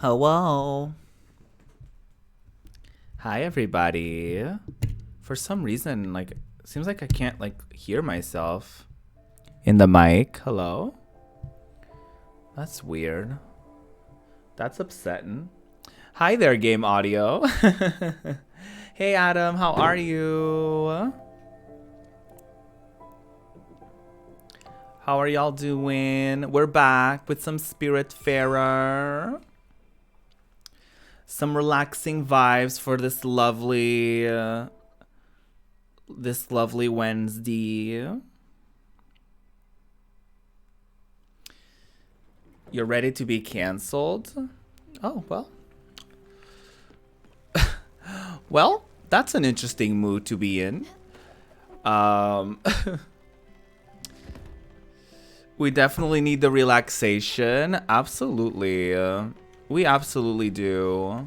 Hello. Hi, everybody. For some reason, seems like I can't, hear myself in the mic. Hello? That's weird. That's upsetting. Hi there, game audio. Hey, Adam, how are you? How are y'all doing? We're back with some Spiritfarer. Some relaxing vibes for this lovely Wednesday. You're ready to be canceled? Oh, well. Well, that's an interesting mood to be in. We definitely need the relaxation. Absolutely. We absolutely do.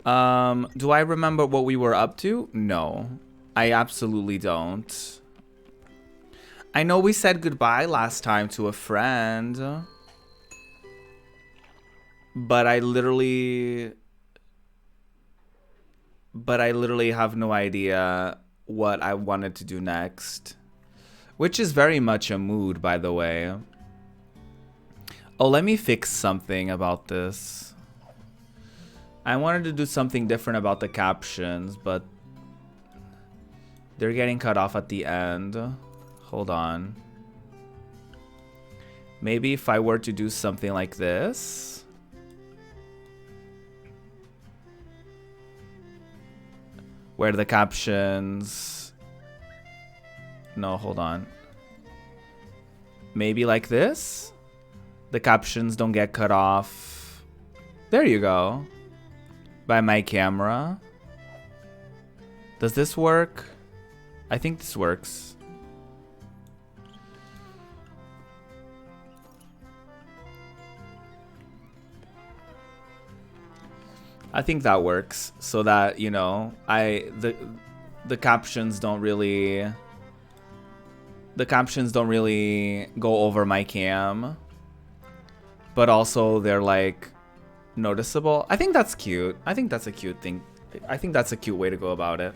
Do I remember what we were up to? No, I absolutely don't. I know we said goodbye last time to a friend, but I literally have no idea what I wanted to do next, which is very much a mood, by the way. Oh, let me fix something about this. I wanted to do something different about the captions, but they're getting cut off at the end. Hold on. Maybe if I were to do something like this. Where the captions... No, hold on. Maybe like this? The captions don't get cut off. There you go. By my camera. Does this work? I think this works. I think that works, so that, you know, the captions don't really go over my cam, but also they're like noticeable. I think that's cute. I think that's a cute thing. I think that's a cute way to go about it.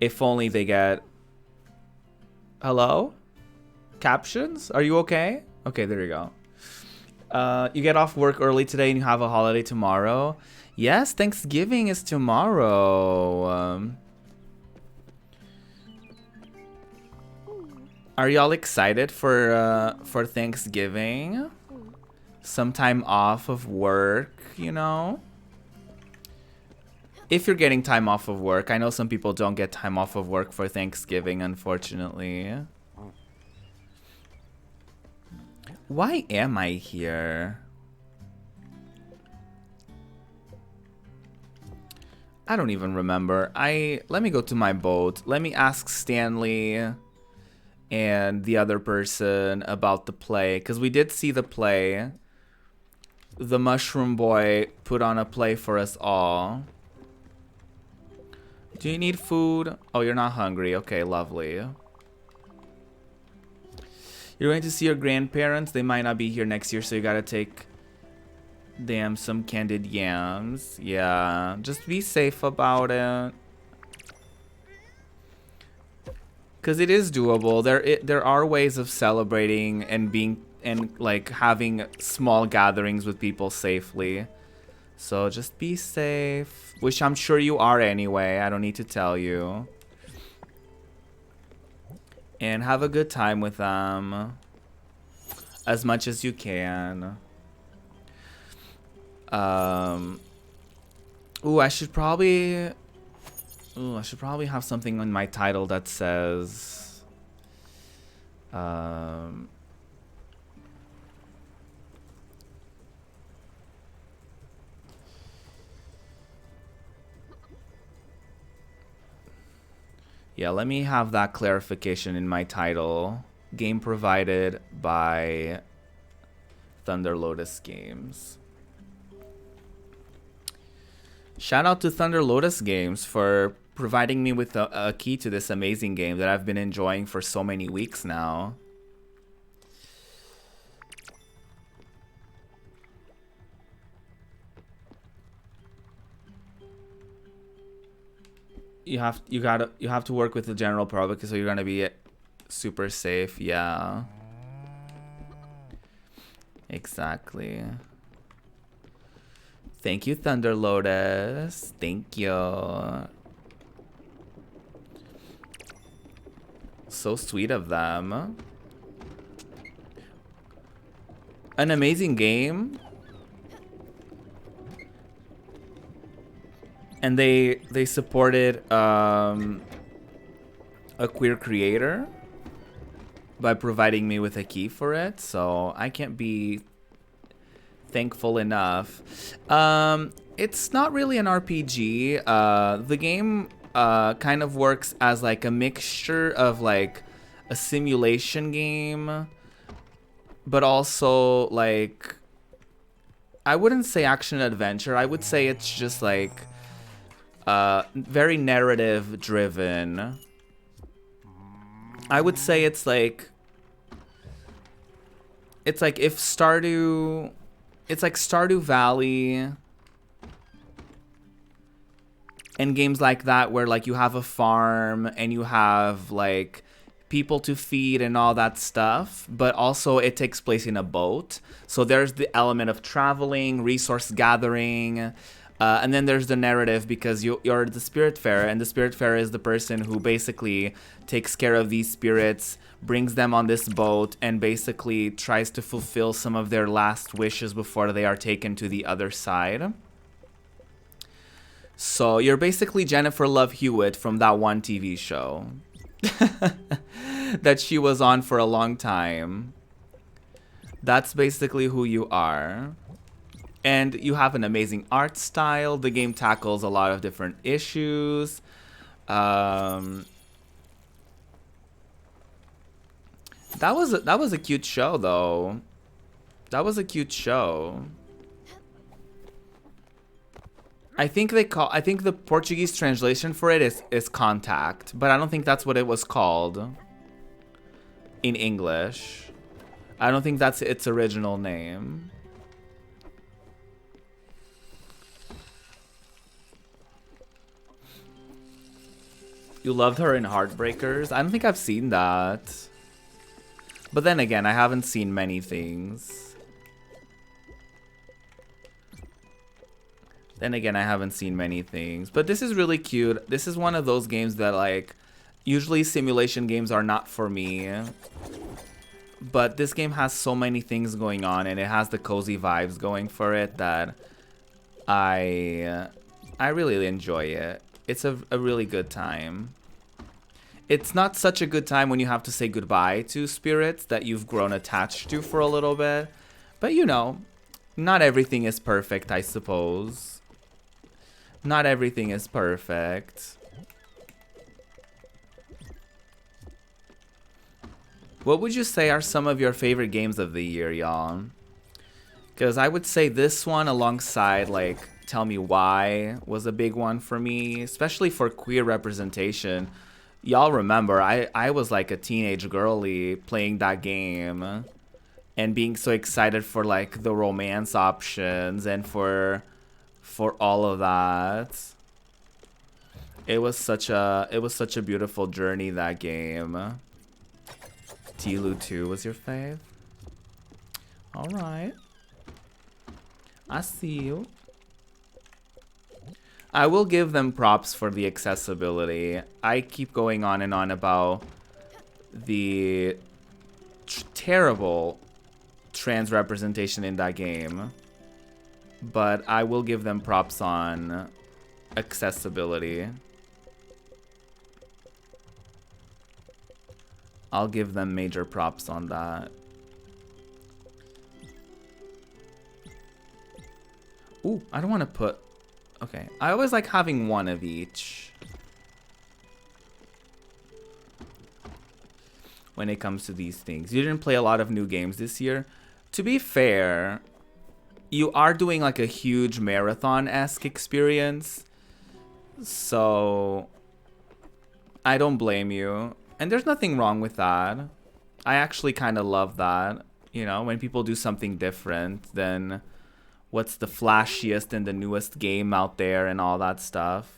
If only they get... Hello? Captions? Are you okay? Okay, there you go. You get off work early today and you have a holiday tomorrow. Yes, Thanksgiving is tomorrow. Are y'all excited for Thanksgiving? Some time off of work, you know? If you're getting time off of work. I know some people don't get time off of work for Thanksgiving, unfortunately. Why am I here? I don't even remember. Let me go to my boat. Let me ask Stanley and the other person about the play, because we did see the play. The Mushroom Boy put on a play for us all. Do you need food? Oh, you're not hungry. Okay, lovely. You're going to see your grandparents. They might not be here next year, so you gotta take them some candied yams. Yeah, just be safe about it. Because it is doable. There are ways of celebrating and like having small gatherings with people safely. So just be safe. Which I'm sure you are anyway. I don't need to tell you. And have a good time with them. As much as you can. Ooh, I should probably have something on my title that says... Yeah, let me have that clarification in my title. Game provided by Thunder Lotus Games. Shout out to Thunder Lotus Games for providing me with a key to this amazing game that I've been enjoying for so many weeks now. you have to work with the general public, so you're gonna be super safe. Yeah. Exactly. Thank you, Thunder Lotus. Thank you. So sweet of them. An amazing game. And they supported a queer creator by providing me with a key for it, so I can't be thankful enough. It's not really an RPG. The game kind of works as like a mixture of like a simulation game, but also like, I wouldn't say action adventure. I would say it's just like very narrative driven. I would say it's like if Stardew, it's like Stardew Valley and games like that, where like you have a farm and you have like people to feed and all that stuff, but also it takes place in a boat. So there's the element of traveling, resource gathering, and then there's the narrative, because you're the Spiritfarer, and the Spiritfarer is the person who basically takes care of these spirits, brings them on this boat, and basically tries to fulfill some of their last wishes before they are taken to the other side. So you're basically Jennifer Love Hewitt from that one TV show that she was on for a long time. That's basically who you are. And you have an amazing art style. The game tackles a lot of different issues. That was a cute show, though. That was a cute show. I think the Portuguese translation for it is Contact, but I don't think that's what it was called in English. I don't think that's its original name. You loved her in Heartbreakers? I don't think I've seen that. But then again, I haven't seen many things. But this is really cute. This is one of those games that, like, usually simulation games are not for me. But this game has so many things going on, and it has the cozy vibes going for it that I really enjoy it. It's a really good time. It's not such a good time when you have to say goodbye to spirits that you've grown attached to for a little bit. But you know, not everything is perfect, I suppose. Not everything is perfect. What would you say are some of your favorite games of the year, y'all? Because I would say this one alongside, like, Tell Me Why was a big one for me, especially for queer representation. Y'all remember, I was like a teenage girly playing that game and being so excited for like the romance options and for all of that. It was such a beautiful journey, that game. Tilu 2 was your fave? Alright. I see you. I will give them props for the accessibility. I keep going on and on about the terrible trans representation in that game, but I will give them props on accessibility. I'll give them major props on that. Ooh, I don't want to put... Okay, I always like having one of each when it comes to these things. You didn't play a lot of new games this year. To be fair, you are doing like a huge marathon-esque experience, so I don't blame you. And there's nothing wrong with that. I actually kind of love that, you know, when people do something different than what's the flashiest and the newest game out there and all that stuff.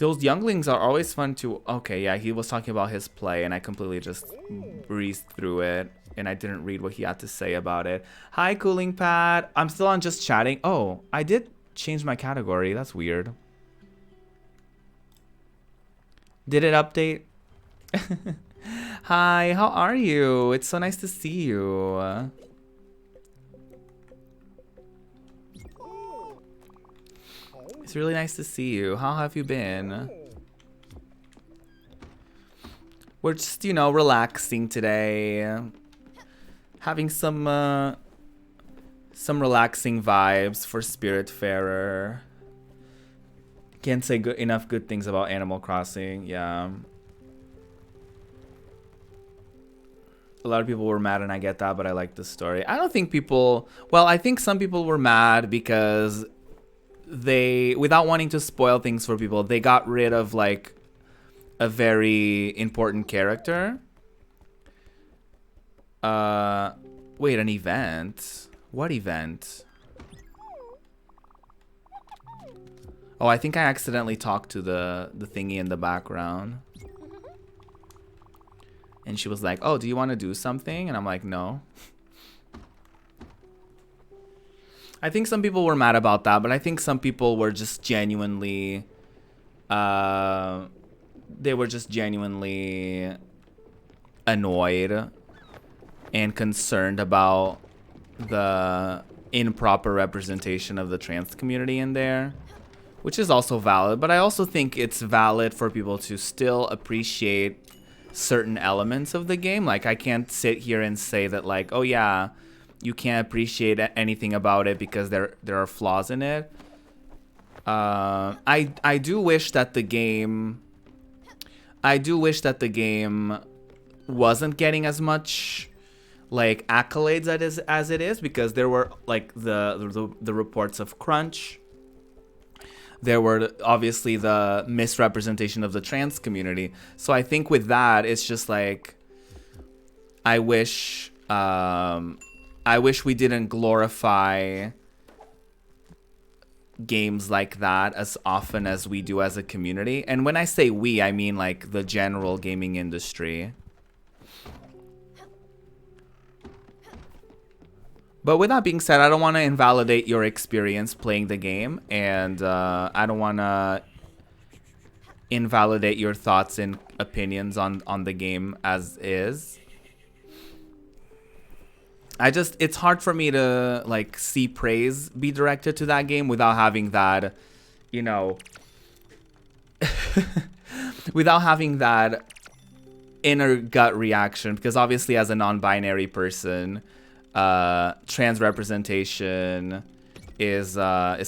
Those younglings are always fun to... Okay, yeah, he was talking about his play, and I completely just breezed through it, and I didn't read what he had to say about it. Hi, Cooling Pad. I'm still on just chatting. Oh, I did change my category. That's weird. Did it update? Hi, how are you? It's so nice to see you. It's really nice to see you. How have you been? We're just, you know, relaxing today. Having some relaxing vibes for Spiritfarer. Can't say enough good things about Animal Crossing. Yeah. A lot of people were mad, and I get that, but I like the story. I don't think people... Well, I think some people were mad because they, without wanting to spoil things for people, they got rid of, like, a very important character. Wait, an event? What event? Oh, I think I accidentally talked to the thingy in the background. And she was like, oh, do you want to do something? And I'm like, no. I think some people were mad about that, but I think some people were just genuinely... they were just genuinely annoyed and concerned about the improper representation of the trans community in there, which is also valid. But I also think it's valid for people to still appreciate certain elements of the game. Like, I can't sit here and say that, like, oh yeah, you can't appreciate anything about it because there are flaws in it. I do wish that the game wasn't getting as much, like, accolades as it is, because there were, like, the reports of crunch. There were obviously the misrepresentation of the trans community. So I think with that, it's just like, I wish we didn't glorify games like that as often as we do as a community. And when I say we, I mean like the general gaming industry. But with that being said, I don't want to invalidate your experience playing the game, and I don't want to invalidate your thoughts and opinions on the game as is. It's hard for me to, like, see praise be directed to that game without having that, you know, without having that inner gut reaction, because obviously as a non-binary person, trans representation is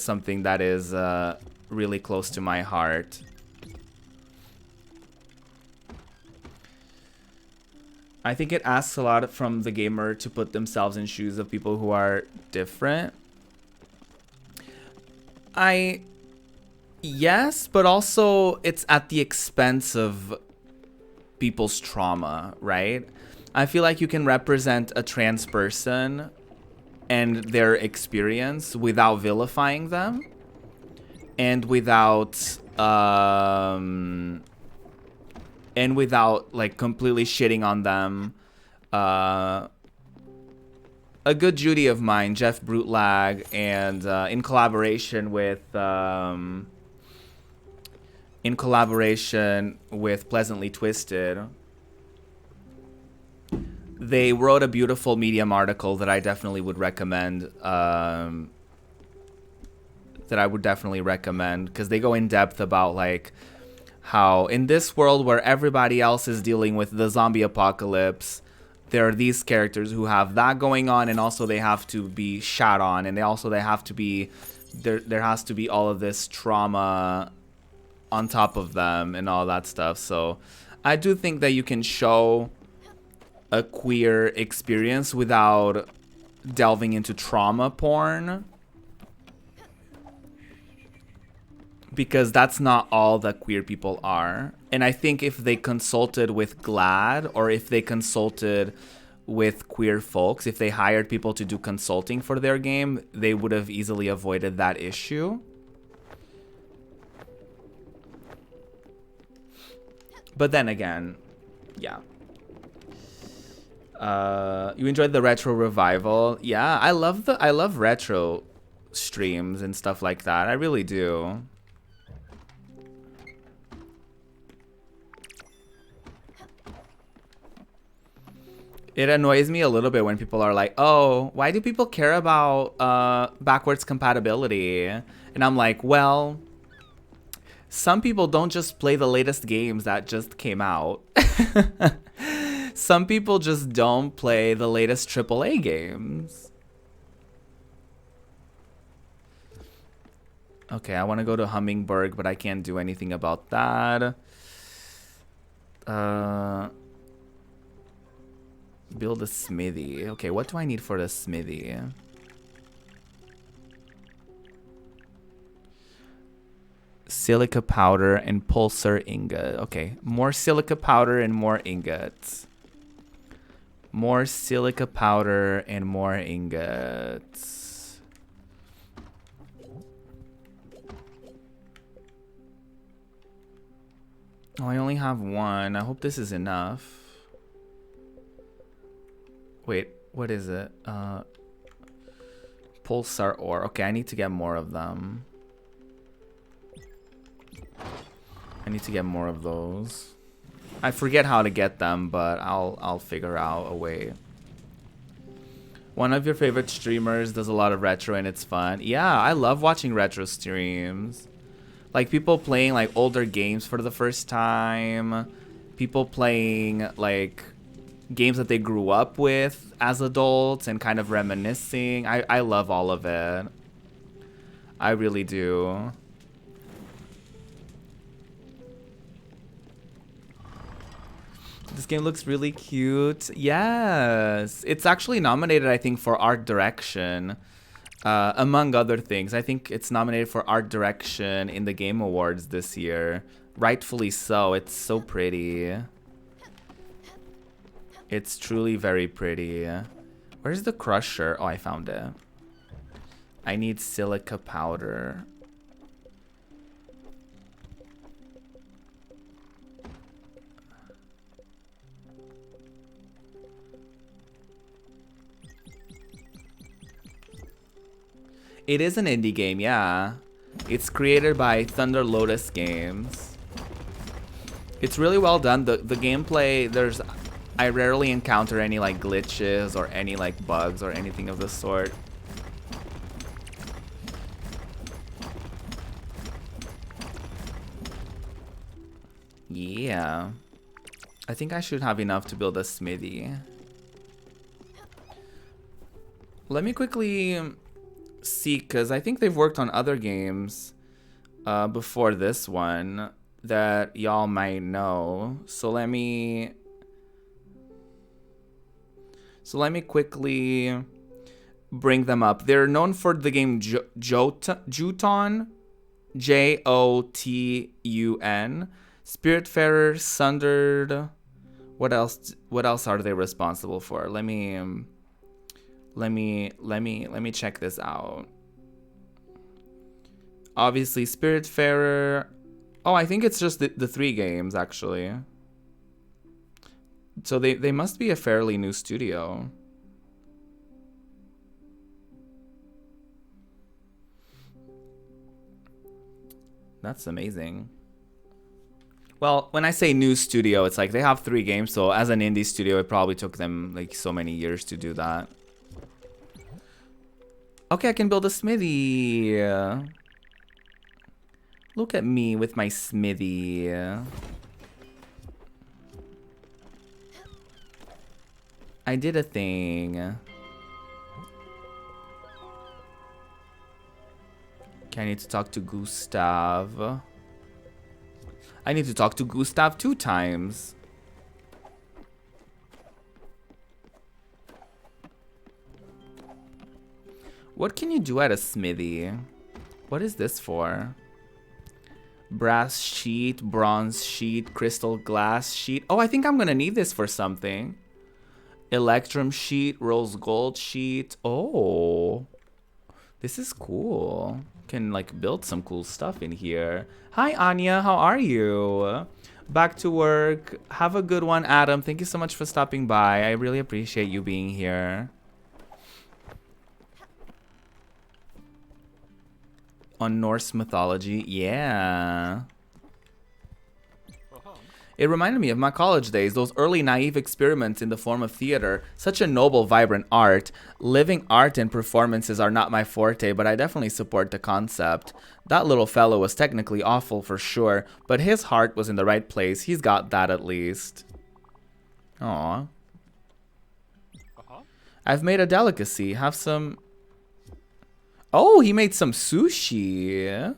something that is really close to my heart. I think it asks a lot from the gamer to put themselves in shoes of people who are different. Yes, but also it's at the expense of people's trauma, right? I feel like you can represent a trans person and their experience without vilifying them and without like completely shitting on them. A good Judy of mine, Jeff Brutlag, and in collaboration with Pleasantly Twisted, they wrote a beautiful Medium article that I definitely would recommend. Because they go in depth about, like, how in this world where everybody else is dealing with the zombie apocalypse, there are these characters who have that going on, and also they have to be shot on, and there has to be all of this trauma on top of them and all that stuff. So I do think that you can show a queer experience without delving into trauma porn, because that's not all that queer people are. And I think if they consulted with GLAAD, or if they consulted with queer folks, if they hired people to do consulting for their game, they would have easily avoided that issue. But then again, yeah. You enjoyed the retro revival? Yeah, I love retro streams and stuff like that. I really do. It annoys me a little bit when people are like, oh, why do people care about backwards compatibility? And I'm like, well, some people don't just play the latest games that just came out. Some people just don't play the latest AAA games. Okay, I want to go to Hummingbird, but I can't do anything about that. Build a smithy. Okay, what do I need for the smithy? Silica powder and pulsar ingot. Okay, more silica powder and more ingots. More silica powder and more ingots. Oh, I only have one. I hope this is enough. Wait, what is it? Pulsar ore. Okay, I need to get more of them. I need to get more of those. I forget how to get them, but I'll figure out a way. One of your favorite streamers does a lot of retro and it's fun. Yeah, I love watching retro streams. Like people playing like older games for the first time. People playing like games that they grew up with as adults and kind of reminiscing. I love all of it. I really do. This game looks really cute. Yes. It's actually nominated, I think, for art direction. Among other things. I think it's nominated for art direction in the Game Awards this year. Rightfully so. It's so pretty. It's truly very pretty. Where's the crusher? Oh, I found it. I need silica powder. It is an indie game, yeah. It's created by Thunder Lotus Games. It's really well done. The gameplay, I rarely encounter any like glitches or any like bugs or anything of the sort. Yeah. I think I should have enough to build a smithy. Let me quickly see, because I think they've worked on other games before this one that y'all might know. So let me quickly bring them up. They're known for the game Jotun, Jotun, Spiritfarer, Sundered. What else are they responsible for? Let me check this out. Obviously Spiritfarer. Oh, I think it's just the 3 games actually. So they must be a fairly new studio. That's amazing. Well, when I say new studio, it's like they have 3 games, so as an indie studio, it probably took them like so many years to do that. Okay, I can build a smithy. Look at me with my smithy. I did a thing. Okay, I need to talk to Gustav. I need to talk to Gustav 2 times. What can you do at a smithy? What is this for? Brass sheet, bronze sheet, crystal glass sheet. Oh, I think I'm gonna need this for something. Electrum sheet, rose gold sheet. Oh, this is cool. Can like build some cool stuff in here. Hi Anya, how are you? Back to work. Have a good one, Adam. Thank you so much for stopping by. I really appreciate you being here. On Norse mythology, yeah. It reminded me of my college days, those early naive experiments in the form of theater. Such a noble, vibrant art. Living art and performances are not my forte, but I definitely support the concept. That little fellow was technically awful for sure, but his heart was in the right place. He's got that at least. Aww. I've made a delicacy. Have some... Oh, he made some sushi.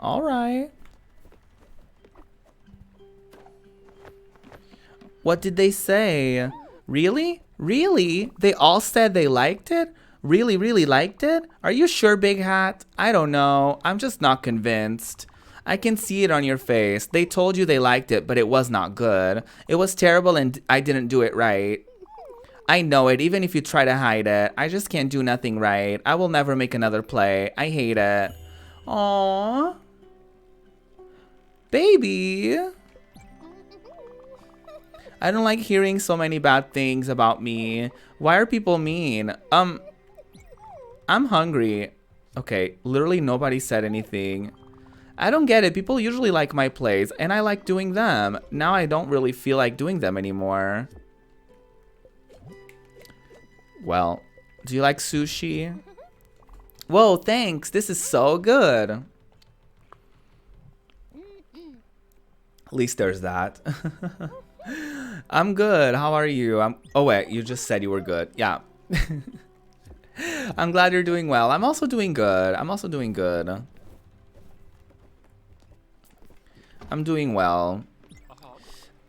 Alright. What did they say? Really? Really? They all said they liked it? Really, really liked it? Are you sure, Big Hat? I don't know. I'm just not convinced. I can see it on your face. They told you they liked it, but it was not good. It was terrible and I didn't do it right. I know it, even if you try to hide it. I just can't do nothing right. I will never make another play. I hate it. Aww. Baby. I don't like hearing so many bad things about me. Why are people mean? I'm hungry. Okay, literally nobody said anything. I don't get it. People usually like my plays, and I like doing them. Now I don't really feel like doing them anymore. Well, do you like sushi? Whoa, thanks. This is so good. At least there's that. I'm good. How are you? Oh wait, you just said you were good. Yeah. I'm glad you're doing well. I'm also doing good. I'm doing well.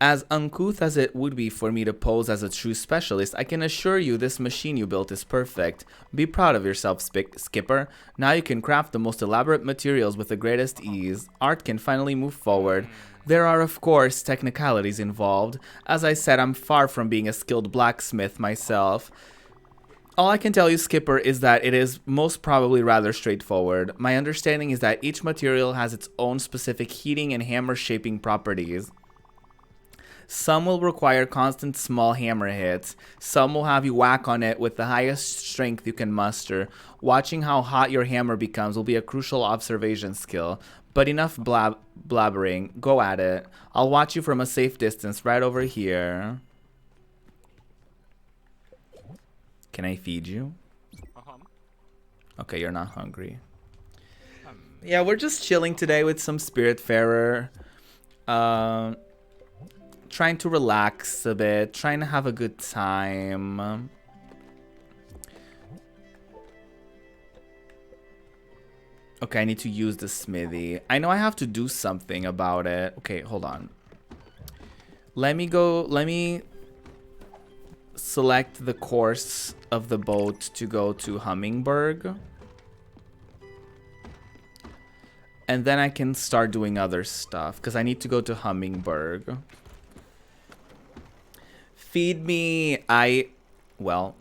As uncouth as it would be for me to pose as a true specialist, I can assure you this machine you built is perfect. Be proud of yourself, Skipper. Now you can craft the most elaborate materials with the greatest ease. Art can finally move forward. There are, of course, technicalities involved. As I said, I'm far from being a skilled blacksmith myself. All I can tell you, Skipper, is that it is most probably rather straightforward. My understanding is that each material has its own specific heating and hammer shaping properties. Some will require constant small hammer hits. Some will have you whack on it with the highest strength you can muster. Watching how hot your hammer becomes will be a crucial observation skill. But enough blabbering. Go at it. I'll watch you from a safe distance right over here. Can I feed you? Okay, you're not hungry. Yeah, we're just chilling today with some Spiritfarer. Trying to relax a bit. Trying to have a good time. Okay, I need to use the smithy. I know I have to do something about it. Okay, hold on. Let me select the course of the boat to go to Hummingberg. And then I can start doing other stuff, because I need to go to Hummingberg. Feed me. Well.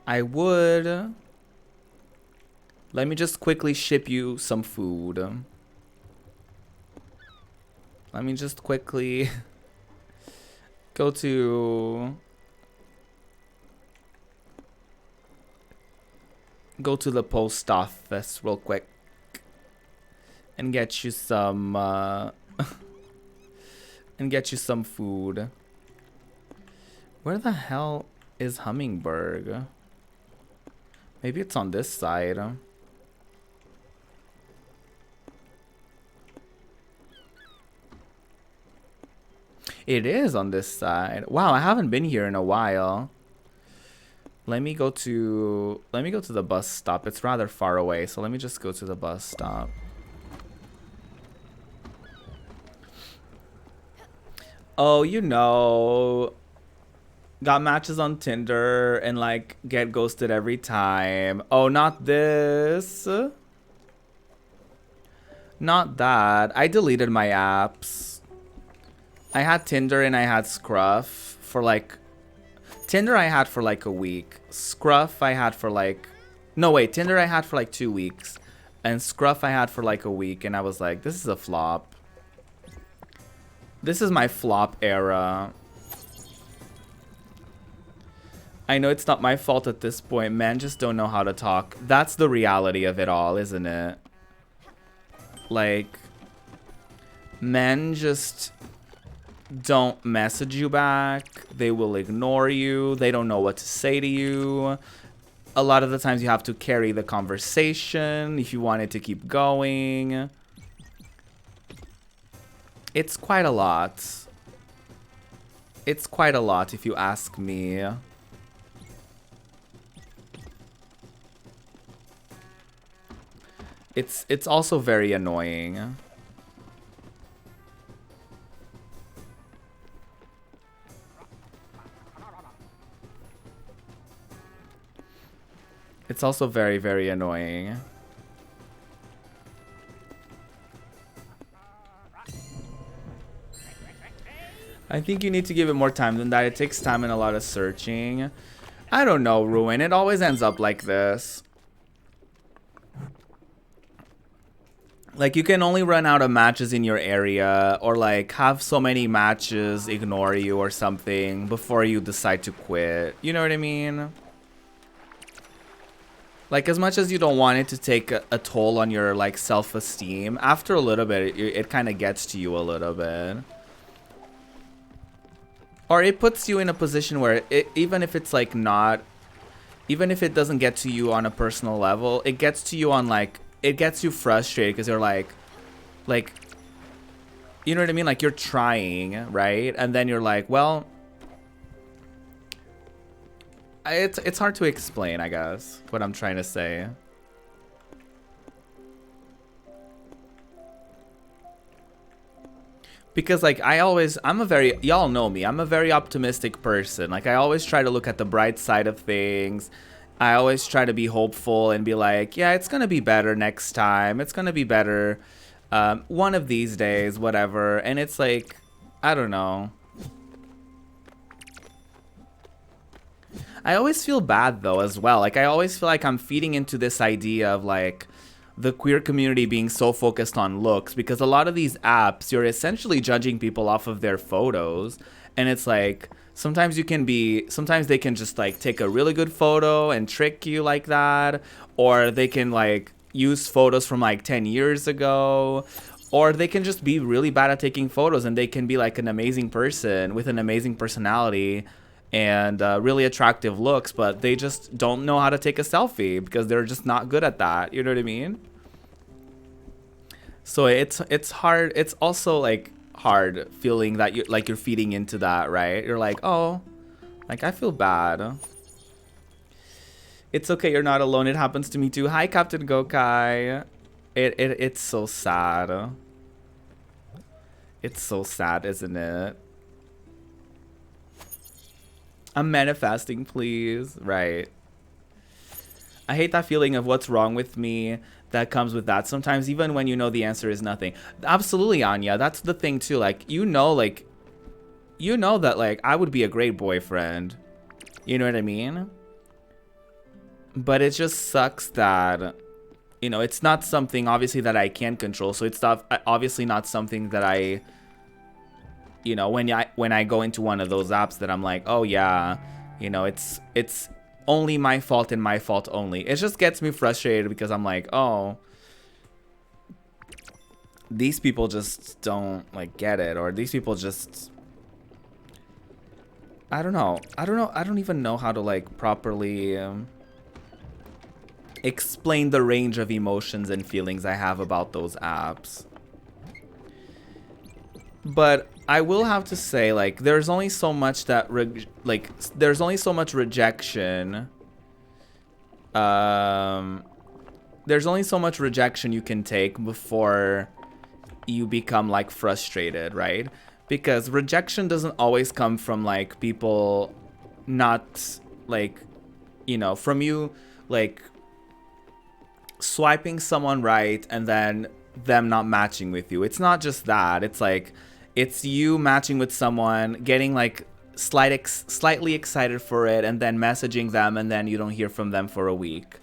I would. Let me just quickly ship you some food. Let me just quickly go to the post office real quick and get you some food. Where the hell is Hummingberg? Maybe it's on this side. It is on this side. Wow, I haven't been here in a while. Let me go to the bus stop. It's rather far away, so let me just go to the bus stop. Oh, you know, got matches on Tinder and like get ghosted every time. Oh, not this. Not that. I deleted my apps. I had Tinder and I had Scruff for like Tinder I had for like a week. Scruff I had for like... No, wait. Tinder I had for like 2 weeks. And Scruff I had for like a week. And I was like, this is a flop. This is my flop era. I know it's not my fault at this point. Men just don't know how to talk. That's the reality of it all, isn't it? Like, men just don't message you back. They will ignore you. They don't know what to say to you. A lot of the times you have to carry the conversation if you want it to keep going. It's quite a lot. It's quite a lot if you ask me. It's also very annoying. It's also very, very annoying. I think you need to give it more time than that. It takes time and a lot of searching. I don't know, Ruin. It always ends up like this. Like, you can only run out of matches in your area, or like have so many matches ignore you or something before you decide to quit. You know what I mean? Like, as much as you don't want it to take a toll on your like self-esteem, after a little bit, it kind of gets to you a little bit. Or it puts you in a position where even if it's like not, even if it doesn't get to you on a personal level, it gets to you on like, it gets you frustrated because you're like, you know what I mean? Like, you're trying, right? And then you're like, well, it's hard to explain, I guess, what I'm trying to say. Because like, y'all know me, I'm a very optimistic person. Like, I always try to look at the bright side of things. I always try to be hopeful and be like, yeah, it's gonna be better next time. It's gonna be better one of these days, whatever. And it's like, I don't know. I always feel bad though as well. Like, I always feel like I'm feeding into this idea of like the queer community being so focused on looks, because a lot of these apps, you're essentially judging people off of their photos. And it's like, sometimes they can just like take a really good photo and trick you like that, or they can like use photos from like 10 years ago, or they can just be really bad at taking photos and they can be like an amazing person with an amazing personality and really attractive looks, but they just don't know how to take a selfie because they're just not good at that. You know what I mean? So it's hard. It's also like hard feeling that you're feeding into that, right? You're like, oh, like, I feel bad. It's okay, you're not alone. It happens to me too. Hi, Captain Gokai. It's so sad. It's so sad, isn't it? I'm manifesting, please. Right. I hate that feeling of what's wrong with me that comes with that sometimes, even when you know the answer is nothing. Absolutely, Anya. That's the thing too. Like, you know that like I would be a great boyfriend. You know what I mean? But it just sucks that, you know, it's not something obviously that I can control. So it's not obviously not something that I, you know, when I go into one of those apps that I'm like, oh yeah, you know, it's only my fault and my fault only. It just gets me frustrated because I'm like, oh, these people just don't like get it, or these people just, I don't know. I don't even know how to like properly explain the range of emotions and feelings I have about those apps. But I will have to say, like, there's only so much that there's only so much rejection. There's only so much rejection you can take before you become like frustrated, right? Because rejection doesn't always come from like people not like, you know, from you like swiping someone right and then them not matching with you. It's not just that. It's like, it's you matching with someone, getting like slightly excited for it, and then messaging them, and then you don't hear from them for a week,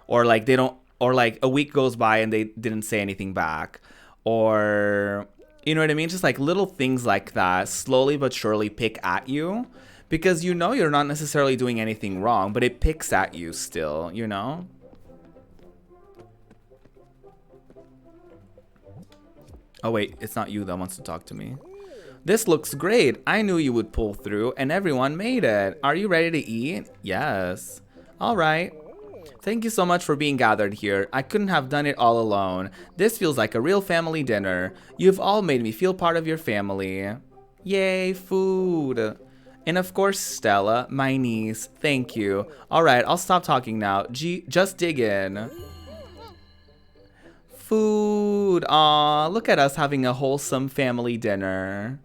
or like they don't, or like a week goes by and they didn't say anything back, or you know what I mean? Just like little things like that slowly but surely pick at you, because you know you're not necessarily doing anything wrong, but it picks at you still, you know? Oh wait, it's not you that wants to talk to me. This looks great. I knew you would pull through, and everyone made it. Are you ready to eat? Yes. All right. Thank you so much for being gathered here. I couldn't have done it all alone. This feels like a real family dinner. You've all made me feel part of your family. Yay, food. And of course, Stella, my niece. Thank you. All right, I'll stop talking now. Just dig in. Food. Aw, look at us having a wholesome family dinner.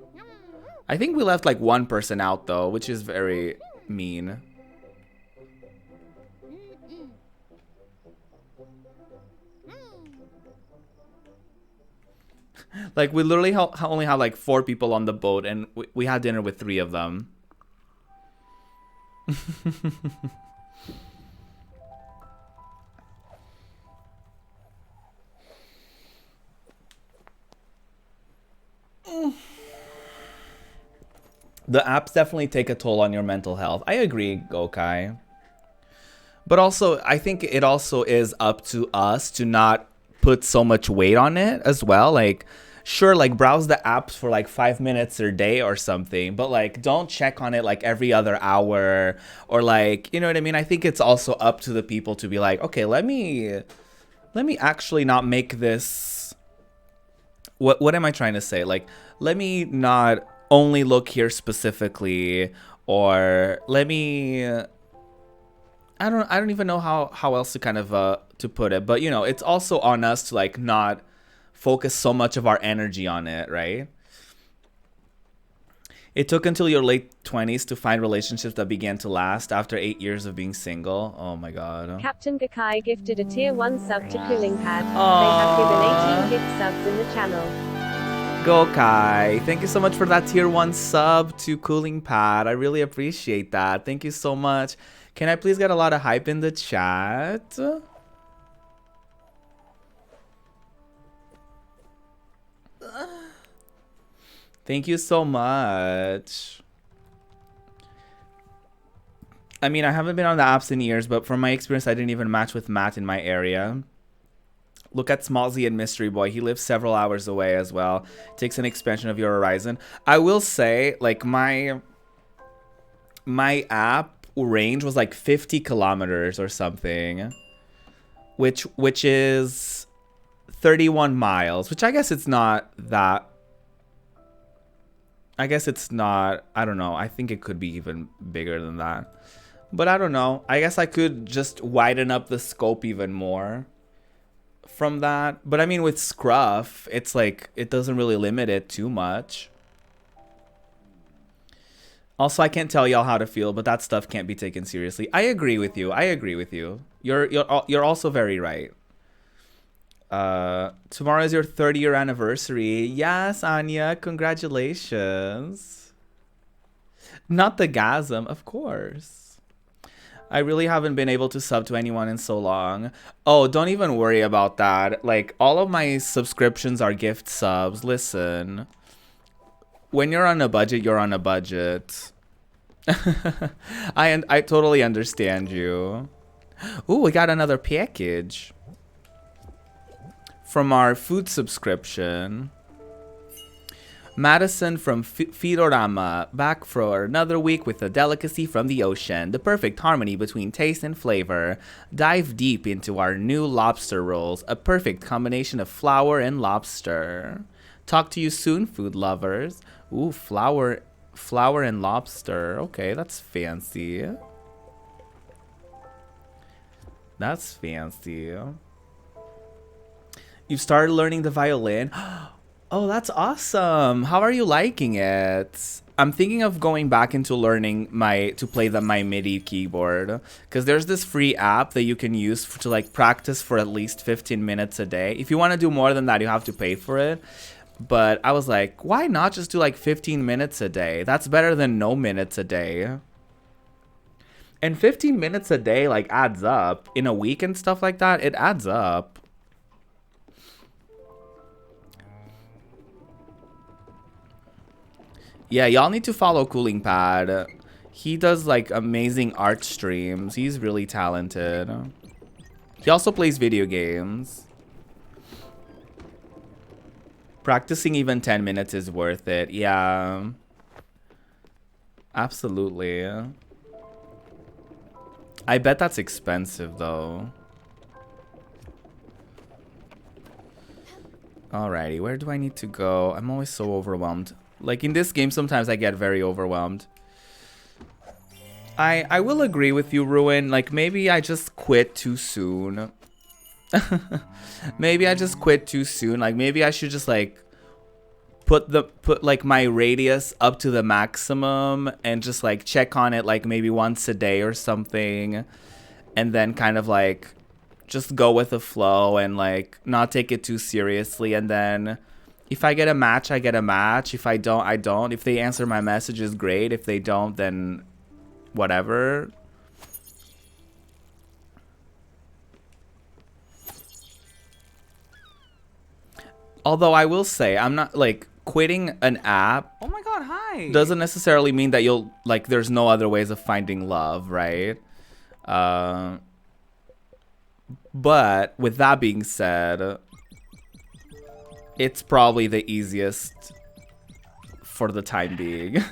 I think we left like one person out though, which is very mean. Like we literally only had like 4 people on the boat, and we had dinner with 3 of them. The apps definitely take a toll on your mental health. I agree, Gokai. But also, I think it also is up to us to not put so much weight on it as well. Like, sure, like browse the apps for like 5 minutes a day or something, but like don't check on it like every other hour, or like, you know what I mean? I think it's also up to the people to be like, okay, let me actually not make this, what am I trying to say? Like, let me not only look here specifically, or let me, I don't even know how else to kind of to put it, but you know, it's also on us to like not focus so much of our energy on it, right? It took until your late 20s to find relationships that began to last after 8 years of being single. Oh my god. Captain Gakai gifted a tier 1 sub to Cooling Pad. Aww. They have given 18 gift subs in the channel. Gokai, thank you so much for that tier 1 sub to Cooling Pad. I really appreciate that. Thank you so much. Can I please get a lot of hype in the chat? Thank you so much. I mean, I haven't been on the apps in years, but from my experience, I didn't even match with Matt in my area. Look at Smallzy and Mystery Boy. He lives several hours away as well. Takes an expansion of your horizon. I will say, like, my app range was like 50 kilometers or something, which is 31 miles, which I guess it's not that. I guess it's not, I don't know. I think it could be even bigger than that. But I don't know. I guess I could just widen up the scope even more from that. But I mean, with Scruff, it's like, it doesn't really limit it too much. Also, I can't tell y'all how to feel, but that stuff can't be taken seriously. I agree with you. I agree with you. You're also very right. Tomorrow is your 30-year anniversary. Yes, Anya, congratulations. Not the gasm, of course. I really haven't been able to sub to anyone in so long. Oh, don't even worry about that. Like, all of my subscriptions are gift subs. Listen, when you're on a budget, you're on a budget. I totally understand you. Ooh, we got another package from our food subscription. Madison from Feedorama, back for another week with a delicacy from the ocean. The perfect harmony between taste and flavor. Dive deep into our new lobster rolls. A perfect combination of flour and lobster. Talk to you soon, food lovers. Ooh, flour and lobster. Okay, that's fancy. That's fancy. You've started learning the violin. Oh, that's awesome. How are you liking it? I'm thinking of going back into learning my MIDI keyboard, because there's this free app that you can use to like practice for at least 15 minutes a day. If you want to do more than that, you have to pay for it. But I was like, why not just do like 15 minutes a day? That's better than no minutes a day. And 15 minutes a day like adds up in a week and stuff like that. It adds up. Yeah, y'all need to follow Cooling Pad. He does like amazing art streams. He's really talented. He also plays video games. Practicing even 10 minutes is worth it. Yeah. Absolutely. I bet that's expensive though. Alrighty, where do I need to go? I'm always so overwhelmed. Like in this game, sometimes I get very overwhelmed. I will agree with you, Ruin. Like maybe I just quit too soon. Maybe I just quit too soon. Like maybe I should just like put like my radius up to the maximum and just like check on it like maybe once a day or something, and then kind of like just go with the flow and like not take it too seriously. And then if I get a match, I get a match. If I don't, I don't. If they answer my messages, great. If they don't, then whatever. Although I will say, I'm not like quitting an app. Oh my god, hi. Doesn't necessarily mean that you'll like there's no other ways of finding love, right? But with that being said, it's probably the easiest for the time being.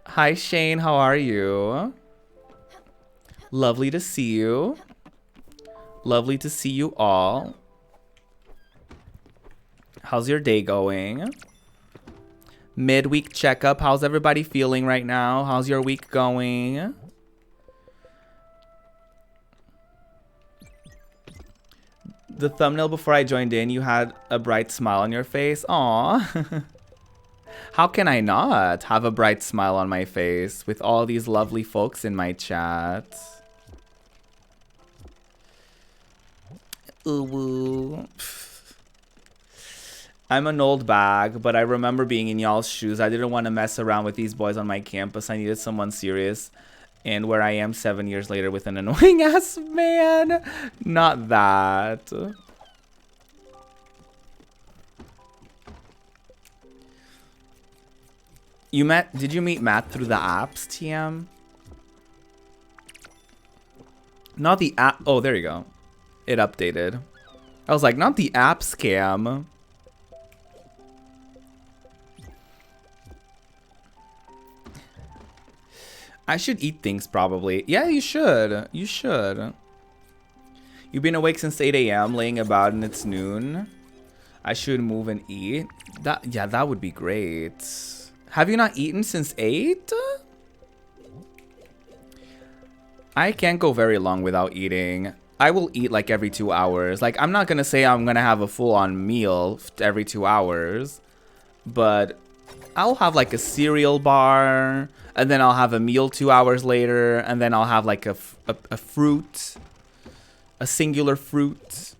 Hi Shane, how are you? Lovely to see you. Lovely to see you all. How's your day going? Midweek checkup. How's everybody feeling right now? How's your week going? The thumbnail before I joined in, you had a bright smile on your face. Aw. How can I not have a bright smile on my face with all these lovely folks in my chat? Ooh. I'm an old bag, but I remember being in y'all's shoes. I didn't want to mess around with these boys on my campus. I needed someone serious. And where I am 7 years later with an annoying ass man. Not that. Did you meet Matt through the apps, TM? Not the app. Oh, there you go. It updated. I was like, not the app scam. I should eat things probably. Yeah, you should. You should. You've been awake since 8 a.m. laying about and it's noon. I should move and eat. Yeah, that would be great. Have you not eaten since 8? I can't go very long without eating. I will eat like every 2 hours. Like, I'm not gonna say I'm gonna have a full-on meal every 2 hours, but I'll have like a cereal bar, and then I'll have a meal 2 hours later, and then I'll have like a fruit, a singular fruit,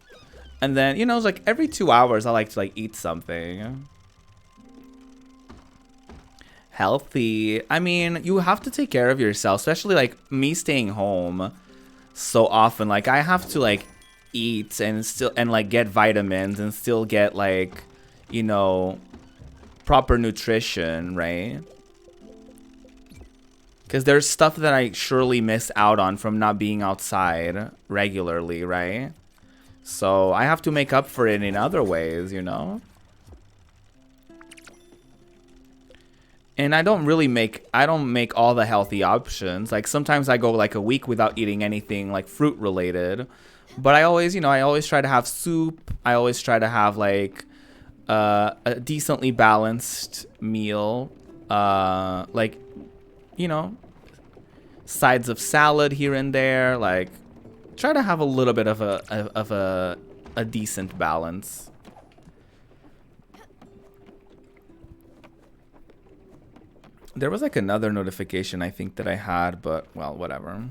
and then, you know, it's like every 2 hours I like to like eat something healthy. I mean, you have to take care of yourself, especially like me staying home so often. Like, I have to like eat and like get vitamins and still get like, you know, proper nutrition, right? Because there's stuff that I surely miss out on from not being outside regularly, right? So I have to make up for it in other ways, you know? And I don't make all the healthy options. Like, sometimes I go like a week without eating anything like fruit related. But I always, you know, I always try to have soup. I always try to have like a decently balanced meal. Like, you know, sides of salad here and there. Like, try to have a little bit of a decent balance. There was like another notification I think that I had, but well, whatever.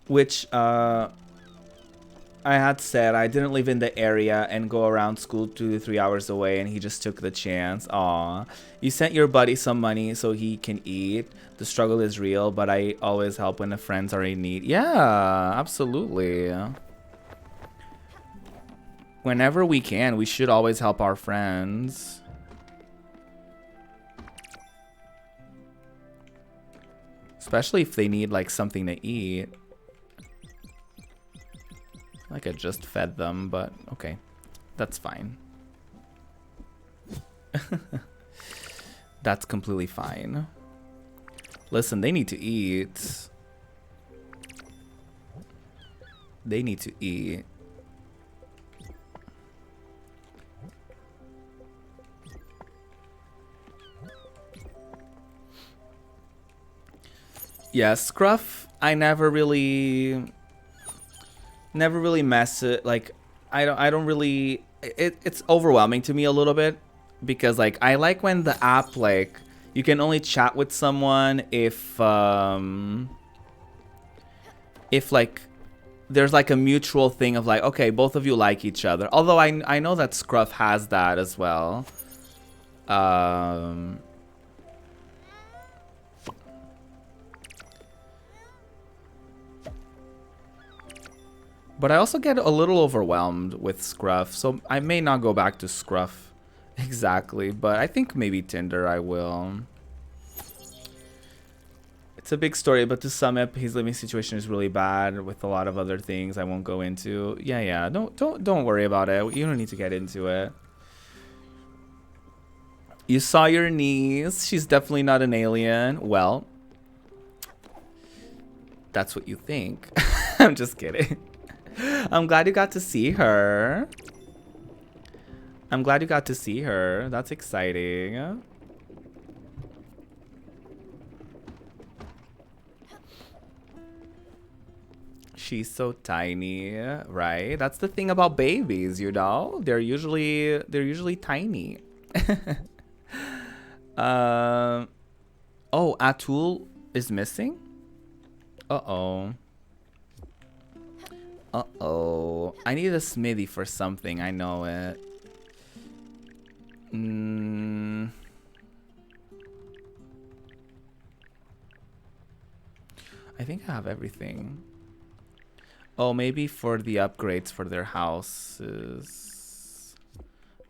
Which I I had said I didn't live in the area and go around school 2 to 3 hours away, and he just took the chance. Aw. You sent your buddy some money so he can eat. The struggle is real, but I always help when the friends are in need. Yeah, absolutely. Whenever we can, we should always help our friends. Especially if they need like something to eat. Like I just fed them, but okay. That's fine. That's completely fine. Listen, they need to eat. They need to eat. Yeah, Scruff, I never really mess it. Like, I don't really. It's overwhelming to me a little bit because like I like when the app like you can only chat with someone if like there's like a mutual thing of like, okay, both of you like each other. Although I know that Scruff has that as well. But I also get a little overwhelmed with Scruff, so I may not go back to Scruff exactly, but I think maybe Tinder I will. It's a big story, but to sum up, his living situation is really bad with a lot of other things I won't go into. Yeah, don't worry about it. You don't need to get into it. You saw your niece. She's definitely not an alien. Well, that's what you think. I'm just kidding. I'm glad you got to see her. I'm glad you got to see her. That's exciting. She's so tiny, right? That's the thing about babies, you know? They're usually tiny. Oh, Atul is missing? Uh-oh. Uh-oh. I need a smithy for something. I know it. I think I have everything. Oh, maybe for the upgrades for their houses.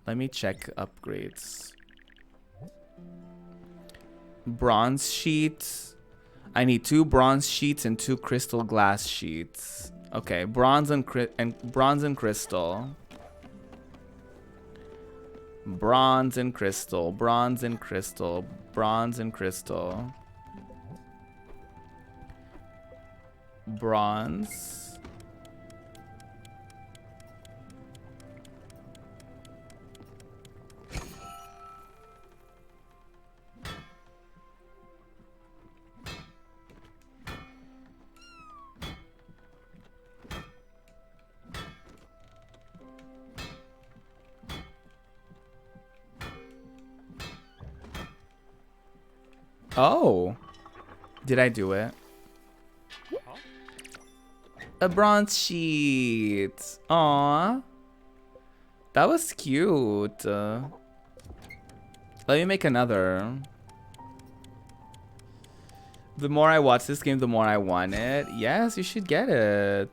Let me check upgrades. Bronze sheets. I need 2 bronze sheets and 2 crystal glass sheets. Okay, bronze and crystal. Bronze and crystal. Bronze and crystal. Bronze and crystal. Bronze. Oh, did I do it? A bronze sheet. Aww. That was cute. Let me make another. The more I watch this game, the more I want it. Yes, you should get it.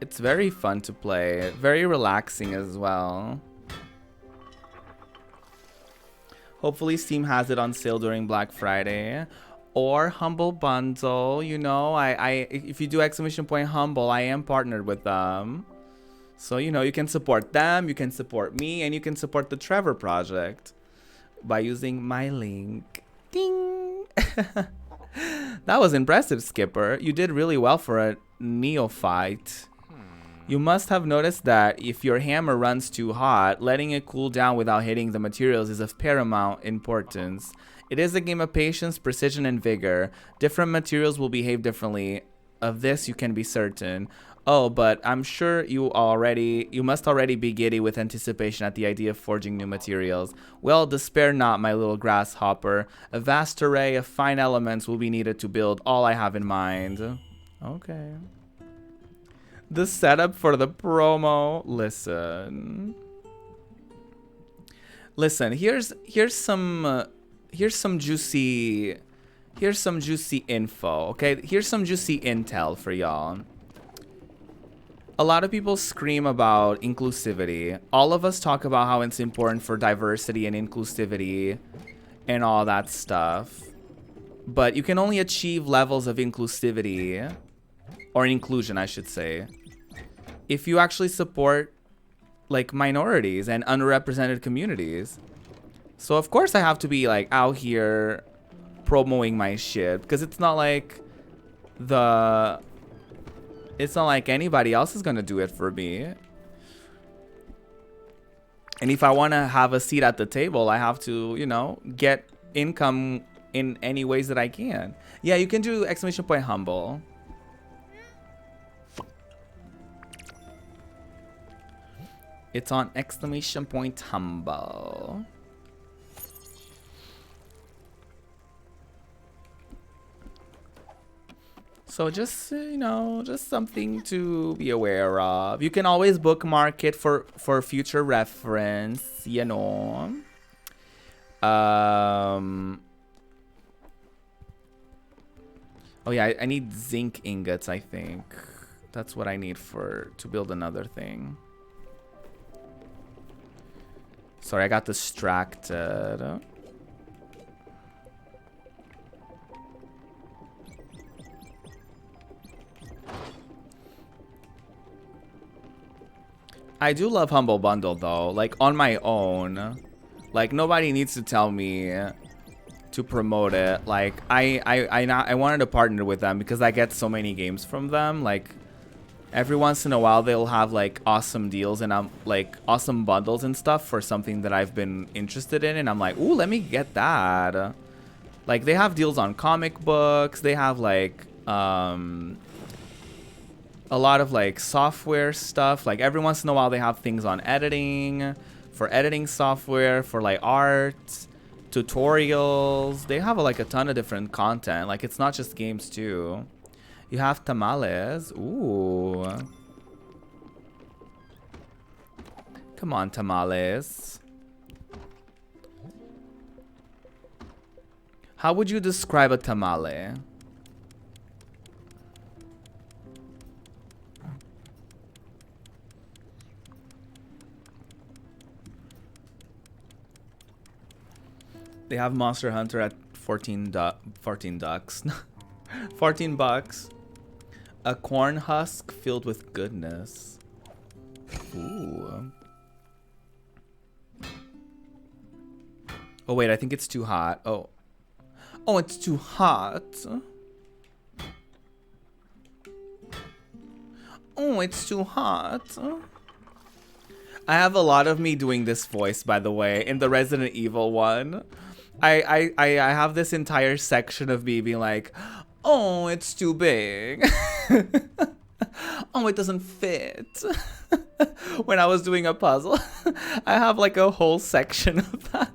It's very fun to play. Very relaxing as well. Hopefully Steam has it on sale during Black Friday. Or Humble Bundle. You know, if you do exclamation point Humble, I am partnered with them. So, you know, you can support them, you can support me, and you can support the Trevor Project by using my link. Ding! That was impressive, Skipper. You did really well for a neophyte. You must have noticed that if your hammer runs too hot, letting it cool down without hitting the materials is of paramount importance. It is a game of patience, precision, and vigor. Different materials will behave differently. Of this, you can be certain. Oh, but I'm sure you must already be giddy with anticipation at the idea of forging new materials. Well, despair not, my little grasshopper. A vast array of fine elements will be needed to build all I have in mind. Okay. The setup for the promo. Listen, here's some juicy info, okay? Here's some juicy intel for y'all. A lot of people scream about inclusivity. All of us talk about how it's important for diversity and inclusivity and all that stuff. But you can only achieve levels of inclusivity, or inclusion, I should say, if you actually support like minorities and underrepresented communities. So of course I have to be like out here promoting my shit, because it's not like anybody else is gonna do it for me. And if I want to have a seat at the table, I have to, you know, get income in any ways that I can. Yeah, you can do exclamation point humble. It's on exclamation point humble. So just, you know, just something to be aware of. You can always bookmark it for future reference, you know. Oh yeah, I need zinc ingots, I think. That's what I need to build another thing. Sorry, I got distracted. I do love Humble Bundle though, like on my own. Like nobody needs to tell me to promote it. Like I wanted to partner with them because I get so many games from them. Like every once in a while they'll have like awesome deals and like awesome bundles and stuff for something that I've been interested in, and I'm like, ooh, let me get that. Like they have deals on comic books. They have like a lot of like software stuff. Like every once in a while they have things on editing, for editing software, for like art, tutorials. They have like a ton of different content. Like it's not just games too. You have tamales. Ooh. Come on, tamales. How would you describe a tamale? They have Monster Hunter at 14 ducks. 14 bucks. A corn husk filled with goodness. Ooh. Oh wait, I think it's too hot. Oh. Oh, it's too hot. Oh, it's too hot. I have a lot of me doing this voice, by the way, in the Resident Evil one. I have this entire section of me being like, oh, it's too big. Oh, it doesn't fit. When I was doing a puzzle, I have like a whole section of that.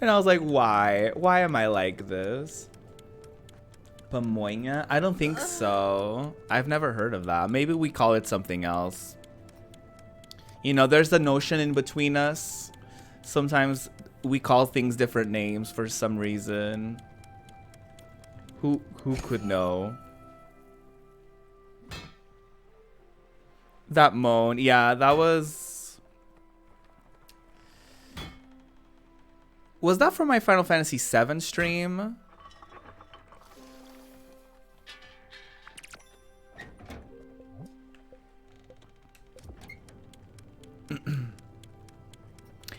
And I was like, why? Why am I like this? Pamonha? I don't think so. I've never heard of that. Maybe we call it something else. You know, there's a notion in between us. Sometimes we call things different names for some reason. Who could know? That moan. Yeah, that was... Was that from my Final Fantasy VII stream?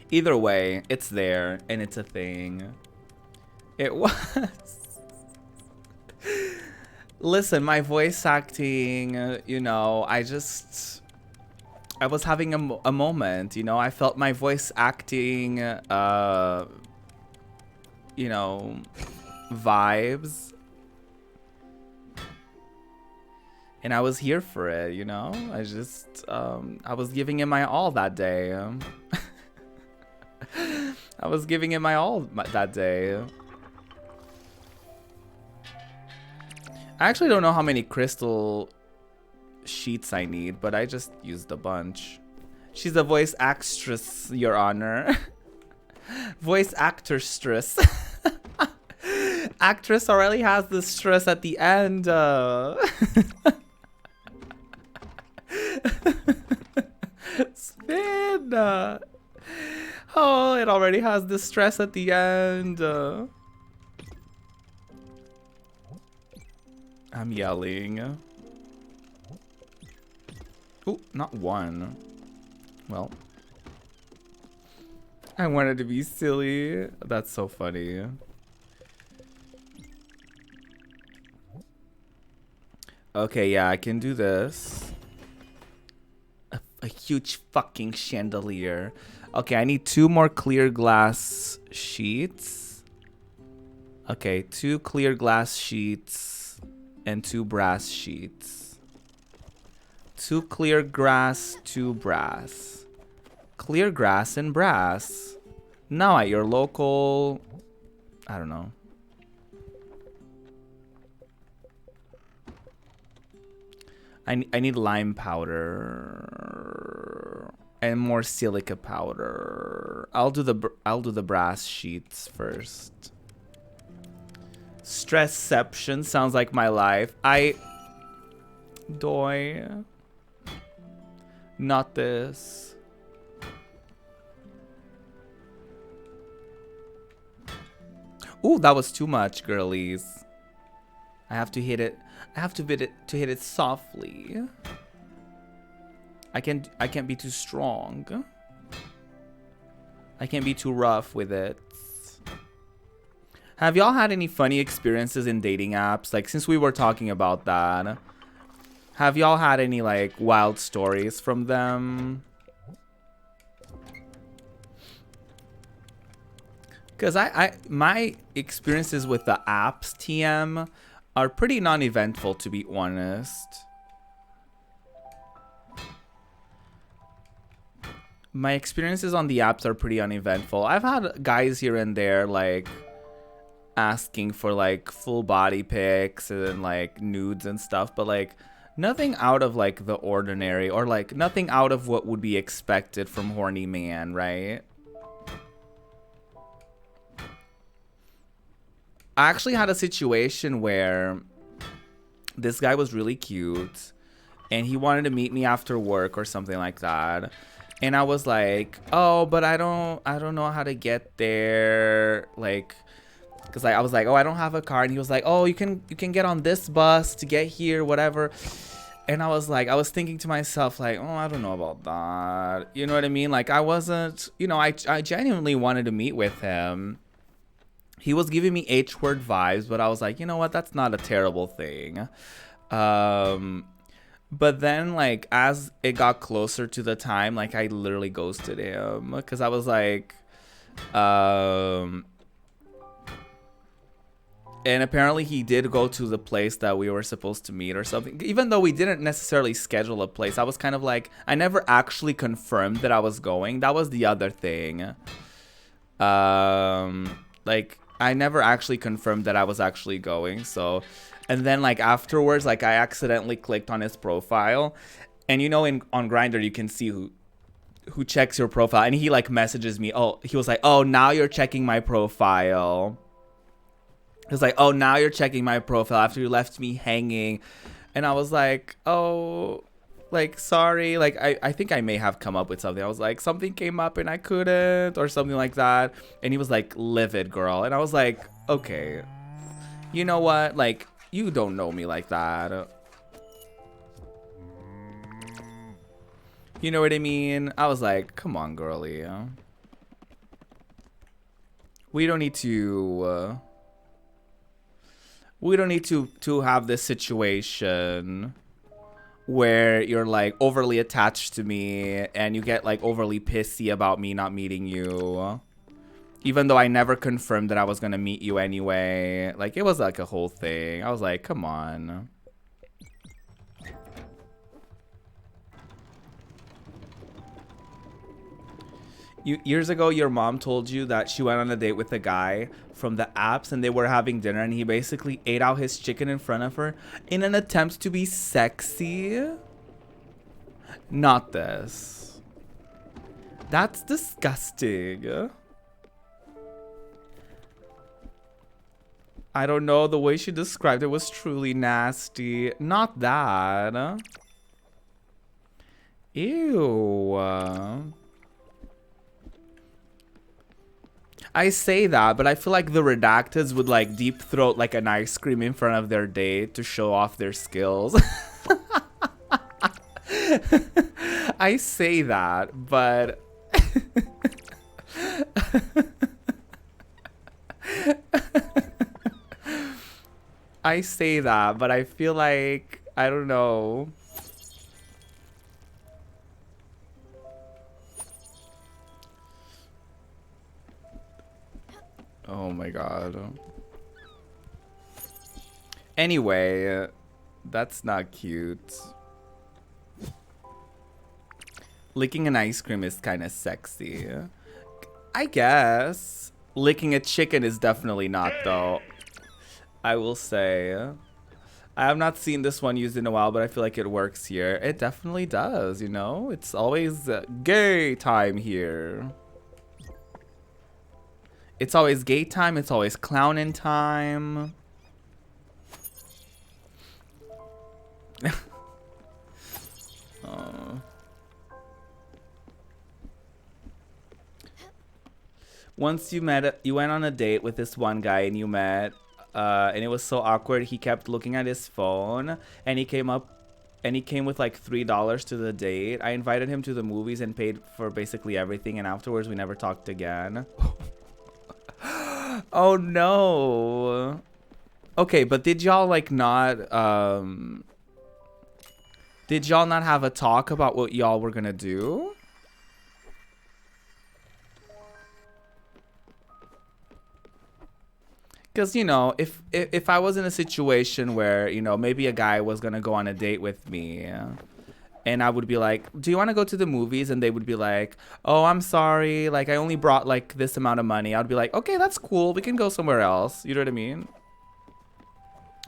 Either way, it's there and it's a thing. It was. Listen, my voice acting, you know, I was having a moment, you know, I felt my voice acting, you know, vibes. And I was here for it, you know? I was giving it my all that day. I was giving it my all that day. I actually don't know how many crystal sheets I need, but I just used a bunch. She's a voice actress, Your Honor. Voice actor stress. Actress already has the stress at the end. Spin. Oh, it already has the stress at the end. I'm yelling. Oh, not one. Well, I wanted to be silly. That's so funny. Okay, yeah, I can do this. A huge fucking chandelier. Okay, I need 2 more clear glass sheets. Okay, 2 clear glass sheets and 2 brass sheets. 2 clear grass, 2 brass. Clear grass and brass. Now at your local... I don't know. I need lime powder and more silica powder. I'll do the brass sheets first. Stressception sounds like my life. Doy. Not this. Ooh, that was too much, girlies. I have to hit it. I have to hit it softly. I can't be too strong. I can't be too rough with it. Have y'all had any funny experiences in dating apps? Like, since we were talking about that, have y'all had any like wild stories from them? Because my experiences with the apps TM are pretty non-eventful, to be honest. My experiences on the apps are pretty uneventful. I've had guys here and there like asking for like full body pics and like nudes and stuff, but like nothing out of like the ordinary, or like nothing out of what would be expected from horny man, right? I actually had a situation where this guy was really cute and he wanted to meet me after work or something like that. And I was like, oh, but I don't know how to get there. Like, cause I was like, oh, I don't have a car. And he was like, oh, you can get on this bus to get here, whatever. And I was like, I was thinking to myself, like, oh, I don't know about that. You know what I mean? Like, I wasn't, you know, I genuinely wanted to meet with him. He was giving me H-word vibes, but I was like, you know what? That's not a terrible thing. But then, like, as it got closer to the time, like, I literally ghosted him. Because I was like... and apparently he did go to the place that we were supposed to meet or something. Even though we didn't necessarily schedule a place, I was kind of like... I never actually confirmed that I was going. That was the other thing. Like... I never actually confirmed that I was actually going, so... And then, like, afterwards, like, I accidentally clicked on his profile. And, you know, on Grindr, you can see who checks your profile. And he, like, messages me. Oh, he was like, oh, now you're checking my profile. He was like, oh, now you're checking my profile after you left me hanging. And I was like, oh... Like, sorry, like, I think I may have come up with something. I was like, something came up and I couldn't, or something like that. And he was like, livid, girl. And I was like, okay, you know what? Like, you don't know me like that. You know what I mean? I was like, come on, girlie. We don't need to, have this situation where you're like overly attached to me and you get like overly pissy about me not meeting you, even though I never confirmed that I was gonna meet you anyway. Like, it was like a whole thing. I was like, come on. Years ago, your mom told you that she went on a date with a guy from the apps and they were having dinner and he basically ate out his chicken in front of her in an attempt to be sexy. Not this. That's disgusting. I don't know. The way she described it was truly nasty. Not that. Ew. I say that, but I feel like the redacteds would like deep throat like an ice cream in front of their date to show off their skills. I say that, but I say that, but I feel like I don't know. Oh my god. Anyway, that's not cute. Licking an ice cream is kind of sexy. I guess. Licking a chicken is definitely not, though. I will say. I have not seen this one used in a while, but I feel like it works here. It definitely does, you know? It's always gay time here. It's always gay time. It's always clowning time. Oh. Once you went on a date with this one guy and you met, and it was so awkward. He kept looking at his phone, and he came with like $3 to the date. I invited him to the movies and paid for basically everything, and afterwards we never talked again. Oh no. Okay, but did y'all like not did y'all not have a talk about what y'all were gonna do? Because, you know, if I was in a situation where, you know, maybe a guy was gonna go on a date with me, and I would be like, do you want to go to the movies? And they would be like, oh, I'm sorry. Like, I only brought like this amount of money. I'd be like, okay, that's cool. We can go somewhere else. You know what I mean?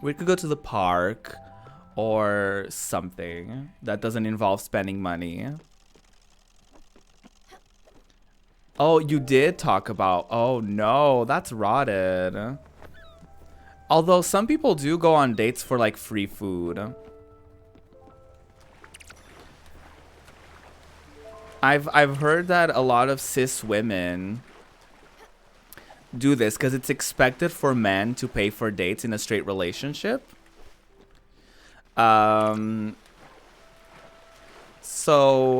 We could go to the park or something that doesn't involve spending money. Oh, you did talk about, oh no, that's rotted. Although some people do go on dates for like free food. I've heard that a lot of cis women do this because it's expected for men to pay for dates in a straight relationship. So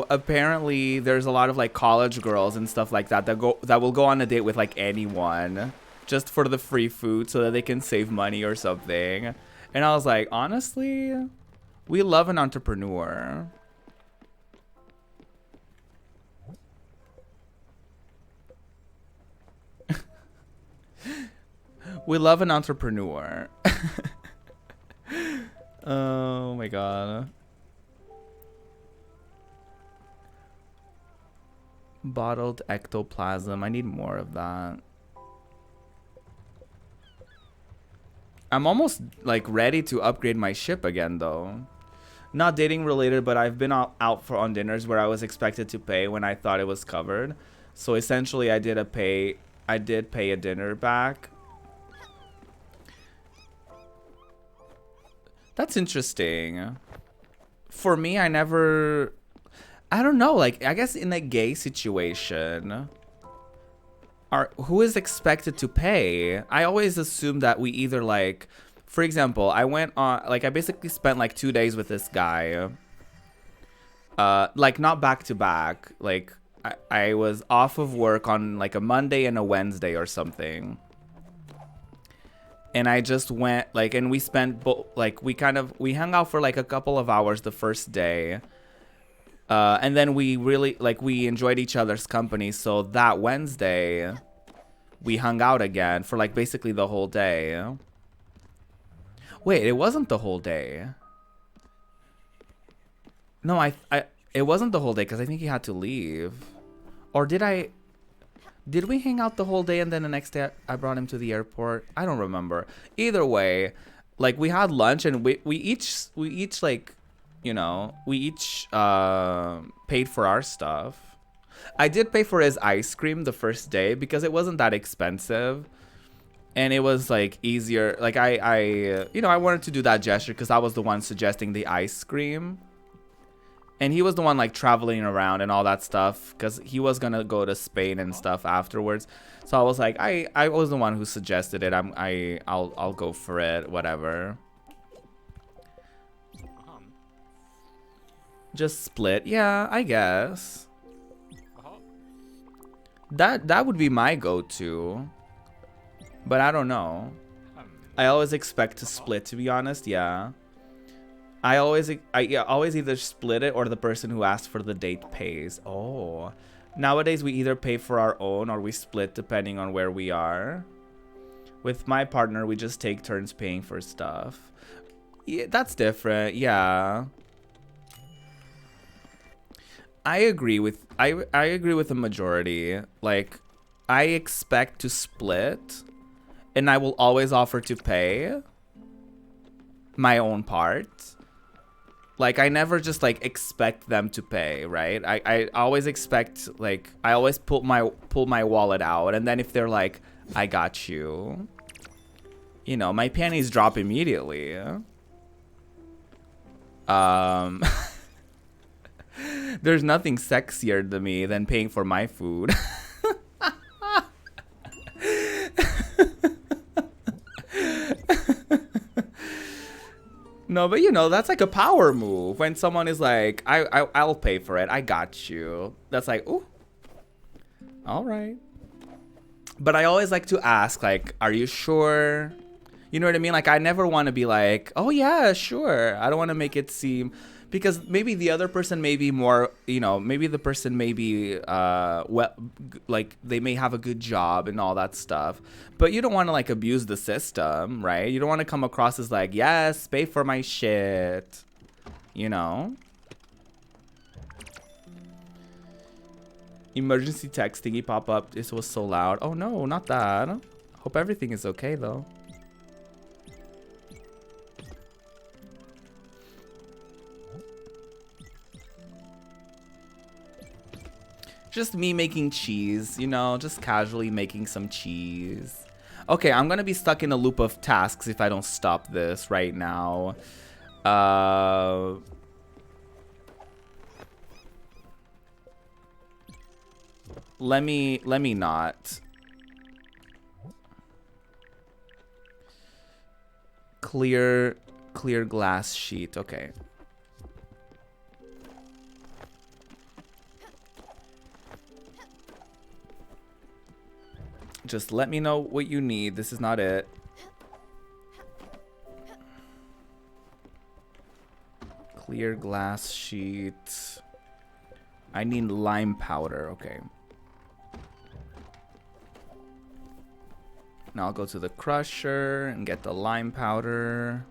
apparently there's a lot of like college girls and stuff like that that will go on a date with like anyone just for the free food so that they can save money or something. And I was like, honestly, we love an entrepreneur. We love an entrepreneur. Oh my god. Bottled ectoplasm. I need more of that. I'm almost like ready to upgrade my ship again though. Not dating related, but I've been out on dinners where I was expected to pay when I thought it was covered. So essentially I did pay a dinner back. That's interesting. For me, I don't know, like, I guess in a gay situation, who is expected to pay? I always assume that we either, like, for example, I went on, like, I basically spent, like, 2 days with this guy. Like, not back to back. Like, I was off of work on, like, a Monday and a Wednesday or something. And I just went, like, and we spent, like, we hung out for, like, a couple of hours the first day. And then we really, like, we enjoyed each other's company. So that Wednesday, we hung out again for, like, basically the whole day. Wait, it wasn't the whole day. No, it wasn't the whole day because I think he had to leave. Or did I? Did we hang out the whole day and then the next day I brought him to the airport? I don't remember. Either way, like we had lunch and we each like, you know, we each paid for our stuff. I did pay for his ice cream the first day because it wasn't that expensive. And it was like easier. Like I you know, I wanted to do that gesture because I was the one suggesting the ice cream. And he was the one like traveling around and all that stuff because he was gonna go to Spain and stuff afterwards. So I was like, I was the one who suggested it. I'll go for it, whatever. Just split, yeah, I guess. That would be my go-to, but I don't know. I always expect to split, to be honest. Yeah. I always either split it or the person who asked for the date pays. Oh, nowadays we either pay for our own or we split depending on where we are. With my partner, we just take turns paying for stuff. Yeah, that's different. Yeah. I agree with the majority. Like, I expect to split, and I will always offer to pay my own part. Like, I never just like expect them to pay, right? I always expect, like, I always pull my wallet out, and then if they're like, I got you, you know, my panties drop immediately. There's nothing sexier to me than paying for my food. No, but you know, that's like a power move when someone is like, I'll pay for it. I got you. That's like, ooh, all right. But I always like to ask, like, are you sure? You know what I mean? Like, I never want to be like, oh yeah, sure. I don't want to make it seem, because maybe the other person may be more, you know, maybe the person may be, well, like they may have a good job and all that stuff, but you don't want to like abuse the system, right? You don't want to come across as like, yes, pay for my shit, you know? Emergency text thingy pop up. This was so loud. Oh no, not that. Hope everything is okay though. Just me making cheese, you know, just casually making some cheese. Okay, I'm gonna be stuck in a loop of tasks if I don't stop this right now. Let me not. Clear glass sheet, okay. Just let me know what you need. This is not it. Clear glass sheet. I need lime powder. Okay. Now I'll go to the crusher and get the lime powder.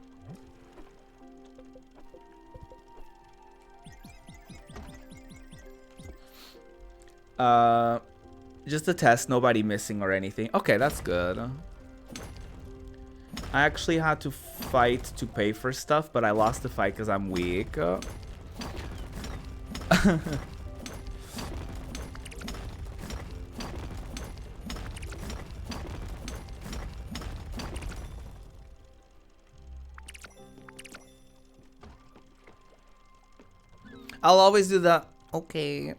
Just a test, nobody missing or anything. Okay, that's good. I actually had to fight to pay for stuff, but I lost the fight because I'm weak. I'll always do the okay.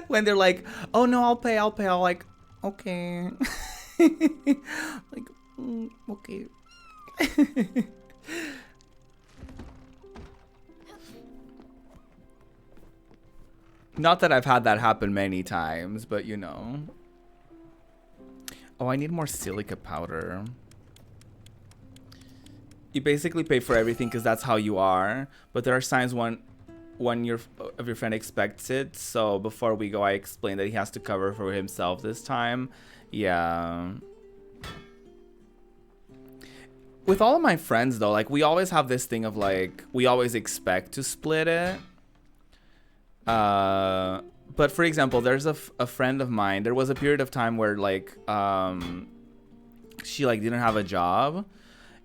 When they're like, oh no, I'll pay. I'll like, okay. Like, okay. Not that I've had that happen many times, but you know. Oh, I need more silica powder. You basically pay for everything because that's how you are, but there are times when your friend expects it. So before we go, I explained that he has to cover for himself this time. Yeah. With all of my friends though, like we always have this thing of like, we always expect to split it. But for example, there's a friend of mine. There was a period of time where like she like didn't have a job,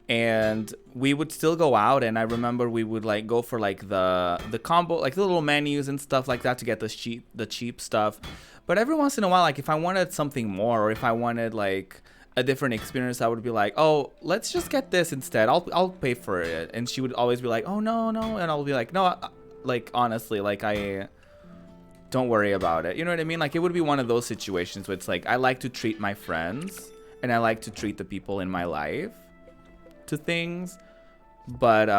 and we would still go out, and I remember we would like go for like the combo, like the little menus and stuff like that to get the cheap stuff. But every once in a while, like if I wanted something more, or if I wanted like a different experience, I would be like, oh, let's just get this instead. I'll pay for it. And she would always be like, oh no, and I'll be like, no, like honestly, like I don't worry about it. You know what I mean? Like it would be one of those situations where it's like I like to treat my friends and I like to treat the people in my life to things, but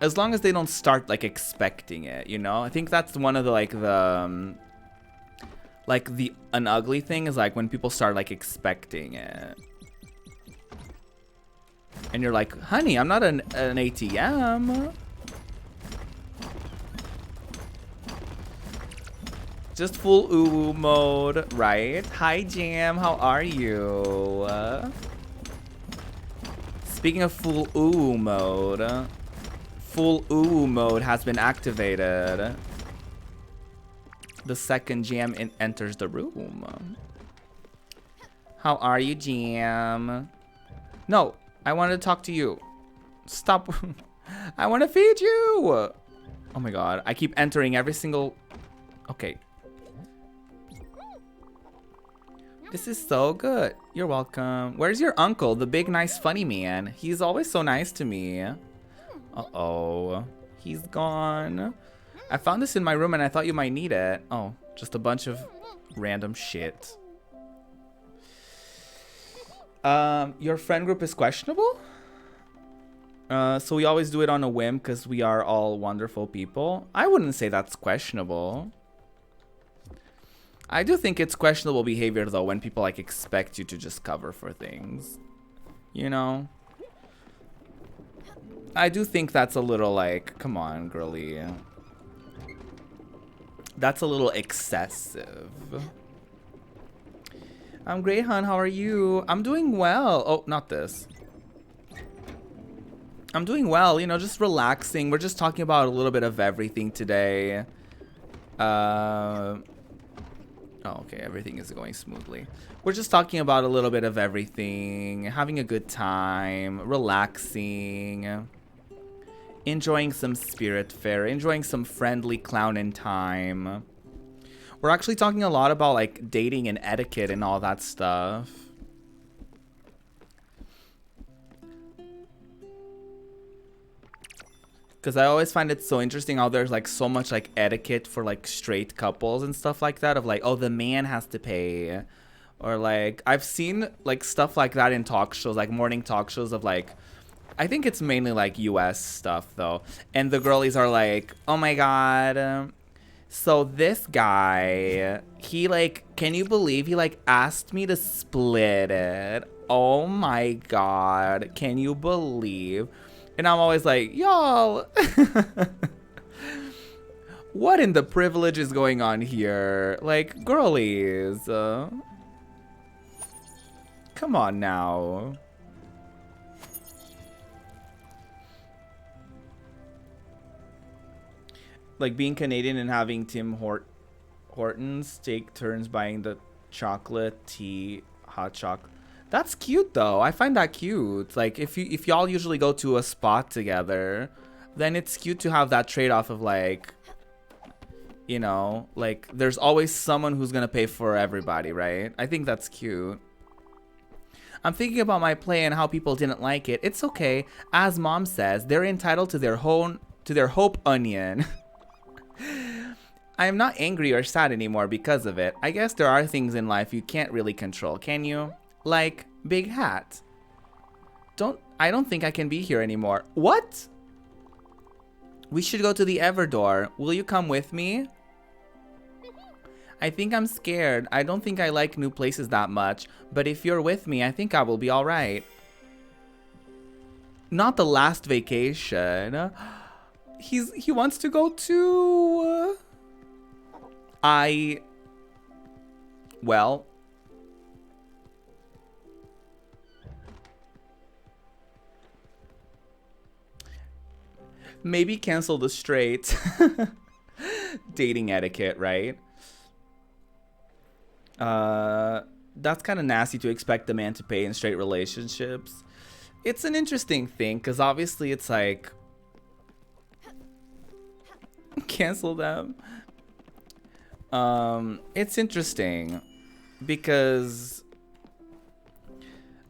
as long as they don't start like expecting it, you know. I think that's one of the an ugly thing is like when people start like expecting it, and you're like, honey, I'm not an ATM. Just full ooh mode, right? Hi Jam, how are you? Speaking of full ooh mode has been activated the second Jam enters the room. How are you, Jam? No, I wanted to talk to you. Stop. I want to feed you. Oh my god, I keep entering every single... Okay. This is so good. You're welcome. Where's your uncle, the big, nice, funny man? He's always so nice to me. Uh-oh. He's gone. I found this in my room and I thought you might need it. Oh, just a bunch of random shit. Your friend group is questionable? So we always do it on a whim because we are all wonderful people. I wouldn't say that's questionable. I do think it's questionable behavior though when people like expect you to just cover for things. You know? I do think that's a little like, come on, girly. That's a little excessive. I'm great, hon. How are you? I'm doing well. Oh, not this. I'm doing well, you know, just relaxing. We're just talking about a little bit of everything today. Oh, okay, everything is going smoothly. We're just talking about a little bit of everything, having a good time, relaxing, enjoying some Spiritfarer, enjoying some friendly clowning time. We're actually talking a lot about like dating and etiquette and all that stuff. Because I always find it so interesting how there's like so much like etiquette for like straight couples and stuff like that, of like, oh, the man has to pay. Or like I've seen like stuff like that in talk shows, like morning talk shows of like, I think it's mainly like US stuff though. And the girlies are like, oh my god, so this guy, he like, can you believe he like asked me to split it? Oh my god, can you believe? And I'm always like, y'all, what in the privilege is going on here? Like, girlies, come on now. Like being Canadian and having Tim Hortons take turns buying the chocolate, tea, hot chocolate. That's cute though. I find that cute. Like if y'all usually go to a spot together, then it's cute to have that trade-off of like, you know, like there's always someone who's gonna pay for everybody, right? I think that's cute. I'm thinking about my play and how people didn't like it. It's okay. As mom says, they're entitled to their hope onion. I am not angry or sad anymore because of it. I guess there are things in life you can't really control, can you? Like big hat. I don't think I can be here anymore. What? We should go to the Everdor. Will you come with me? I think I'm scared. I don't think I like new places that much, but if you're with me, I think I will be all right. Not the last vacation. He wants to go to well, maybe cancel the straight dating etiquette, right? That's kind of nasty to expect the man to pay in straight relationships. It's an interesting thing because obviously it's like cancel them. It's interesting because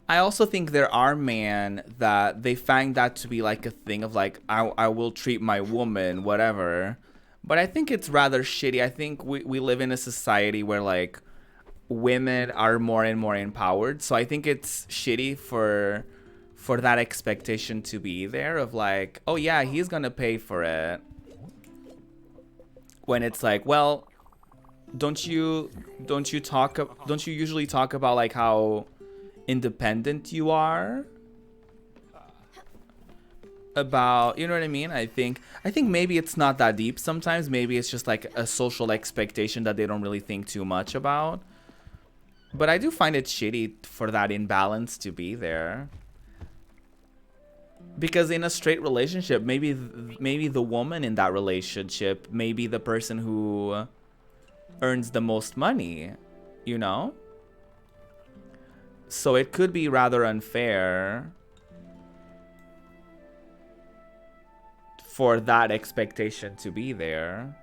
I also think there are men that they find that to be like a thing of like I will treat my woman whatever, but I think it's rather shitty. I think we live in a society where like women are more and more empowered, so I think it's shitty for that expectation to be there of like, oh yeah, he's gonna pay for it, when it's like, well, don't you usually talk about like how independent you are, about, you know what I mean? I think maybe it's not that deep sometimes. Maybe it's just like a social expectation that they don't really think too much about. But I do find it shitty for that imbalance to be there. Because in a straight relationship, maybe the woman in that relationship may be the person who earns the most money, you know? So it could be rather unfair for that expectation to be there.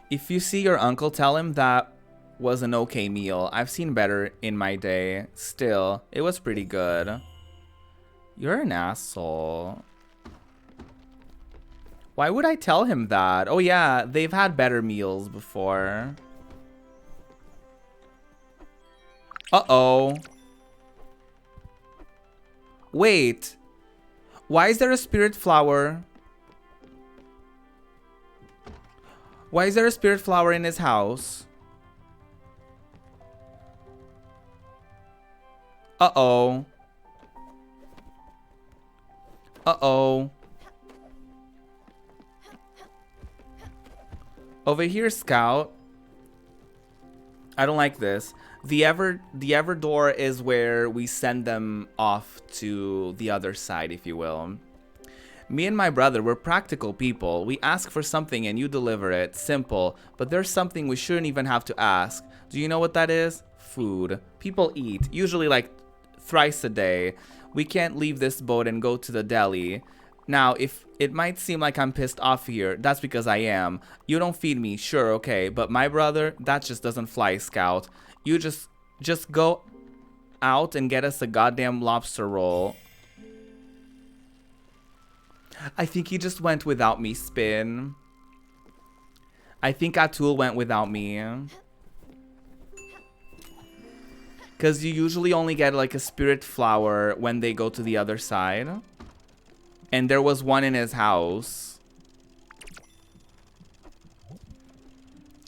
If you see your uncle, tell him that was an okay meal. I've seen better in my day. Still, it was pretty good. You're an asshole. Why would I tell him that? Oh yeah, they've had better meals before. Uh-oh. Wait. Why is there a spirit flower? Why is there a spirit flower in his house? Uh-oh. Uh-oh. Over here, Scout. I don't like this. The ever door is where we send them off to the other side, if you will. Me and my brother, we're practical people. We ask for something and you deliver it. Simple. But there's something we shouldn't even have to ask. Do you know what that is? Food. People eat, usually like thrice a day. We can't leave this boat and go to the deli. Now, if it might seem like I'm pissed off here, that's because I am. You don't feed me, sure, okay. But my brother, that just doesn't fly, Scout. You just go out and get us a goddamn lobster roll. I think he just went without me, Spin. I think Atul went without me. Because you usually only get like a spirit flower when they go to the other side. And there was one in his house.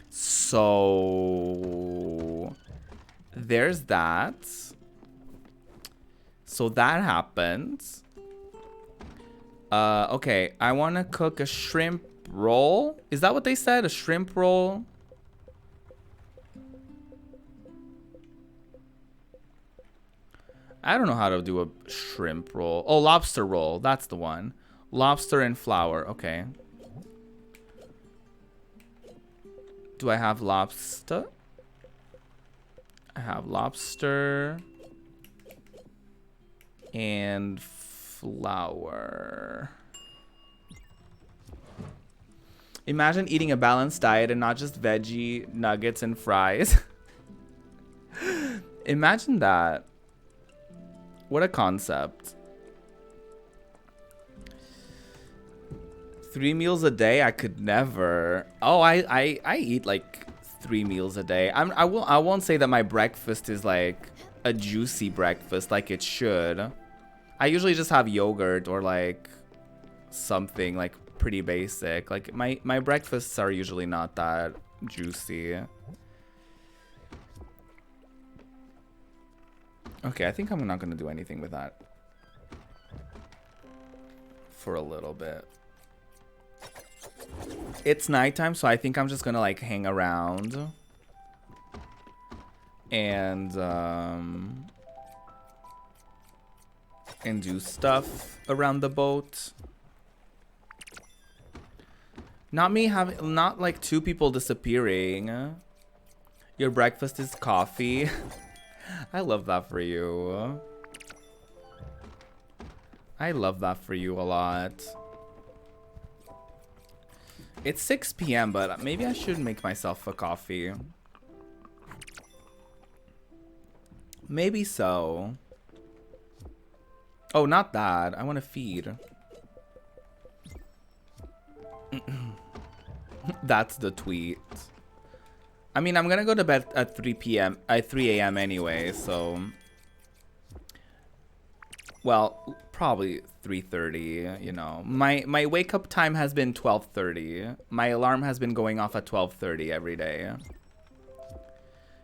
So there's that. So that happened. Okay, I want to cook a shrimp roll. Is that what they said? A shrimp roll? I don't know how to do a shrimp roll. Oh, lobster roll. That's the one. Lobster and flour. Okay. Do I have lobster? I have lobster and flour. Imagine eating a balanced diet and not just veggie nuggets and fries. Imagine that. What a concept. 3 meals a day? I could never. Oh, I eat like 3 meals a day. I won't say that my breakfast is like a juicy breakfast like it should. I usually just have yogurt or like something like pretty basic. Like my breakfasts are usually not that juicy. Okay, I think I'm not going to do anything with that for a little bit. It's nighttime, so I think I'm just going to like hang around and do stuff around the boat. Not me having, not like two people disappearing. Your breakfast is coffee. I love that for you. I love that for you a lot. It's 6 p.m., but maybe I should make myself a coffee. Maybe so. Oh, not that. I want to feed. That's the tweet. I mean, I'm gonna go to bed at 3 p.m. at 3 a.m. anyway, so. Well, probably 3:30. You know, my wake up time has been 12:30. My alarm has been going off at 12:30 every day.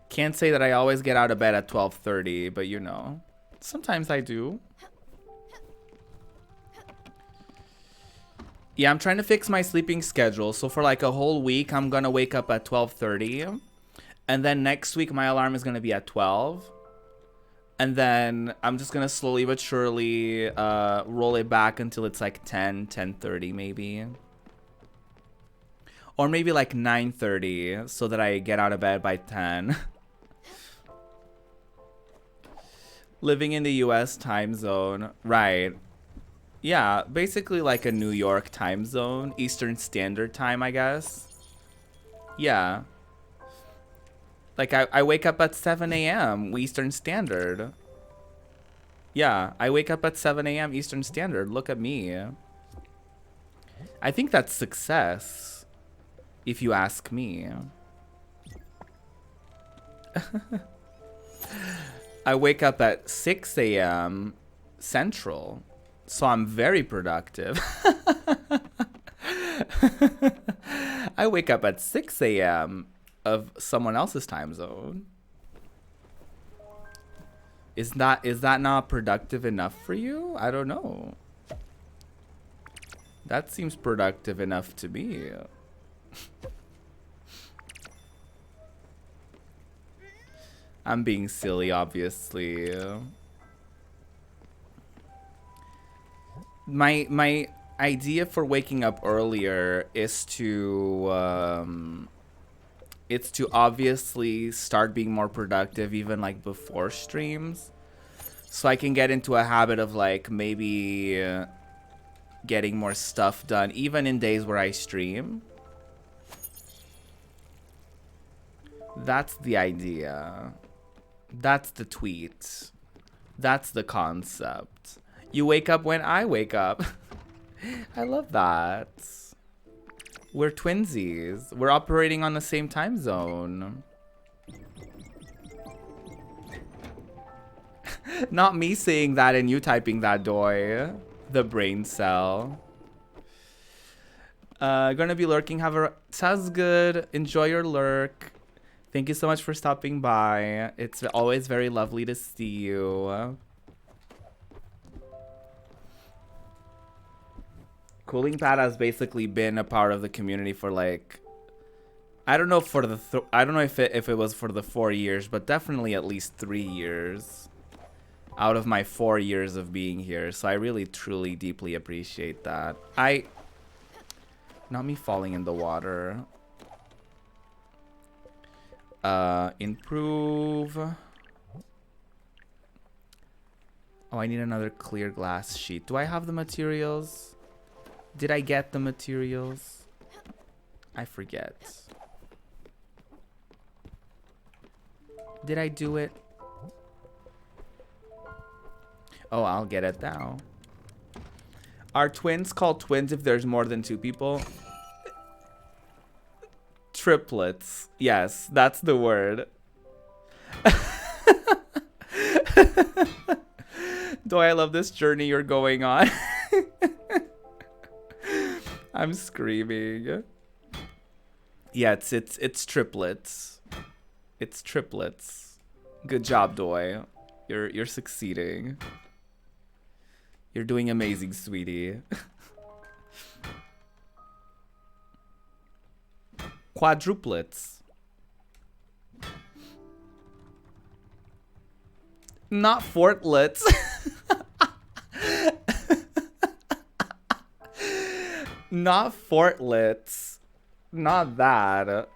Can't say that I always get out of bed at 12:30, but you know, sometimes I do. Yeah, I'm trying to fix my sleeping schedule. So for like a whole week, I'm gonna wake up at 12:30. And then next week, my alarm is gonna be at 12. And then I'm just gonna slowly but surely roll it back until it's like 10:30 maybe. Or maybe like 9:30 so that I get out of bed by 10. Living in the US time zone. Right. Yeah, basically like a New York time zone, Eastern Standard Time, I guess. Yeah. Like I wake up at 7 a.m. Eastern Standard. Yeah, I wake up at 7 a.m. Eastern Standard. Look at me. I think that's success, if you ask me. I wake up at 6 a.m. Central. So I'm very productive. I wake up at 6 a.m. of someone else's time zone. Is that not productive enough for you? I don't know. That seems productive enough to me. I'm being silly, obviously. My idea for waking up earlier is to it's to obviously start being more productive even like before streams, so I can get into a habit of like maybe getting more stuff done even in days where I stream. That's the idea. That's the tweet. That's the concept. You wake up when I wake up. I love that. We're twinsies. We're operating on the same time zone. Not me saying that and you typing that, Doy. The brain cell. Gonna be lurking. Sounds good. Enjoy your lurk. Thank you so much for stopping by. It's always very lovely to see you. Cooling Pad has basically been a part of the community for like, I don't know for the I don't know if it was for the 4 years, but definitely at least 3 years out of my 4 years of being here. So I really truly deeply appreciate that. Not me falling in the water. Improve. Oh, I need another clear glass sheet. Do I have the materials? Did I get the materials? I forget. Did I do it? Oh, I'll get it now. Are twins called twins if there's more than 2 people? Triplets. Yes, that's the word. Do I love this journey you're going on? I'm screaming. Yeah, it's triplets. It's triplets. Good job, Doy. You're succeeding. You're doing amazing, sweetie. Quadruplets. Not fortlets. Not fortlets. Not that.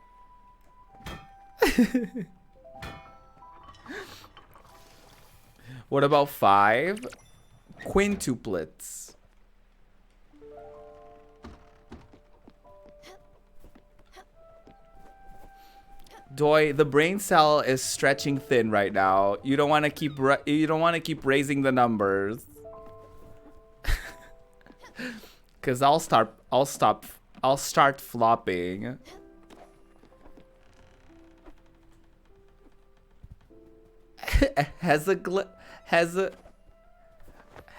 What about 5? Quintuplets. Doi, the brain cell is stretching thin right now. You don't want to keep raising the numbers. Cause I'll start flopping.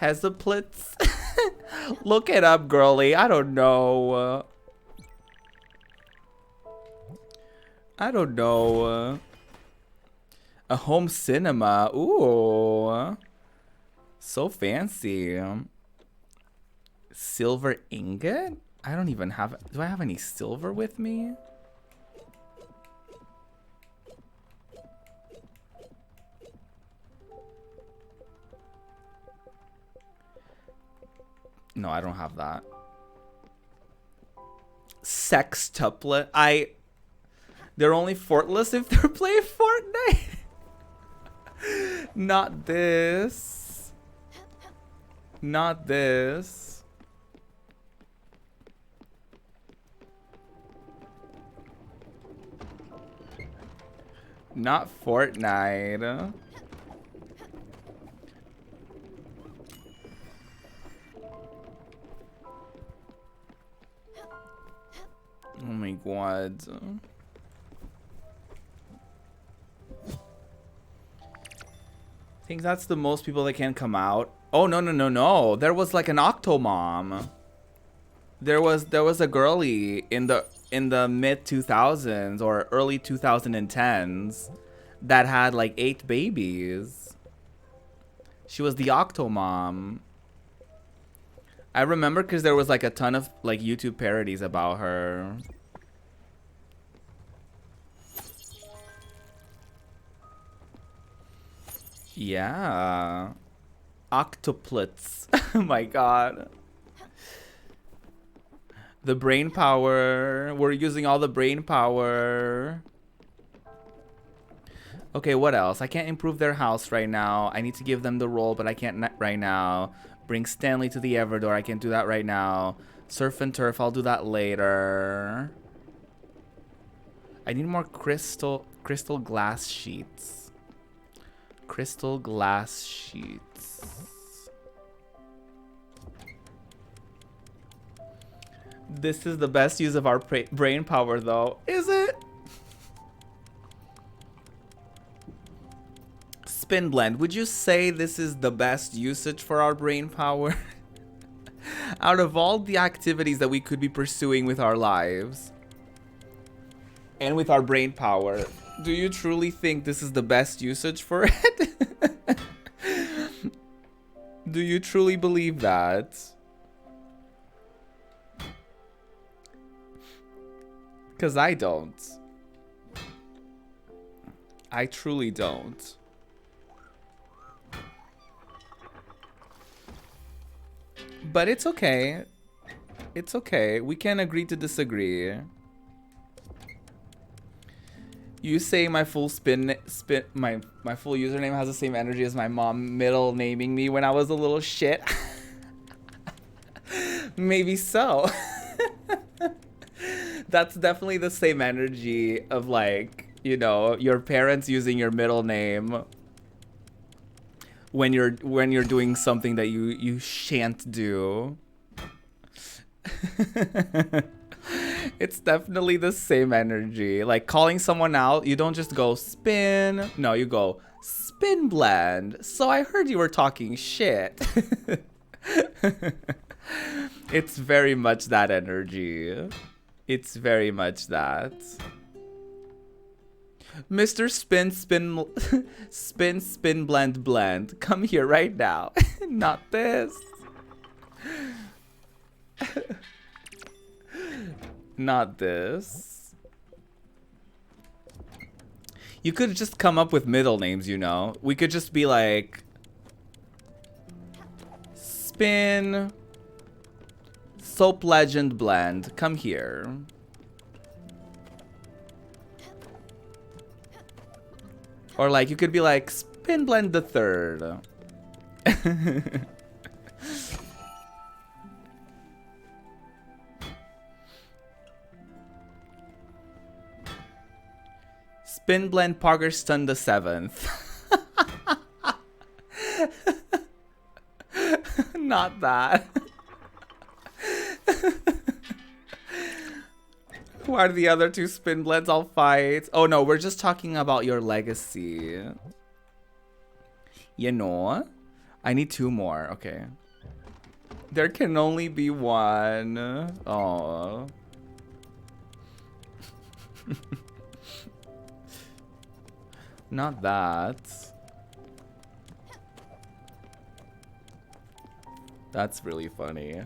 Hesaplets? Look it up, girly. I don't know. I don't know. A home cinema. Ooh. So fancy. Silver ingot? I don't even have... Do I have any silver with me? No, I don't have that. Sextuplet. They're only fortless if they're playing Fortnite. Not this. Not this. Not Fortnite. Oh my god. I think that's the most people that can come out. Oh no. There was like an Octomom. There was a girly in the mid 2000s or early 2010s that had like 8 babies. She was the Octomom. I remember because there was like a ton of like YouTube parodies about her. Yeah. Octuplets. Oh my god. The brain power. We're using all the brain power. Okay, what else? I can't improve their house right now. I need to give them the role, but I can't right now. Bring Stanley to the Everdoor. I can't do that right now. Surf and turf. I'll do that later. I need more crystal glass sheets. Crystal glass sheets. This is the best use of our brain power, though. Is it? Spin blend. Would you say this is the best usage for our brain power? Out of all the activities that we could be pursuing with our lives and with our brain power, do you truly think this is the best usage for it? Do you truly believe that? Because I don't. I truly don't. But it's okay. It's okay. We can agree to disagree. You say my full my full username has the same energy as my mom middle naming me when I was a little shit. Maybe so. That's definitely the same energy of, like, you know, your parents using your middle name when you're doing something that you shan't do. It's definitely the same energy. Like, calling someone out, you don't just go spin. No, you go spin blend. So I heard you were talking shit. It's very much that energy. It's very much that. Mr. Spin blend. Come here right now. Not this. Not this. You could just come up with middle names, you know. We could just be like Spin Soap Legend blend. Come here. Or like, you could be like, Spin Blend the Third. Spin Blend Parkerston the Seventh. Not that. Who are the other two spin blends? I'll fight. Oh no, we're just talking about your legacy. You know? I need 2 more. Okay. There can only be 1. Oh. Not that. That's really funny.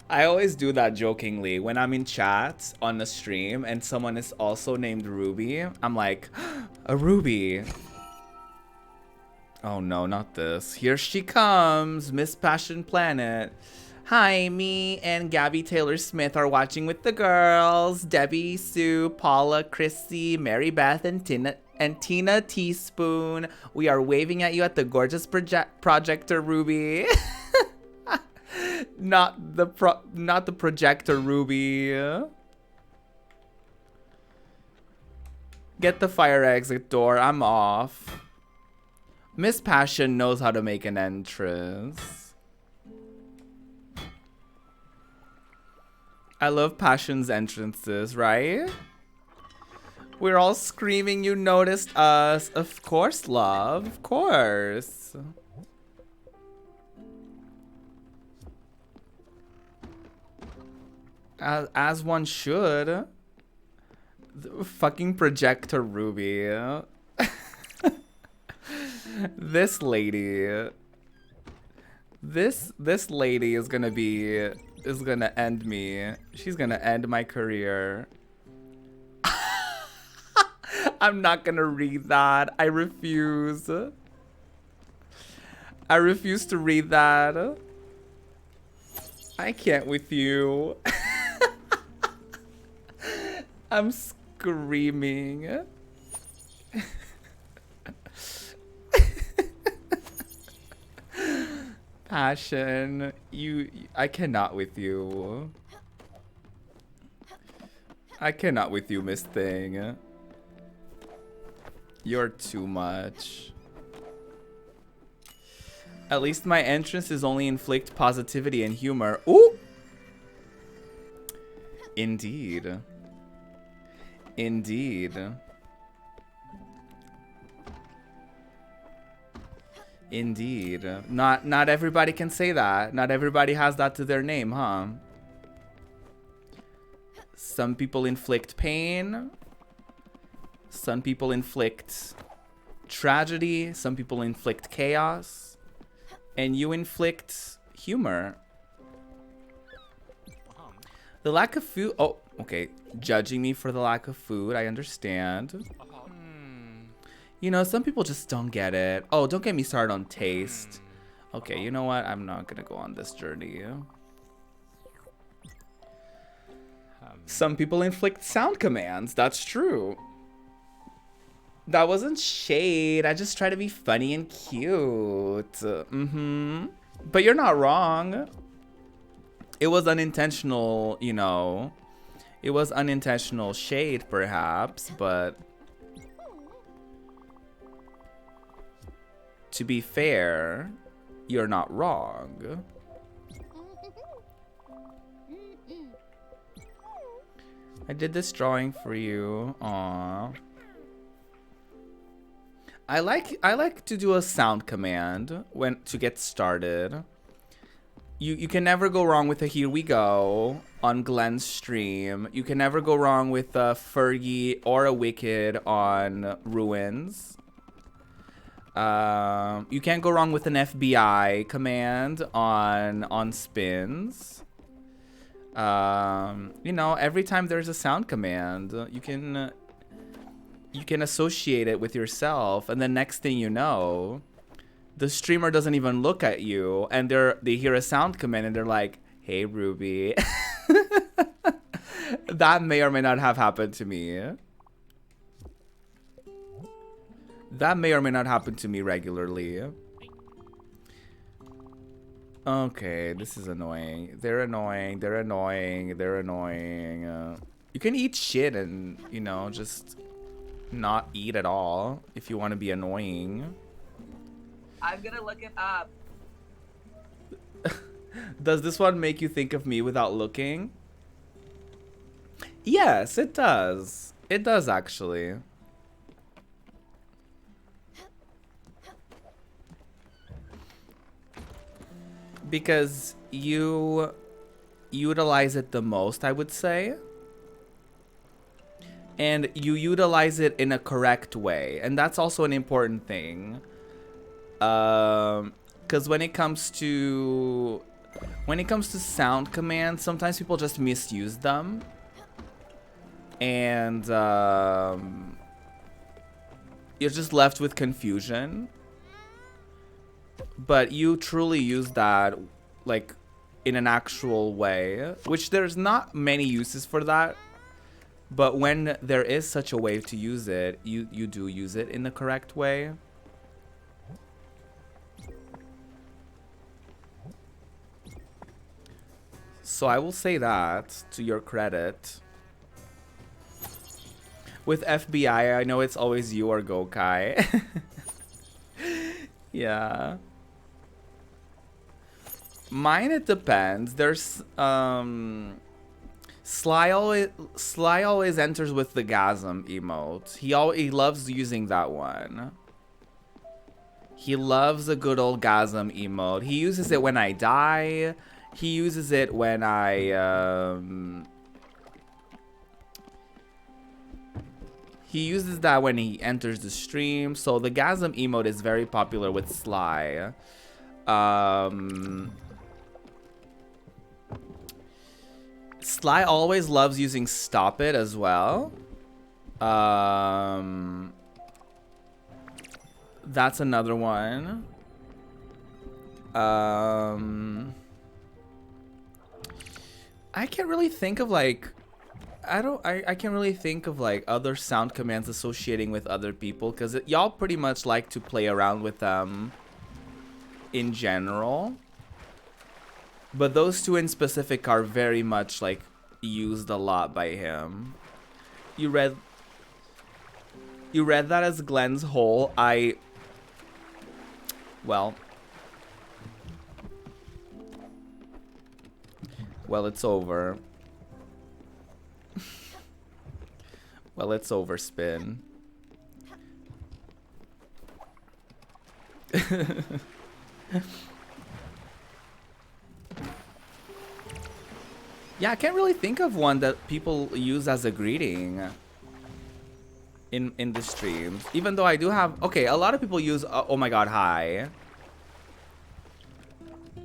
I always do that jokingly when I'm in chat on the stream and someone is also named Ruby. I'm like, a Ruby. Oh no, not this. Here she comes, Miss Passion Planet. Hi, me and Gabby Taylor Smith are watching with the girls. Debbie, Sue, Paula, Chrissy, Mary Beth, and Tina Teaspoon. We are waving at you at the gorgeous ProjectRuby. Not the ProjectRuby. Get the fire exit door. I'm off. Miss Passion knows how to make an entrance. I love Passion's entrances, right? We're all screaming, you noticed us. Of course, love. Of course. As one should. The fucking ProjectRuby. This lady. This lady is gonna end me. She's gonna end my career. I'm not gonna read that. I refuse. I refuse to read that. I can't with you. I'm screaming. Passion, I cannot with you. I cannot with you, Miss Thing. You're too much. At least my entrance is only inflict positivity and humor. Ooh! Indeed. Indeed. Indeed. Not everybody can say that. Not everybody has that to their name, huh? Some people inflict pain. Some people inflict tragedy. Some people inflict chaos. And you inflict humor. The lack of food. Oh, okay. Judging me for the lack of food. I understand. You know, some people just don't get it. Oh, don't get me started on taste. Okay, you know what? I'm not gonna go on this journey. Some people inflict sound commands. That's true. That wasn't shade. I just try to be funny and cute. But you're not wrong. It was unintentional, you know. It was unintentional shade, perhaps, but to be fair, you're not wrong. I did this drawing for you. Aww. I like to do a sound command when to get started. You can never go wrong with a here we go on Glenn's stream. You can never go wrong with a Fergie or a Wicked on Ruins. You can't go wrong with an FBI command on Spins. You know, every time there's a sound command, you can associate it with yourself, and the next thing you know, the streamer doesn't even look at you, and they hear a sound command and they're like, Hey, Ruby. That may or may not have happened to me. That may or may not happen to me regularly. Okay, this is annoying. They're annoying. They're annoying. They're annoying. You can eat shit and, you know, just not eat at all if you want to be annoying. I'm gonna look it up. Does this one make you think of me without looking? Yes, it does. It does, actually. Because you utilize it the most, I would say. And you utilize it in a correct way. And that's also an important thing. Because when it comes to sound commands, sometimes people just misuse them. And you're just left with confusion. But you truly use that, like, in an actual way, which there's not many uses for that. But when there is such a way to use it, you do use it in the correct way. So I will say that, to your credit. With FBI, I know it's always you or Gokai. Yeah. Mine, it depends. There's Sly always enters with the gasm emote. He loves using that one. He loves a good old gasm emote. He uses it when I die. He uses it when he uses that when he enters the stream. So the gasm emote is very popular with Sly. Sly always loves using Stop It as well. That's another one. I can't really think of like I can't really think of like other sound commands associating with other people, because y'all pretty much like to play around with them in general. But those two in specific are very much like used a lot by him. You read that as Glenn's hole. Well, it's over. Well, it's over, Spin. Yeah, I can't really think of one that people use as a greeting in the streams. Even though I do have... Okay, a lot of people use oh my god, hi.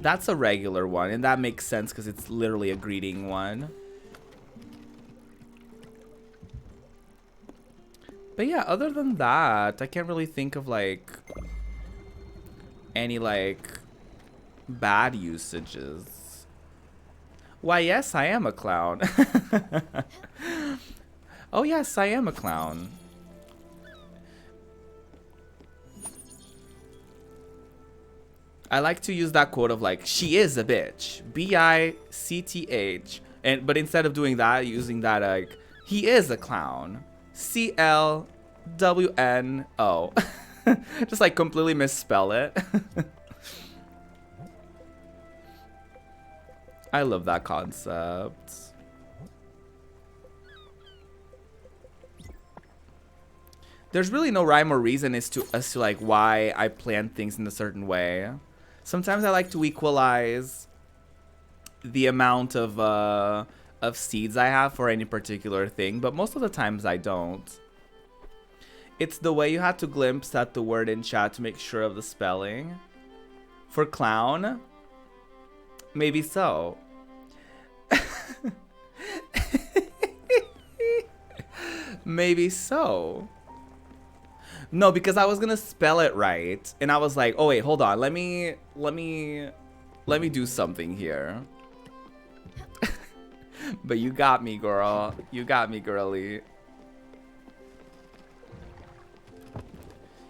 That's a regular one, and that makes sense because it's literally a greeting one. But yeah, other than that, I can't really think of like any like bad usages. Why, yes, I am a clown. Oh yes, I am a clown. I like to use that quote of like, she is a bitch. B-I-C-T-H. But instead of doing that, using that like, he is a clown. C-L-W-N-O. Just like completely misspell it. I love that concept. There's really no rhyme or reason as to like why I plan things in a certain way. Sometimes I like to equalize the amount of seeds I have for any particular thing, but most of the times I don't. It's the way you had to glimpse at the word in chat to make sure of the spelling. For clown? Maybe so. Maybe so. No, because I was gonna spell it right, and I was like, oh wait, hold on, let me do something here. But you got me, girl. You got me, girly.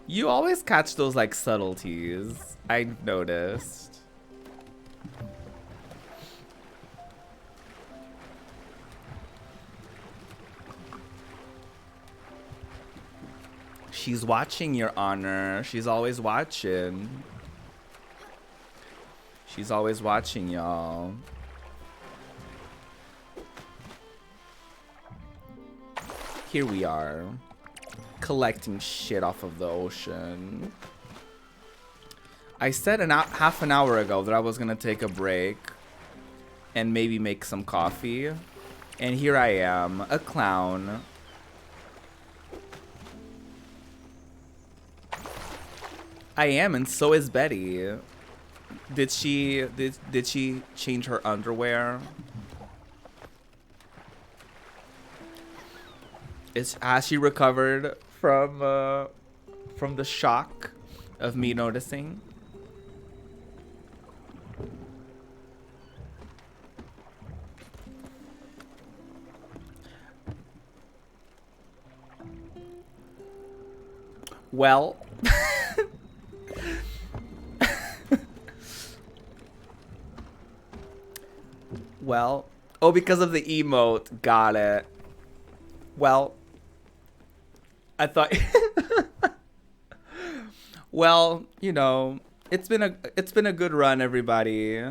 You always catch those like subtleties. I noticed. She's watching, Your Honor. She's always watching. She's always watching, y'all. Here we are, collecting shit off of the ocean. I said half an hour ago that I was gonna take a break and maybe make some coffee. And here I am, a clown. I am, and so is Betty. Did she change her underwear? Has she recovered from the shock of me noticing? Well, well, oh, because of the emote. Got it. Well, I thought well, you know, it's been a good run, everybody.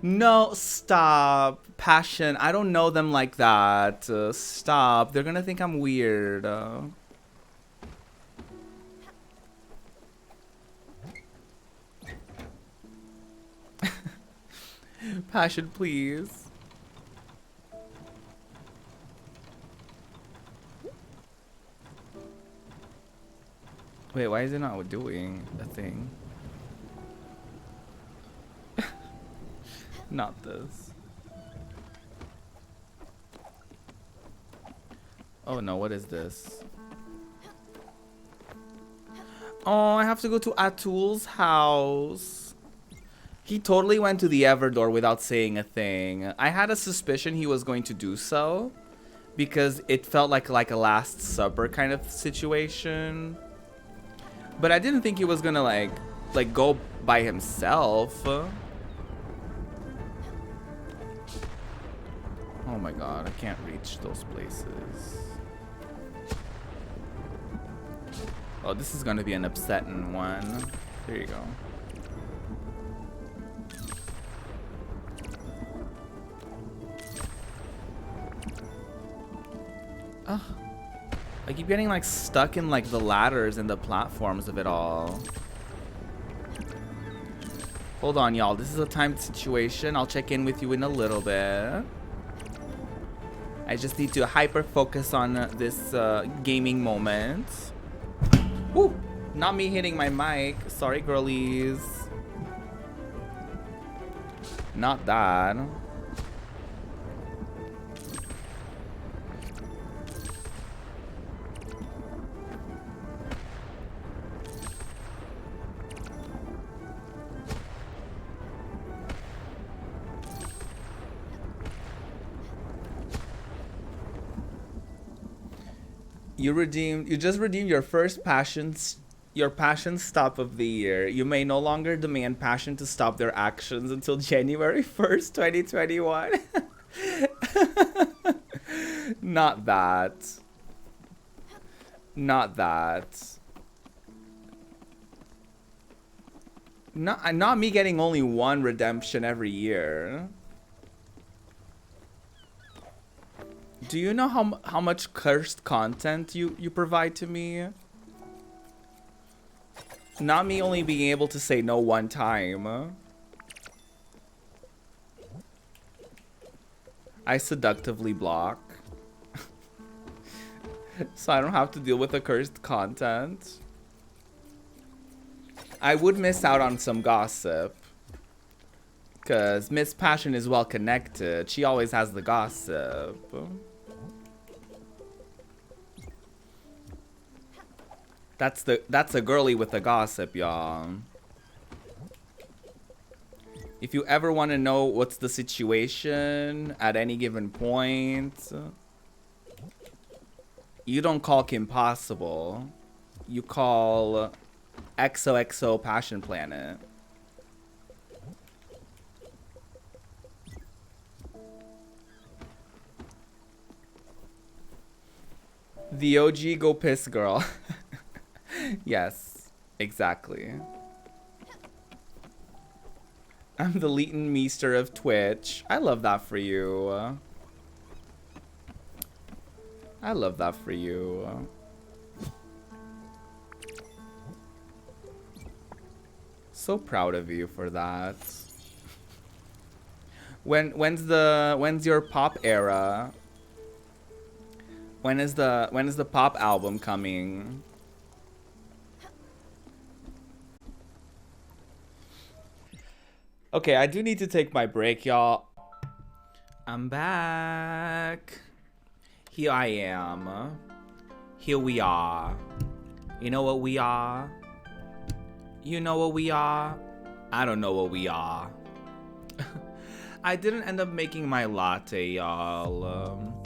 No, stop. Passion. I don't know them like that. Stop. They're gonna think I'm weird. Passion, please. Wait, why is it not doing a thing? Not this. Oh no, what is this? Oh, I have to go to Atul's house. He totally went to the Everdor without saying a thing. I had a suspicion he was going to do so because it felt like a Last Supper kind of situation. But I didn't think he was gonna like go by himself. Oh my god, I can't reach those places. Oh, this is gonna be an upsetting one. There you go. Ugh. I keep getting like stuck in like the ladders and the platforms of it all. Hold on, y'all. This is a timed situation. I'll check in with you in a little bit. I just need to hyper focus on this gaming moment. Woo! Not me hitting my mic. Sorry, girlies. Not that. You just redeemed your first passion stop of the year. You may no longer demand passion to stop their actions until January 1st, 2021. Not that. Not that. Not me getting only one redemption every year. Do you know how much cursed content you provide to me? Not me only being able to say no one time. I seductively block. So I don't have to deal with the cursed content. I would miss out on some gossip. Because Miss Passion is well connected. She always has the gossip. That's a girly with the gossip, y'all. If you ever want to know what's the situation at any given point, you don't call Kim Possible. You call XOXO Passion Planet. The OG Go Piss Girl. Yes, exactly. I'm the Leighton Meester of Twitch. I love that for you. I love that for you. So proud of you for that. When's your pop era? When is the pop album coming? Okay, I do need to take my break, y'all. I'm back. Here I am. Here we are. You know what we are? You know what we are? I don't know what we are. I didn't end up making my latte, y'all.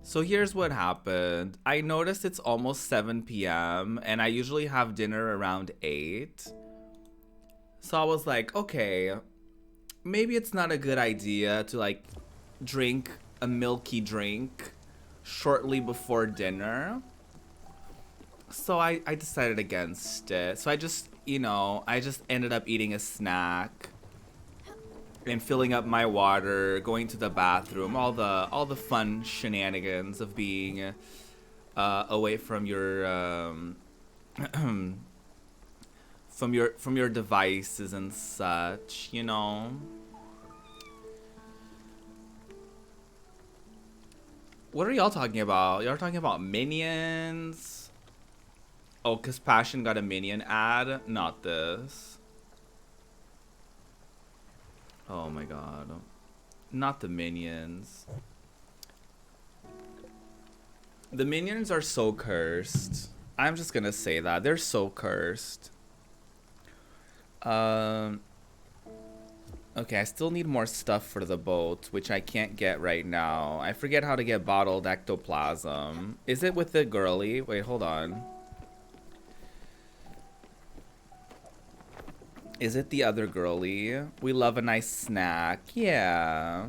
So here's what happened. I noticed it's almost 7 p.m. and I usually have dinner around 8. So I was like, okay, maybe it's not a good idea to like drink a milky drink shortly before dinner. So I decided against it. So I just ended up eating a snack and filling up my water, going to the bathroom, all the fun shenanigans of being away from your from your devices and such, you know. What are y'all talking about? Y'all talking about minions? Oh, cause Passion got a minion ad? Not this. Oh my god. Not the minions. The minions are so cursed. I'm just gonna say that. They're so cursed. Okay, I still need more stuff for the boat, which I can't get right now. I forget how to get bottled ectoplasm. Is it with the girly? Wait, hold on. Is it the other girly? We love a nice snack. Yeah.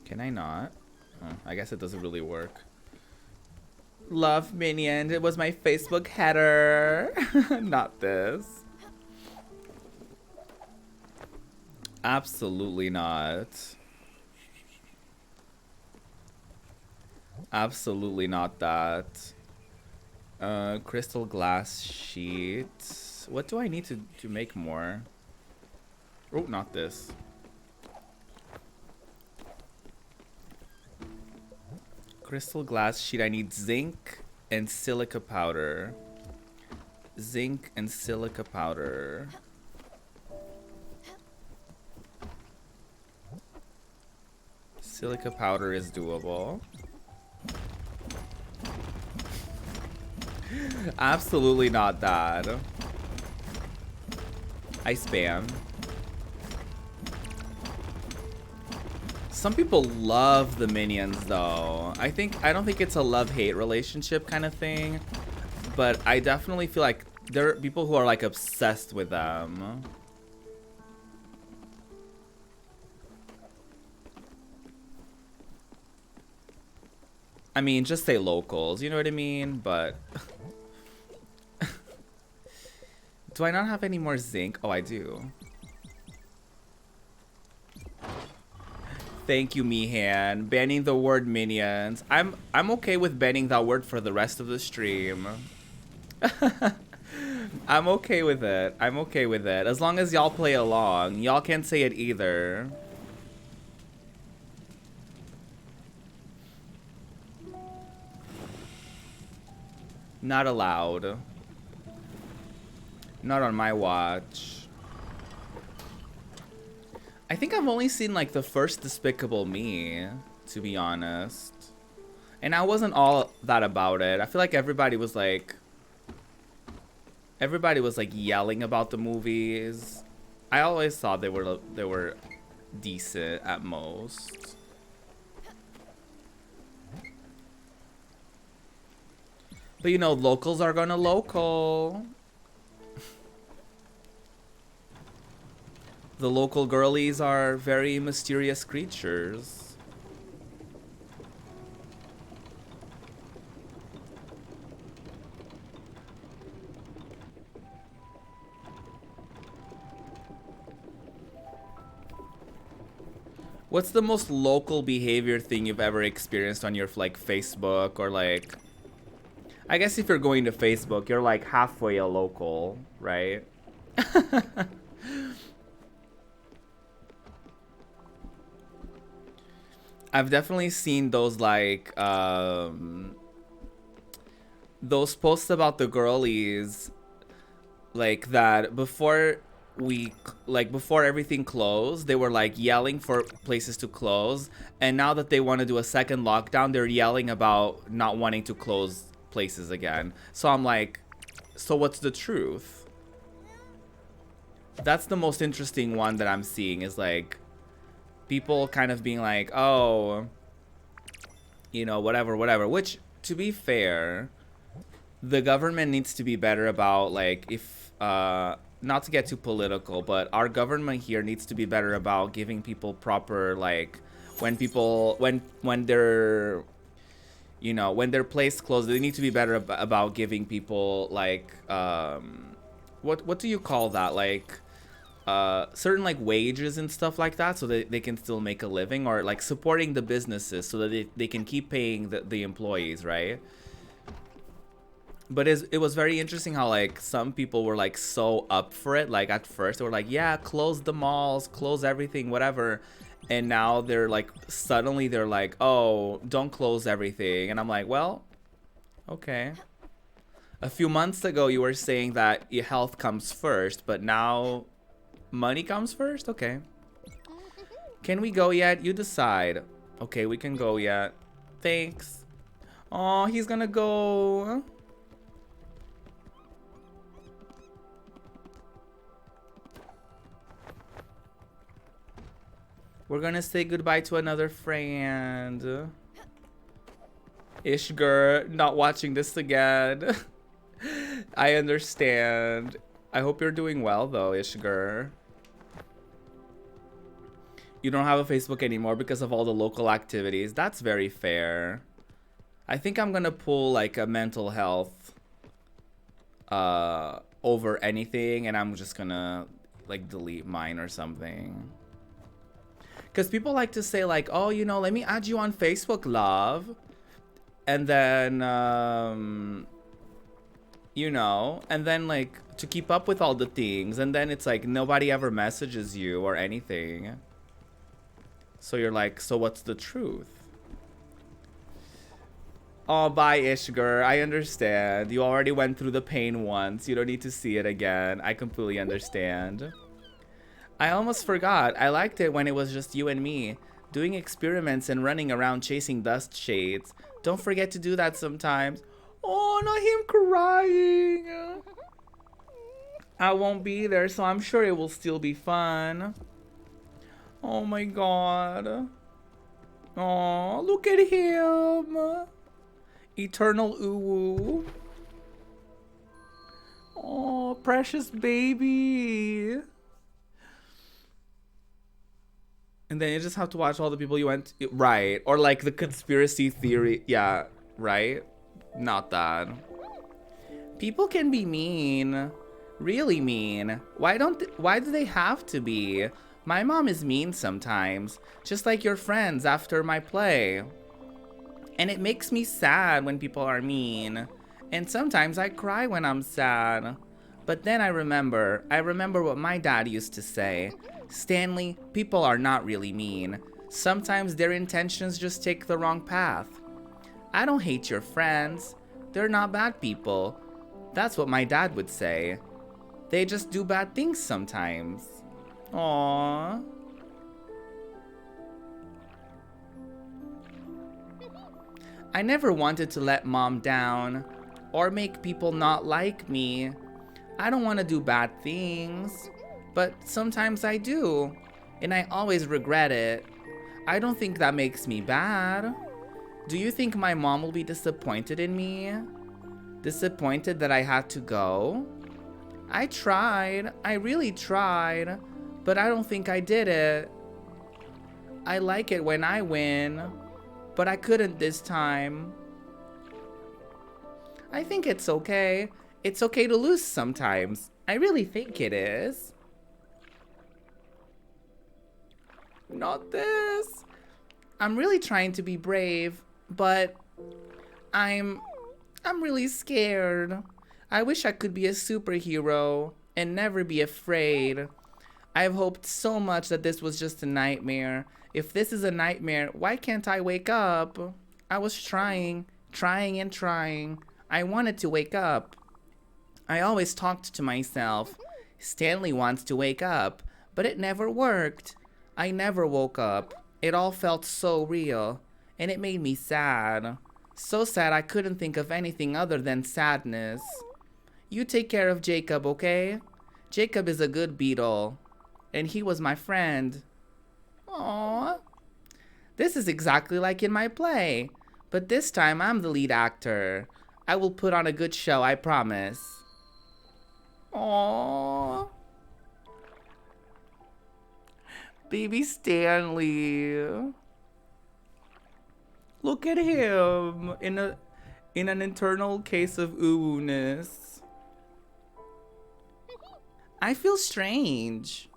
Can I not? Oh, I guess it doesn't really work. Love minion. It was my Facebook header. Not this. Absolutely not. Absolutely not that. Crystal glass sheet. What do I need to make more? Oh, not this. Crystal glass sheet. I need zinc and silica powder. Zinc and silica powder. Silica powder is doable. Absolutely not that. I spam. Some people love the minions though. I don't think it's a love-hate relationship kind of thing, but I definitely feel like there are people who are like obsessed with them. I mean, just say locals, you know what I mean? But do I not have any more zinc? Oh, I do. Thank you, Mihan. Banning the word minions. I'm okay with banning that word for the rest of the stream. I'm okay with it. I'm okay with it. As long as y'all play along. Y'all can't say it either. Not allowed. Not on my watch. I think I've only seen like the first Despicable Me, to be honest. And I wasn't all that about it. I feel like everybody was like yelling about the movies. I always thought they were decent at most. But you know, locals are gonna local. The local girlies are very mysterious creatures. What's the most local behavior thing you've ever experienced on your like Facebook or like, I guess if you're going to Facebook, you're like halfway a local, right? I've definitely seen those like those posts about the girlies, like that before before everything closed, they were like yelling for places to close, and now that they want to do a second lockdown, they're yelling about not wanting to close places again. So I'm like, so what's the truth? That's the most interesting one that I'm seeing, is like people kind of being like, oh, you know, whatever, which, to be fair, the government needs to be better about, like, if not to get too political, but our government here needs to be better about giving people proper, like, when they're, you know, when their place closed, they need to be better about giving people, like, what do you call that, like, certain like wages and stuff like that, so that they can still make a living, or like supporting the businesses so that they can keep paying the employees, right? But it was very interesting how like some people were like so up for it. Like at first they were like, yeah, close the malls, close everything, whatever. And now they're like, suddenly they're like, oh, don't close everything. And I'm like, well, okay. A few months ago you were saying that your health comes first, but now money comes first? Okay. Can we go yet? You decide. Okay, we can go yet. Thanks. Oh, he's gonna go. We're gonna say goodbye to another friend. Ishgur, not watching this again. I understand. I hope you're doing well though, Ishgur. You don't have a Facebook anymore because of all the local activities. That's very fair. I think I'm gonna pull like a mental health over anything, and I'm just gonna like delete mine or something. Because people like to say like, oh, you know, let me add you on Facebook, love. And then, you know, and then like to keep up with all the things. And then it's like nobody ever messages you or anything. So you're like, so what's the truth? Oh, bye, Ishgur. I understand. You already went through the pain once. You don't need to see it again. I completely understand. I almost forgot. I liked it when it was just you and me, doing experiments and running around chasing dust shades. Don't forget to do that sometimes. Oh, not him crying. I won't be there, so I'm sure it will still be fun. Oh my god. Oh, look at him. Eternal uwu. Oh, precious baby. And then you just have to watch all the people you went to, right? Or like the conspiracy theory. Yeah, right? Not that. People can be mean. Really mean. Why do they have to be? My mom is mean sometimes. Just like your friends after my play. And it makes me sad when people are mean. And sometimes I cry when I'm sad. But then I remember what my dad used to say. Stanley, people are not really mean. Sometimes their intentions just take the wrong path. I don't hate your friends. They're not bad people. That's what my dad would say. They just do bad things sometimes. Aww. I never wanted to let mom down or make people not like me. I don't want to do bad things, but sometimes I do, and I always regret it. I don't think that makes me bad. Do you think my mom will be disappointed in me? Disappointed that I had to go? I tried. I really tried. But I don't think I did it. I like it when I win. But I couldn't this time. I think it's okay. It's okay to lose sometimes. I really think it is. Not this. I'm really trying to be brave, but I'm really scared. I wish I could be a superhero and never be afraid. I've hoped so much that this was just a nightmare. If this is a nightmare, why can't I wake up? I was trying and trying. I wanted to wake up. I always talked to myself. Stanley wants to wake up, but it never worked. I never woke up. It all felt so real, and it made me sad. So sad I couldn't think of anything other than sadness. You take care of Jacob, okay? Jacob is a good beetle, and he was my friend. Aww. This is exactly like in my play, but this time I'm the lead actor. I will put on a good show, I promise. Aww. Baby Stanley. Look at him in an internal case of ooh-ness. I feel strange.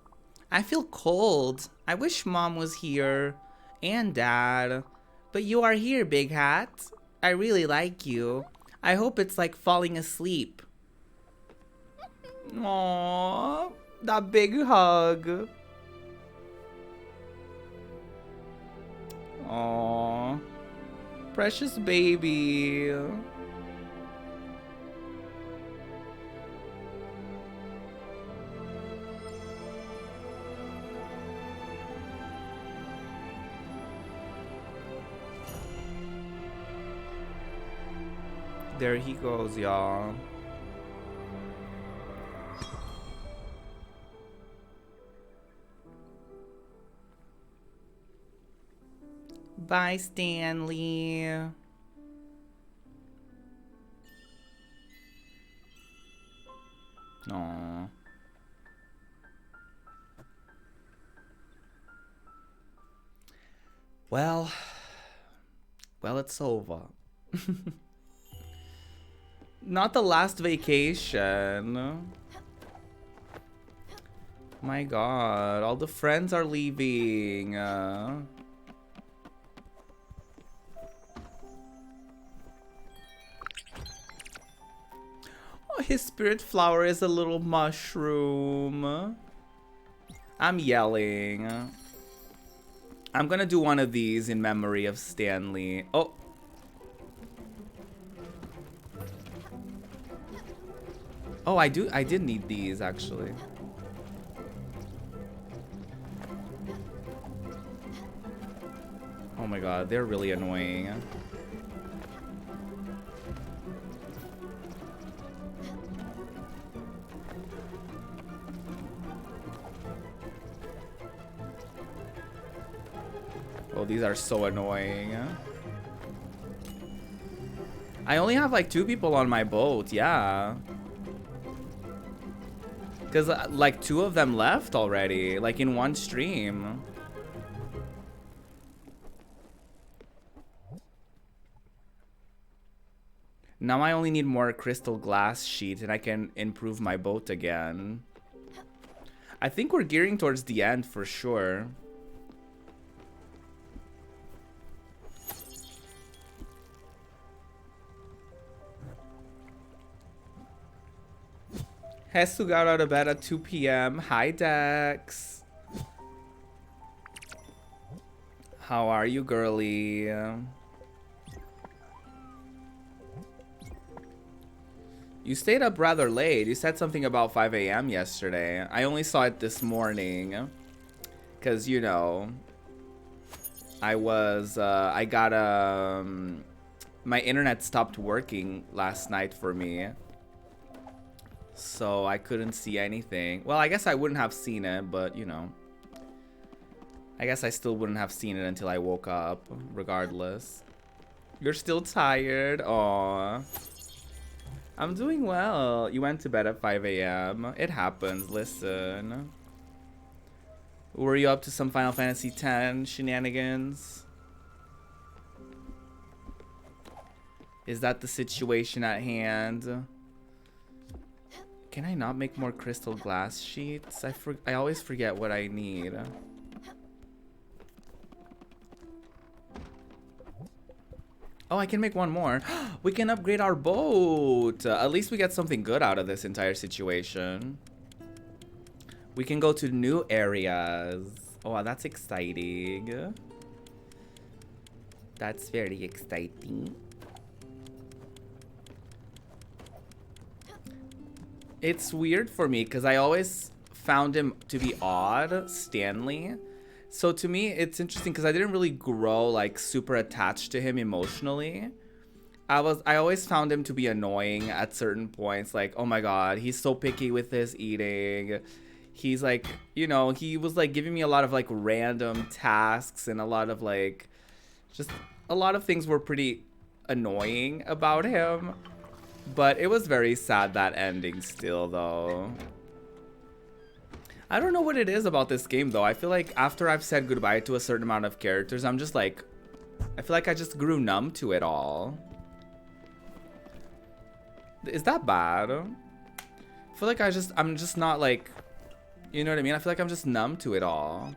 I feel cold. I wish Mom was here and Dad. But you are here, Big Hat. I really like you. I hope it's like falling asleep. Aww, that big hug. Aww, precious baby. There he goes, y'all. Bye, Stanley. Aww. Well, it's over. Not the last vacation. My God, all the friends are leaving. Oh, his spirit flower is a little mushroom. I'm yelling. I'm gonna do one of these in memory of Stanley. Oh. Oh, I did need these, actually. Oh my God, they're really annoying. Oh, these are so annoying. I only have like 2 people on my boat, yeah. Because, like, 2 of them left already, like, in one stream. Now I only need more crystal glass sheet and I can improve my boat again. I think we're gearing towards the end for sure. Hesu got out of bed at 2 p.m. Hi, Dex. How are you, girly? You stayed up rather late. You said something about 5 a.m. yesterday. I only saw it this morning. Because, you know, I got my internet stopped working last night for me. So I couldn't see anything. Well, I guess I wouldn't have seen it, but you know. I guess I still wouldn't have seen it until I woke up, regardless. You're still tired? Aww. I'm doing well. You went to bed at 5 a.m. It happens, listen. Were you up to some Final Fantasy X shenanigans? Is that the situation at hand? Can I not make more crystal glass sheets? I always forget what I need. Oh, I can make one more. We can upgrade our boat. At least we get something good out of this entire situation. We can go to new areas. Oh, that's exciting. That's very exciting. It's weird for me because I always found him to be odd, Stanley. So to me, it's interesting because I didn't really grow like super attached to him emotionally. I always found him to be annoying at certain points. Like, oh my god, he's so picky with his eating. He's like, you know, he was like giving me a lot of like random tasks and a lot of like, just a lot of things were pretty annoying about him. But it was very sad, that ending still though. I don't know what it is about this game though. I feel like after I've said goodbye to a certain amount of characters, I'm just like, I feel like I just grew numb to it all. Is that bad? I feel like I'm just not like, you know what I mean? I feel like I'm just numb to it all.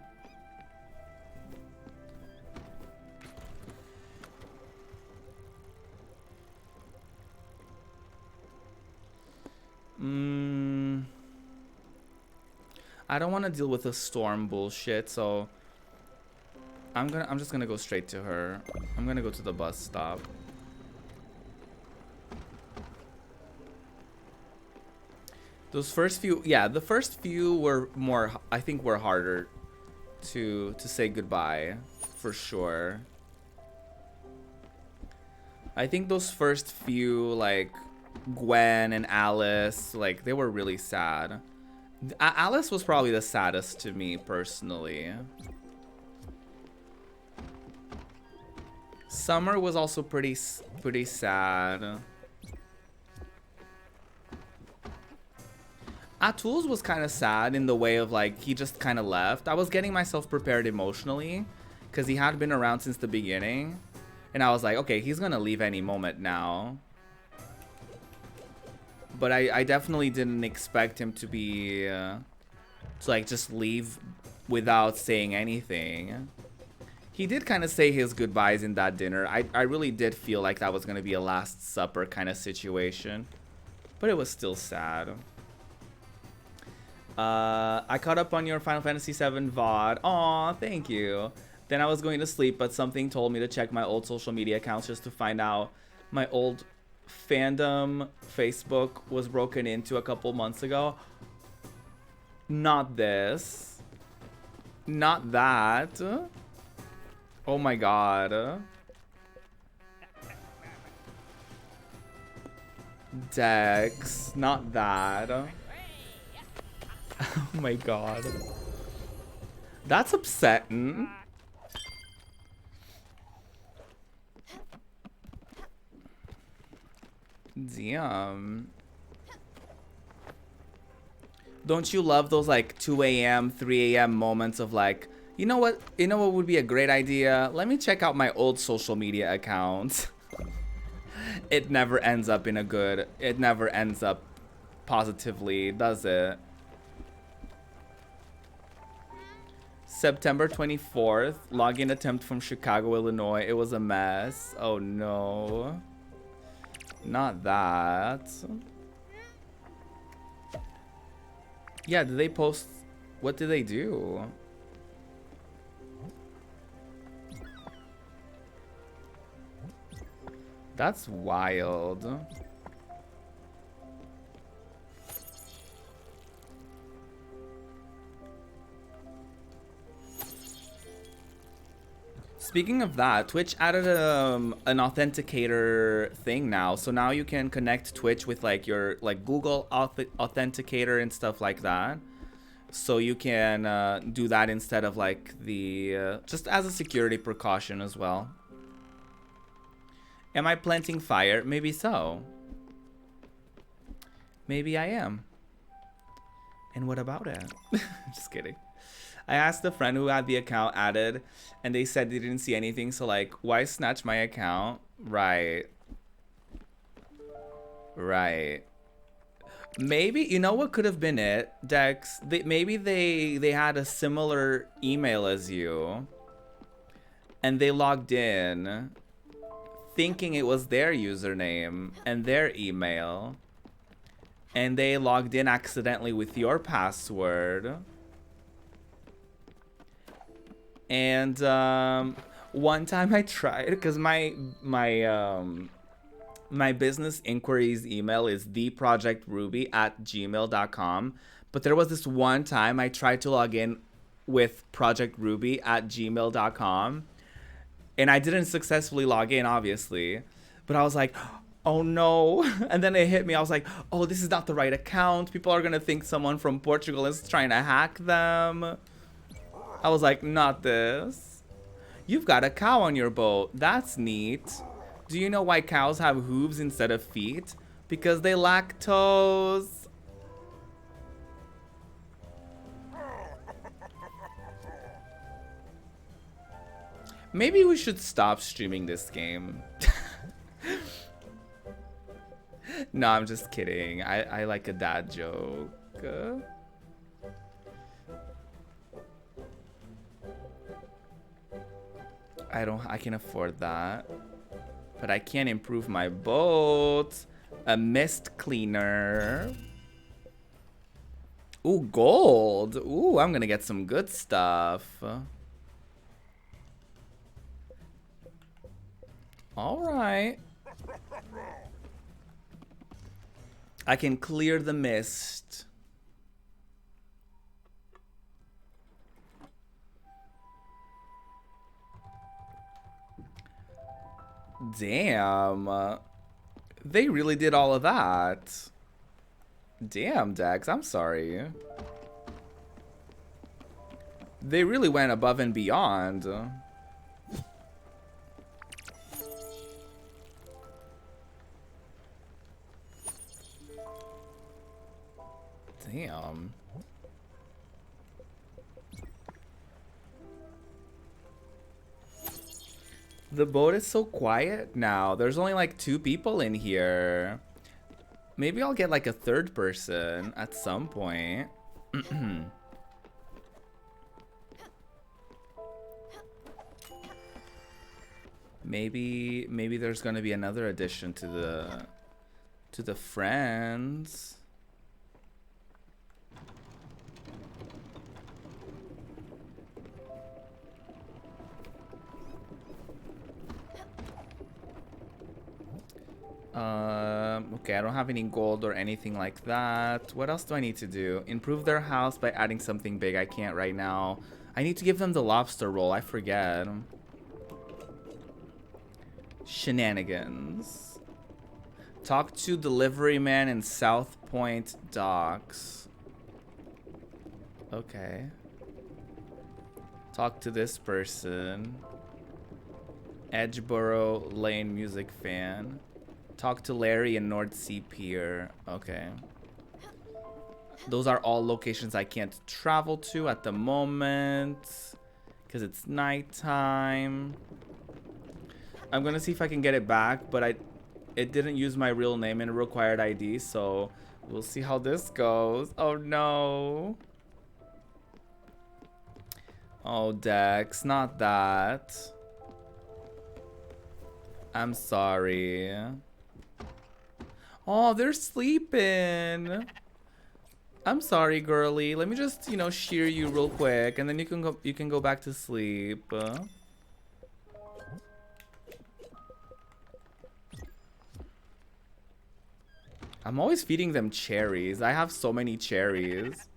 I don't want to deal with the storm bullshit, so I'm just gonna go straight to her. I'm gonna go to the bus stop. Those first few, yeah, the first few were more, I think were harder to say goodbye, for sure. I think those first few, like Gwen and Alice, like they were really sad. Alice was probably the saddest to me personally. Summer was also pretty sad. Atul's was kind of sad in the way of like he just kind of left. I was getting myself prepared emotionally because he had been around since the beginning, and I was like, okay, he's gonna leave any moment now. But I definitely didn't expect him to be to like just leave without saying anything. He did kind of say his goodbyes in that dinner. I really did feel like that was gonna be a Last Supper kind of situation, but it was still sad. I caught up on your Final Fantasy VII VOD. Aw, thank you. Then I was going to sleep, but something told me to check my old social media accounts just to find out my old fandom Facebook was broken into a couple months ago. Not this. Not that. Oh my god. Dex. Not that. Oh my god. That's upsetting. Damn. Don't you love those like 2 a.m., 3 a.m. moments of like, you know what would be a great idea? Let me check out my old social media accounts. It never ends up in a good, it never ends up positively, does it? September 24th, login attempt from Chicago, Illinois. It was a mess. Oh no. Not that. Yeah, did they post? What did they do? That's wild. Speaking of that, Twitch added an authenticator thing now. So now you can connect Twitch with like your like Google authenticator and stuff like that. So you can do that instead of like the just as a security precaution as well. Am I planting fire? Maybe so. Maybe I am. And what about it? Just kidding. I asked a friend who had the account added, and they said they didn't see anything. So like, why snatch my account? Right. Right. Maybe, you know what could have been it, Dex? Maybe they had a similar email as you, and they logged in thinking it was their username and their email, and they logged in accidentally with your password. And one time I tried, because my business inquiries email is theprojectruby@gmail.com. But there was this one time I tried to log in with projectruby@gmail.com. And I didn't successfully log in, obviously. But I was like, oh no. And then it hit me. I was like, oh, this is not the right account. People are going to think someone from Portugal is trying to hack them. I was like, not this. You've got a cow on your boat. That's neat. Do you know why cows have hooves instead of feet? Because they lack toes. Maybe we should stop streaming this game. No, I'm just kidding. I like a dad joke. I can afford that. But I can't improve my boat. A mist cleaner. Ooh, gold. Ooh, I'm gonna get some good stuff. Alright. I can clear the mist. Damn. They really did all of that. Damn, Dex, I'm sorry. They really went above and beyond. Damn. The boat is so quiet now. There's only like 2 people in here. Maybe I'll get like a 3rd person at some point. Maybe there's gonna be another addition to the friends. Okay, I don't have any gold or anything like that. What else do I need to do? Improve their house by adding something big. I can't right now. I need to give them the lobster roll. I forget. Shenanigans. Talk to delivery man in South Point Docks. Okay. Talk to this person. Edgeboro Lane music fan. Talk to Larry in North Sea Pier. Okay. Those are all locations I can't travel to at the moment because it's nighttime. I'm gonna see if I can get it back, but it didn't use my real name and required ID, so we'll see how this goes. Oh no. Oh, Dex, not that. I'm sorry. Oh, they're sleeping. I'm sorry, girly. Let me just, you know, shear you real quick, and then you can go back to sleep. I'm always feeding them cherries. I have so many cherries.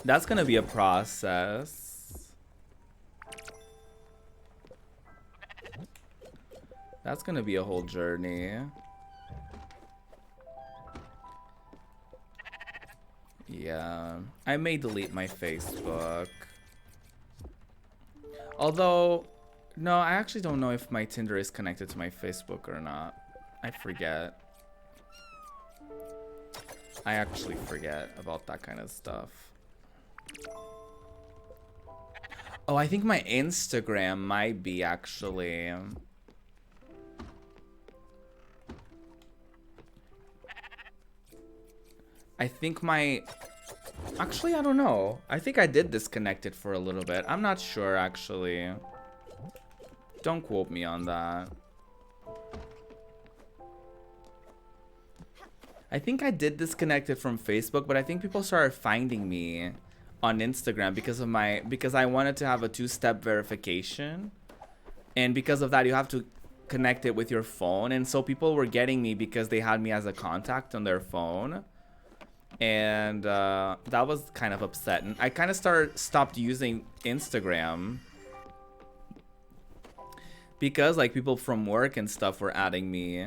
That's gonna be a process. That's gonna be a whole journey. Yeah, I may delete my Facebook. Although, no, I actually don't know if my Tinder is connected to my Facebook or not. I forget. I actually forget about that kind of stuff. Oh, I think my Instagram might be actually. I think my... Actually, I don't know. I think I did disconnect it for a little bit. I'm not sure, actually. Don't quote me on that. I think I did disconnect it from Facebook, but I think people started finding me on Instagram because I wanted to have a two-step verification. And because of that, you have to connect it with your phone. And so people were getting me because they had me as a contact on their phone. And that was kind of upsetting. I kind of stopped using Instagram because like people from work and stuff were adding me.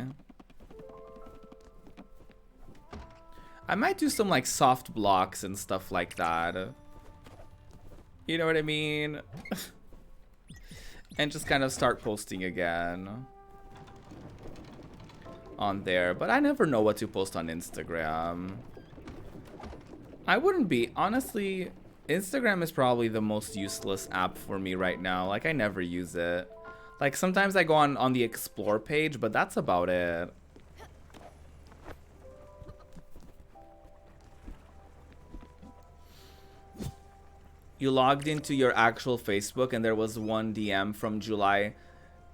I might do some like soft blocks and stuff like that. You know what I mean? And just kind of start posting again on there. But I never know what to post on Instagram. I wouldn't be. Honestly, Instagram is probably the most useless app for me right now. Like, I never use it. Like, sometimes I go on the explore page, but that's about it. You logged into your actual Facebook and there was one DM from July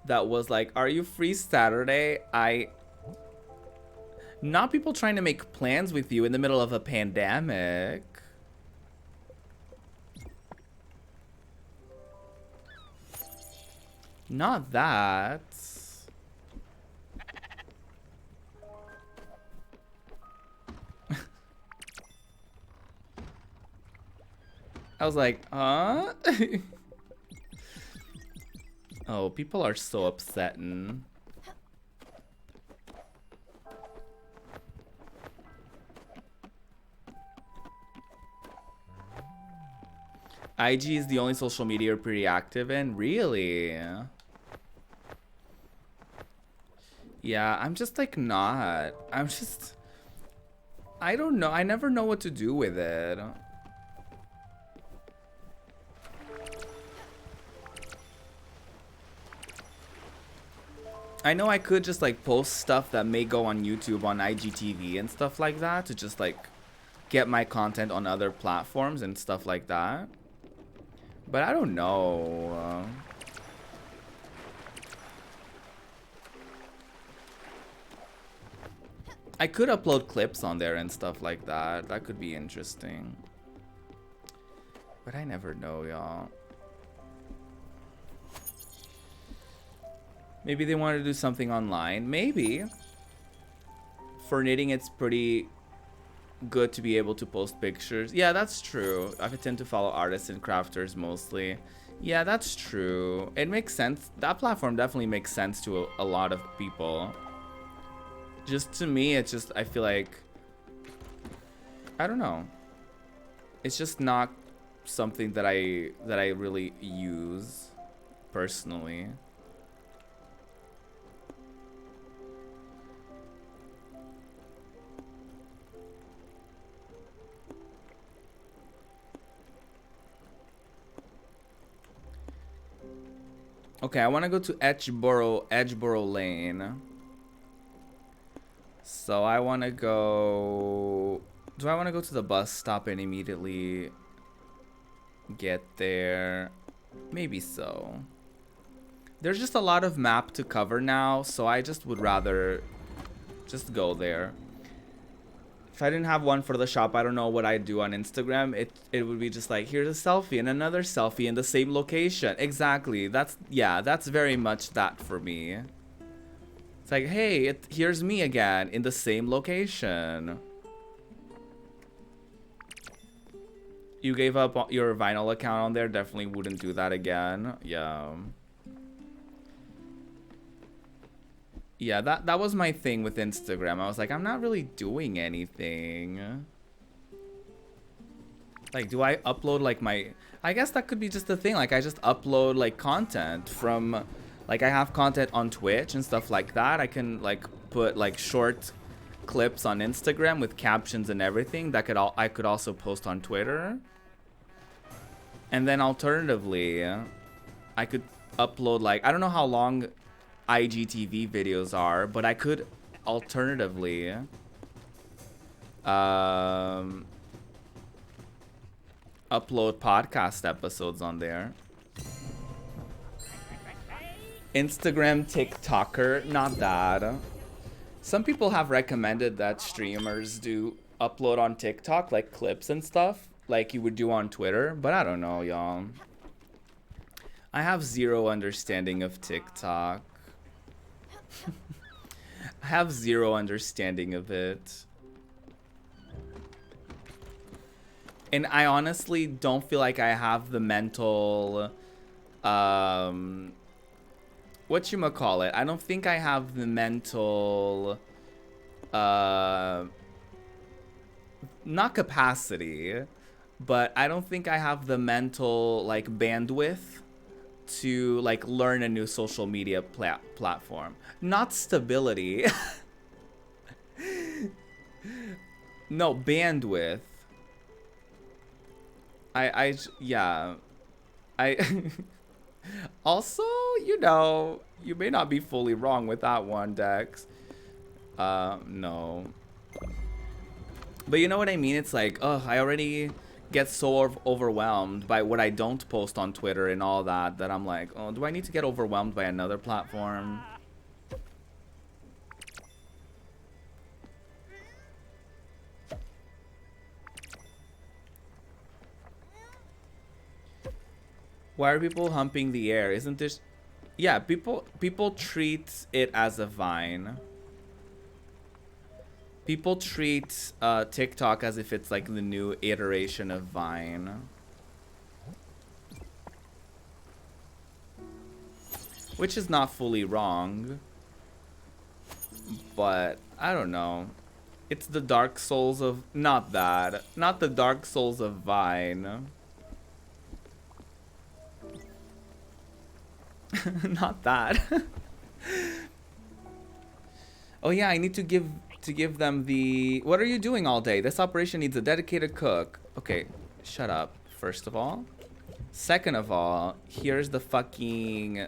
that was like, are you free Saturday? Not people trying to make plans with you in the middle of a pandemic. Not that. I was like, huh? Oh, people are so upsetting. IG is the only social media you're pretty active in? Really? Yeah, I'm just like not. I don't know. I never know what to do with it. I know I could just like post stuff that may go on YouTube on IGTV and stuff like that to just like get my content on other platforms and stuff like that. But I don't know. I could upload clips on there and stuff like that. That could be interesting. But I never know, y'all. Maybe they want to do something online. Maybe. For knitting, it's pretty good to be able to post pictures. Yeah, that's true. I tend to follow artists and crafters mostly. Yeah, that's true. It makes sense. That platform definitely makes sense to a lot of people. Just to me, it's just, I feel like, I don't know. It's just not something that I really use personally. Okay, I want to go to Edgeboro Lane. So I want to go... Do I want to go to the bus stop and immediately get there? Maybe so. There's just a lot of map to cover now, so I just would rather just go there. If I didn't have one for the shop, I don't know what I'd do on Instagram. It would be just like, here's a selfie and another selfie in the same location. Exactly. That's very much that for me. It's like, hey, here's me again in the same location. You gave up your vinyl account on there. Definitely wouldn't do that again. Yeah. Yeah, that was my thing with Instagram. I was like, I'm not really doing anything. Like, do I upload like my... I guess that could be just the thing. Like, I just upload like content from... Like, I have content on Twitch and stuff like that. I can like put like short clips on Instagram with captions and everything. That I could also post on Twitter. And then alternatively, I could upload like... I don't know how long IGTV videos are, but I could alternatively... upload podcast episodes on there. Instagram TikToker, not that. Some people have recommended that streamers do upload on TikTok, like clips and stuff, like you would do on Twitter, but I don't know, y'all. I have zero understanding of TikTok. I have zero understanding of it. And I honestly don't feel like I have the mental, whatchamacallit? I don't think I have the mental, not capacity, but I don't think I have the mental, like, bandwidth to, like, learn a new social media platform. Not stability. No, bandwidth. Yeah. Also, you know, you may not be fully wrong with that one, Dex. No. But you know what I mean? It's like, ugh, I already get so overwhelmed by what I don't post on Twitter and all that, that I'm like, oh, do I need to get overwhelmed by another platform? Why are people humping the air? Isn't this... Yeah, people treat it as a Vine. People treat TikTok as if it's like the new iteration of Vine. Which is not fully wrong. But, I don't know. It's the Dark Souls of... Not that. Not the Dark Souls of Vine. Not that. Oh yeah, I need to give them the... What are you doing all day? This operation needs a dedicated cook. Okay, shut up, first of all. Second of all, here's the fucking...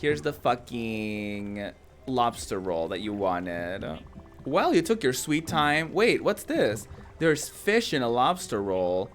Here's the fucking lobster roll that you wanted. Well, you took your sweet time. Wait, what's this? There's fish in a lobster roll.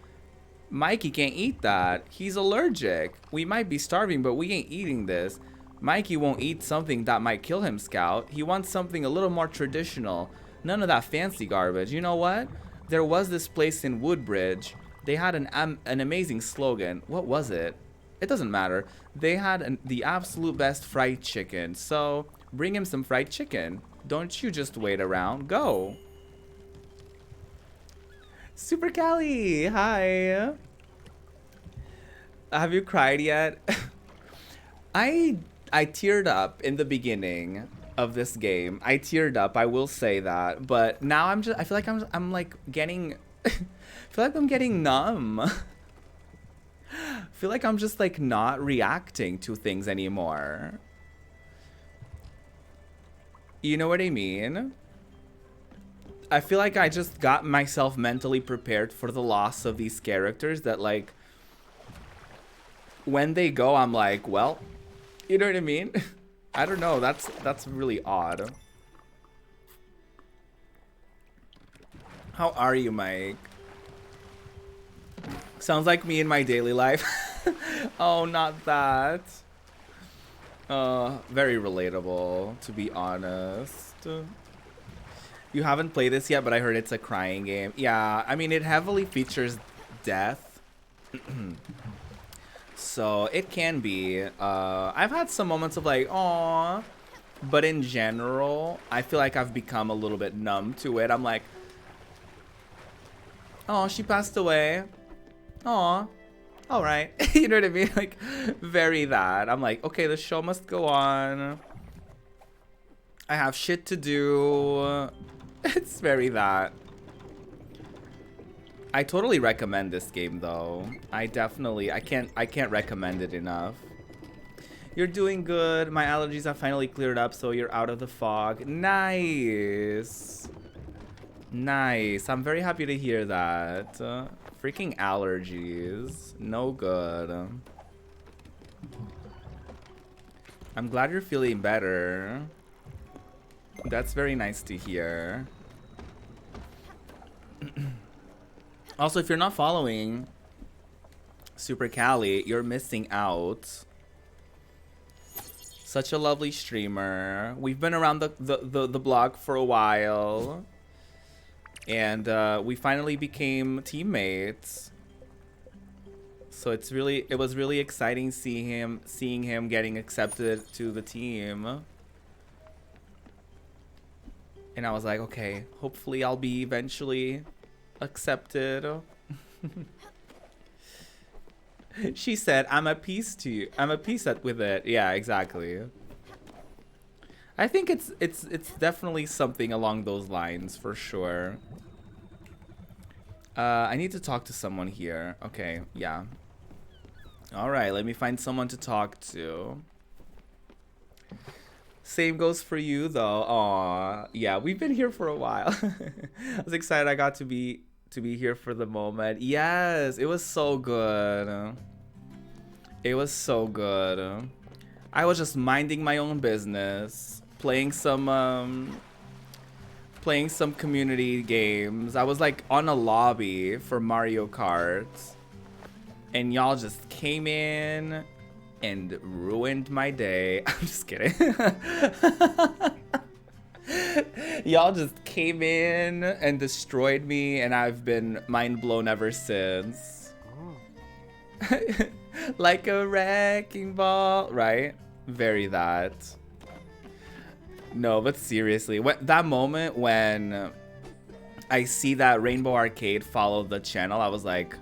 Mikey can't eat that. He's allergic. We might be starving, but we ain't eating this. Mikey won't eat something that might kill him, Scout. He wants something a little more traditional. None of that fancy garbage. You know what? There was this place in Woodbridge. They had an amazing slogan. What was it? It doesn't matter. They had the absolute best fried chicken. So bring him some fried chicken. Don't you just wait around. Go. Super Callie, hi. Have you cried yet? I teared up in the beginning of this game. I teared up, I will say that. But now I feel like I'm like getting I feel like I'm getting numb. I feel like I'm just like not reacting to things anymore. You know what I mean? I feel like I just got myself mentally prepared for the loss of these characters that, like, when they go, I'm like, well, you know what I mean? I don't know. That's really odd. How are you, Mike? Sounds like me in my daily life. Oh, not that. Very relatable, to be honest. You haven't played this yet, but I heard it's a crying game. Yeah, I mean, it heavily features death. So, it can be. I've had some moments of like, aww. But in general, I feel like I've become a little bit numb to it. I'm like, oh, she passed away. Aw. all right. You know what I mean? Like, very that. I'm like, okay, the show must go on. I have shit to do. It's very that. I totally recommend this game though. I can't recommend it enough. You're doing good. My allergies have finally cleared up, so you're out of the fog. Nice. Nice. I'm very happy to hear that. Freaking allergies. No good. I'm glad you're feeling better. That's very nice to hear. Also, if you're not following Super Cali, you're missing out. Such a lovely streamer. We've been around the block for a while. And we finally became teammates. So it was really exciting seeing him getting accepted to the team. And I was like, okay, hopefully I'll be eventually accepted. She said, I'm a piece to you. I'm a piece with it. Yeah, exactly. I think it's definitely something along those lines for sure. I need to talk to someone here. Okay, yeah. All right, let me find someone to talk to. Same goes for you though. Aw, yeah, we've been here for a while. I was excited I got to be here for the moment. Yes, it was so good. It was so good. I was just minding my own business, playing some community games. I was like on a lobby for Mario Kart, and y'all just came in and ruined my day. I'm just kidding. Y'all just came in and destroyed me, and I've been mind blown ever since. Like a wrecking ball, right? Very that. No, but seriously, that moment when I see that Rainbow Arcade follow the channel, I was like,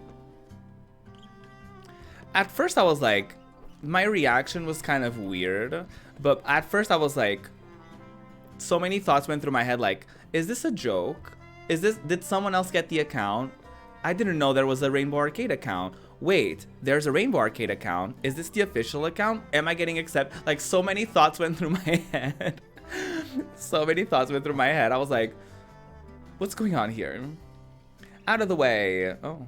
at first I was like, my reaction was kind of weird, but at first I was like, so many thoughts went through my head like, is this a joke? Did someone else get the account? I didn't know there was a Rainbow Arcade account. Wait, there's a Rainbow Arcade account. Is this the official account? Am I getting accepted? Like, so many thoughts went through my head. So many thoughts went through my head. I was like, what's going on here? Out of the way. Oh,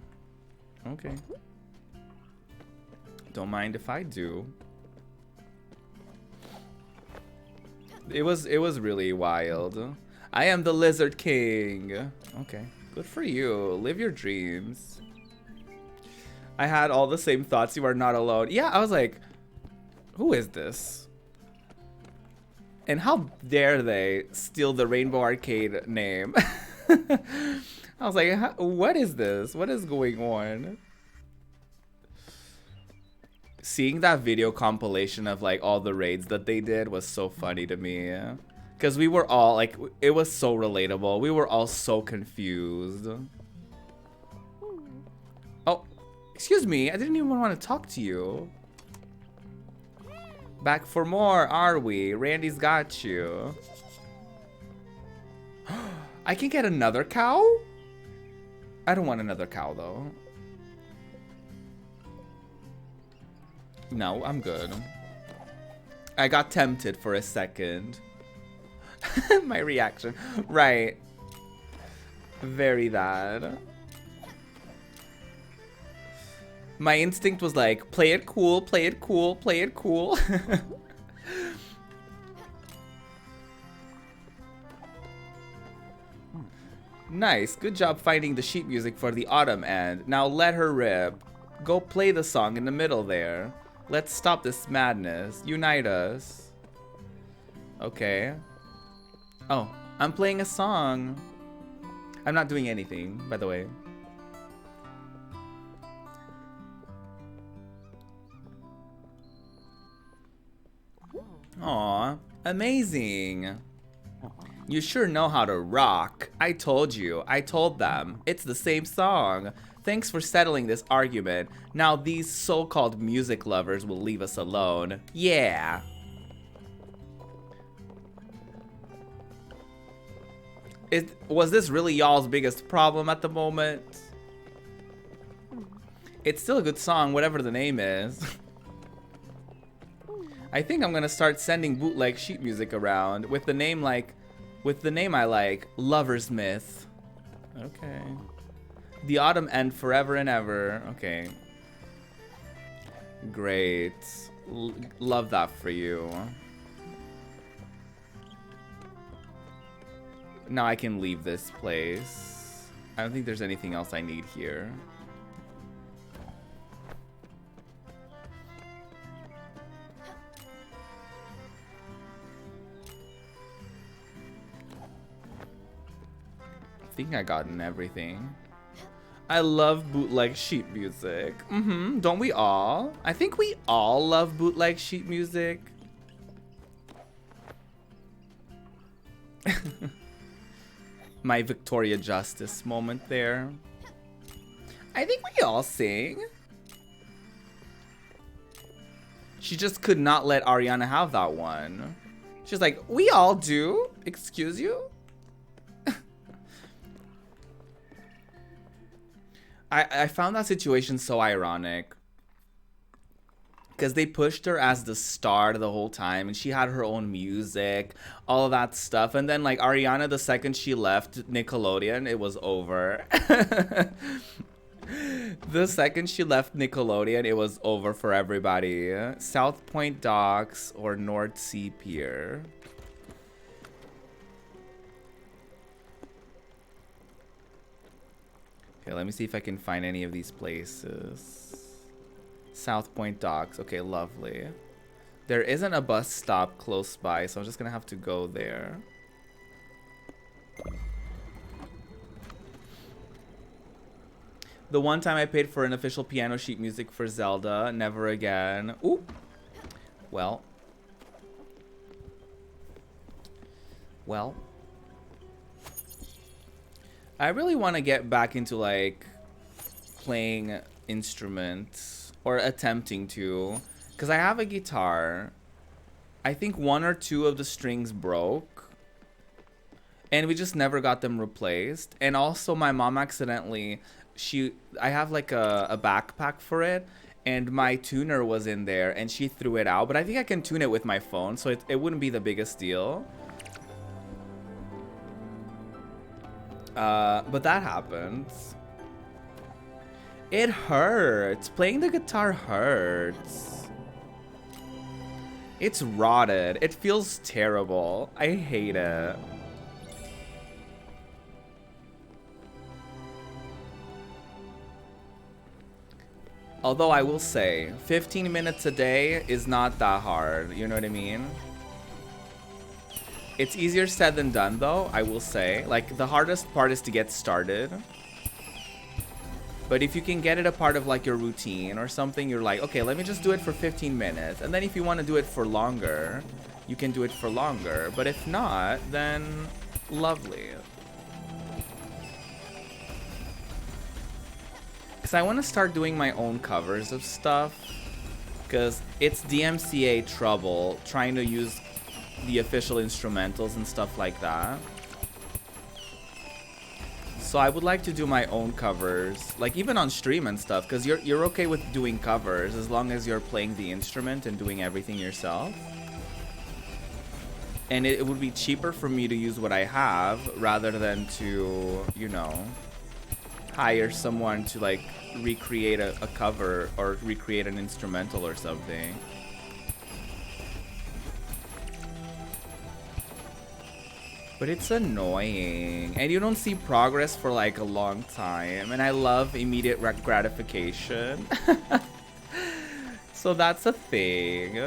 okay. Don't mind if I do. It was really wild. I am the Lizard King. Okay, good for you. Live your dreams. I had all the same thoughts. You are not alone. Yeah, I was like, who is this? And how dare they steal the Rainbow Arcade name? I was like, what is this? What is going on? Seeing that video compilation of like all the raids that they did was so funny to me. Because we were all like, it was so relatable. We were all so confused. Oh, excuse me. I didn't even want to talk to you. Back for more, are we? Randy's got you. I can get another cow? I don't want another cow though. No, I'm good. I got tempted for a second. My reaction. Right. Very that. My instinct was like, play it cool, play it cool, play it cool. Nice. Good job finding the sheet music for the autumn end. Now let her rip. Go play the song in the middle there. Let's stop this madness. Unite us. Okay. Oh, I'm playing a song. I'm not doing anything, by the way. Aw, amazing. You sure know how to rock. I told you. I told them. It's the same song. Thanks for settling this argument. Now these so-called music lovers will leave us alone. Yeah. Was this really y'all's biggest problem at the moment? It's still a good song, whatever the name is. I think I'm gonna start sending bootleg sheet music around with the name I like, Lover's Myth. Okay. The autumn end forever and ever. Okay. Great. Love that for you. Now I can leave this place. I don't think there's anything else I need here. I think I gotten everything. I love bootleg sheet music. Don't we all? I think we all love bootleg sheet music. My Victoria Justice moment there. I think we all sing. She just could not let Ariana have that one. She's like, we all do? Excuse you? I found that situation so ironic. Because they pushed her as the star the whole time. And she had her own music. All of that stuff. And then like Ariana, the second she left Nickelodeon, it was over. The second she left Nickelodeon, it was over for everybody. South Point Docks or North Sea Pier. Okay, let me see if I can find any of these places. South Point Docks. Okay, lovely. There isn't a bus stop close by, so I'm just gonna have to go there. The one time I paid for an official piano sheet music for Zelda, never again. Ooh. Well. I really want to get back into like playing instruments or attempting to, because I have a guitar. I think one or two of the strings broke and we just never got them replaced. And also my mom accidentally, I have like a backpack for it and my tuner was in there and she threw it out, but I think I can tune it with my phone, so it wouldn't be the biggest deal. But that happens. It hurts. Playing the guitar hurts. It's rotted. It feels terrible. I hate it. Although I will say, 15 minutes a day is not that hard. You know what I mean? It's easier said than done, though, I will say. Like, the hardest part is to get started. But if you can get it a part of, like, your routine or something, you're like, okay, let me just do it for 15 minutes. And then if you want to do it for longer, you can do it for longer. But if not, then lovely. Because I want to start doing my own covers of stuff. Because it's DMCA trouble trying to use the official instrumentals and stuff like that. So I would like to do my own covers, like even on stream and stuff, because you're okay with doing covers as long as you're playing the instrument and doing everything yourself. And it would be cheaper for me to use what I have rather than to, you know, hire someone to like recreate a cover or recreate an instrumental or something. But it's annoying, and you don't see progress for like a long time, and I love immediate gratification. So that's a thing.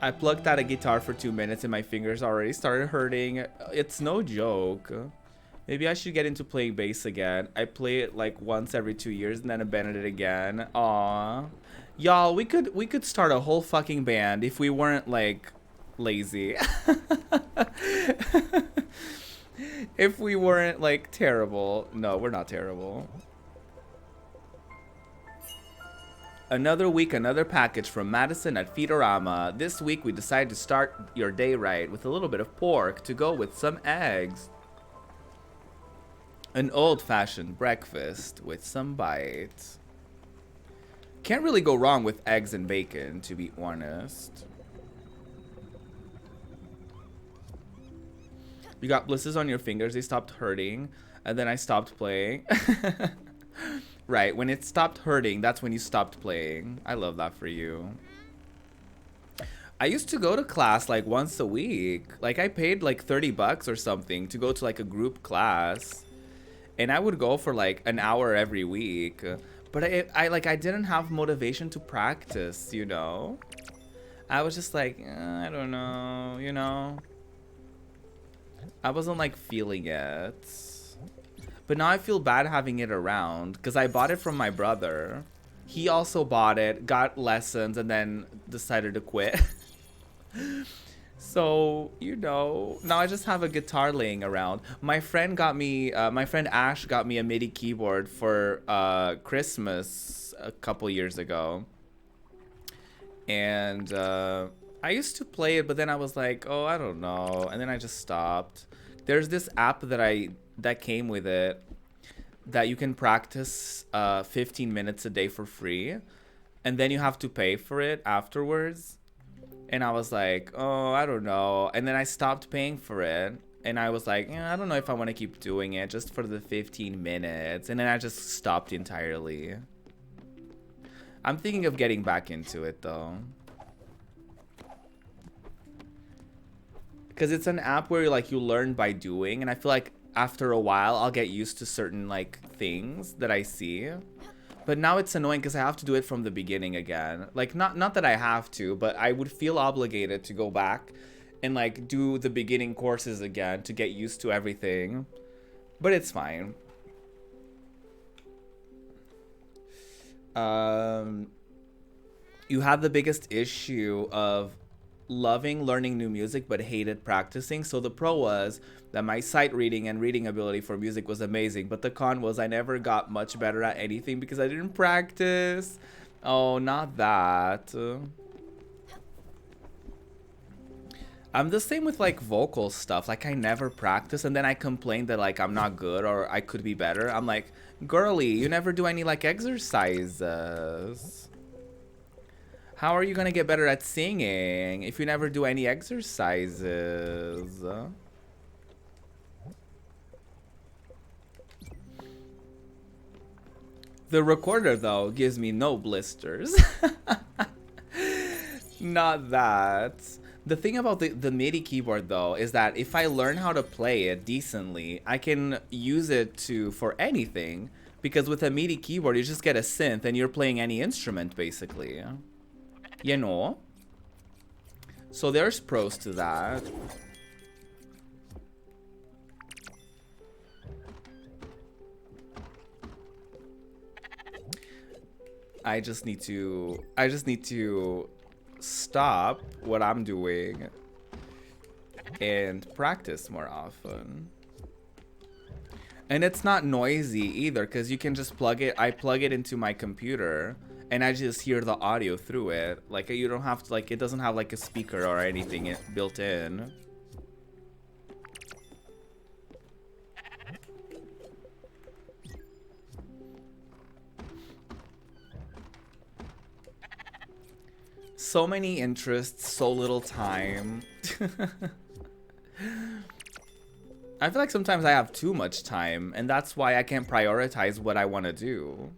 I plucked out a guitar for 2 minutes and my fingers already started hurting. It's no joke. Maybe I should get into playing bass again. I play it like once every 2 years and then abandon it again. Aw. Y'all, we could start a whole fucking band if we weren't like lazy. If we weren't like terrible. No, we're not terrible. Another week, another package from Madison at Feedorama. This week we decided to start your day right with a little bit of pork to go with some eggs. An old-fashioned breakfast with some bites. Can't really go wrong with eggs and bacon, to be honest. You got blisters on your fingers, they stopped hurting, and then I stopped playing. Right, when it stopped hurting, that's when you stopped playing. I love that for you. I used to go to class like once a week. Like I paid like 30 bucks or something to go to like a group class. And I would go for like an hour every week. But I didn't have motivation to practice, you know? I was just like, I don't know, you know? I wasn't like feeling it. But now I feel bad having it around because I bought it from my brother. He also bought it, got lessons, and then decided to quit. So, you know, now I just have a guitar laying around. My friend Ash got me a MIDI keyboard for Christmas a couple years ago. And I used to play it, but then I was like, oh, I don't know. And then I just stopped. There's this app that came with it that you can practice 15 minutes a day for free, and then you have to pay for it afterwards. And I was like, oh, I don't know. And then I stopped paying for it, and I was like, I don't know if I want to keep doing it just for the 15 minutes. And then I just stopped entirely. I'm thinking of getting back into it though, because it's an app where you learn by doing, and I feel like after a while I'll get used to certain like things that I see. But now it's annoying because I have to do it from the beginning again. Like not that I have to, but I would feel obligated to go back and like do the beginning courses again to get used to everything. But it's fine. You had the biggest issue of loving learning new music but hated practicing. So the pro was that my sight reading and reading ability for music was amazing, but the con was I never got much better at anything because I didn't practice. Oh, not that. I'm the same with like vocal stuff. Like I never practice, and then I complain that like I'm not good or I could be better. I'm like, girly, you never do any like exercises. How are you gonna get better at singing if you never do any exercises? The recorder though gives me no blisters. Not that. The thing about the MIDI keyboard though is that if I learn how to play it decently, I can use it for anything, because with a MIDI keyboard you just get a synth and you're playing any instrument basically. You know? So there's pros to that. I just need to stop what I'm doing and practice more often. And it's not noisy either, because you can just I plug it into my computer and I just hear the audio through it. Like you don't have to, like, it doesn't have like a speaker or anything built in. So many interests, so little time. I feel like sometimes I have too much time, and that's why I can't prioritize what I want to do.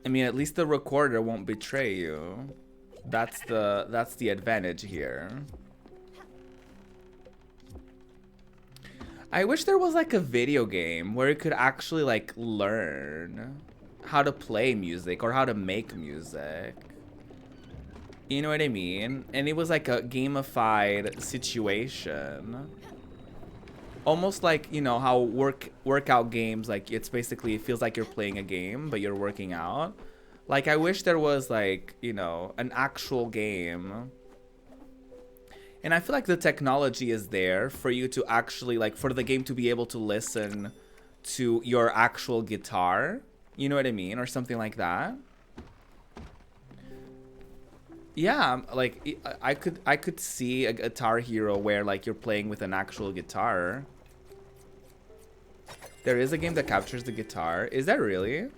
I mean, at least the recorder won't betray you. That's the advantage here. I wish there was like a video game where you could actually like learn how to play music or how to make music. You know what I mean? And it was like a gamified situation. Almost like, you know, how workout games, like it's basically, it feels like you're playing a game, but you're working out. Like, I wish there was, like, you know, an actual game. And I feel like the technology is there for you to actually, like, for the game to be able to listen to your actual guitar. You know what I mean? Or something like that. Yeah, like, I could see a Guitar Hero where, like, you're playing with an actual guitar. There is a game that captures the guitar. Is that really?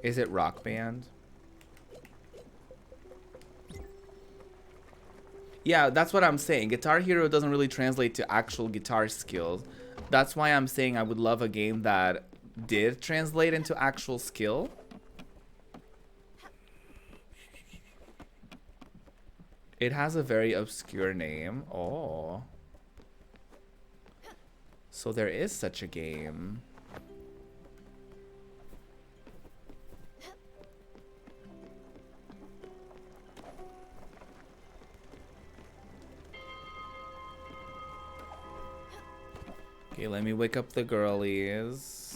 Is it Rock Band? Yeah, that's what I'm saying. Guitar Hero doesn't really translate to actual guitar skills. That's why I'm saying I would love a game that did translate into actual skill. It has a very obscure name. Oh. So there is such a game. Okay, let me wake up the girlies.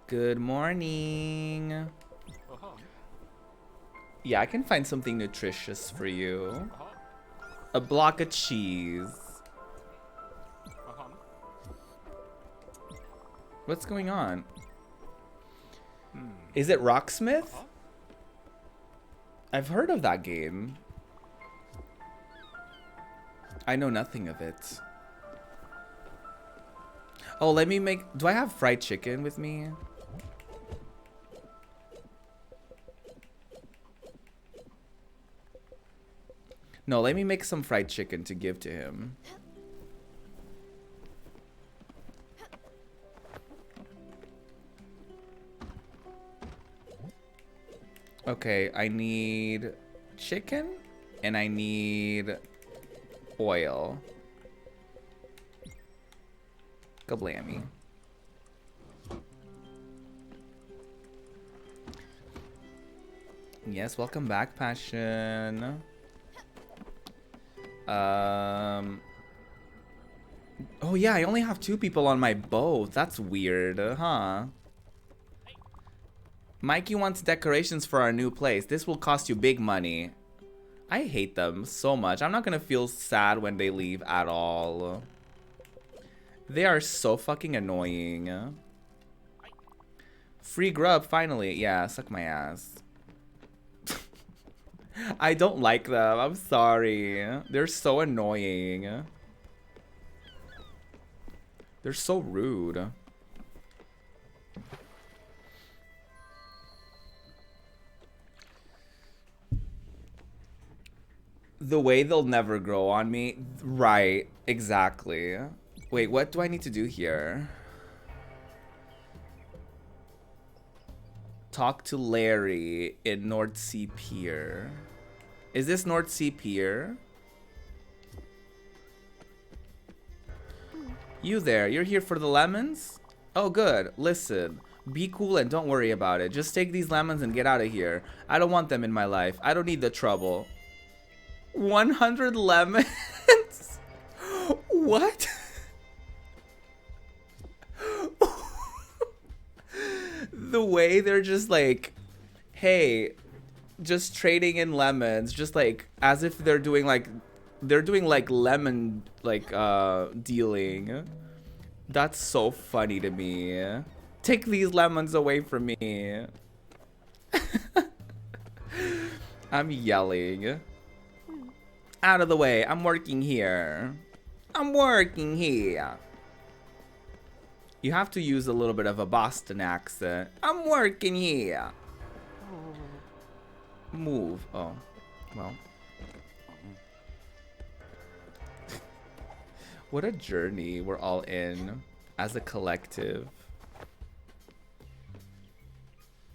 Good morning. Yeah, I can find something nutritious for you. A block of cheese. What's going on? Is it Rocksmith? I've heard of that game. I know nothing of it. Oh, let me make... Do I have fried chicken with me? No, let me make some fried chicken to give to him. Okay, I need chicken and I need oil. Kablammy. Yes, welcome back, Passion. Oh yeah, I only have 2 people on my boat. That's weird, huh? Mikey wants decorations for our new place. This will cost you big money. I hate them so much. I'm not gonna feel sad when they leave at all. They are so fucking annoying. Free grub, finally. Yeah, suck my ass. I don't like them. I'm sorry. They're so annoying. They're so rude. The way they'll never grow on me. Right, exactly. Wait, what do I need to do here? Talk to Larry in North Sea Pier. Is this North Sea Pier? You there, you're here for the lemons? Oh good, listen. Be cool and don't worry about it. Just take these lemons and get out of here. I don't want them in my life. I don't need the trouble. 100 lemons? What? The way they're just like, hey, just trading in lemons, just like as if they're doing like lemon like dealing. That's so funny to me. Take these lemons away from me. I'm yelling. Out of the way, I'm working here. I'm working here. You have to use a little bit of a Boston accent. I'm working here. Move. Oh, well. What a journey we're all in as a collective.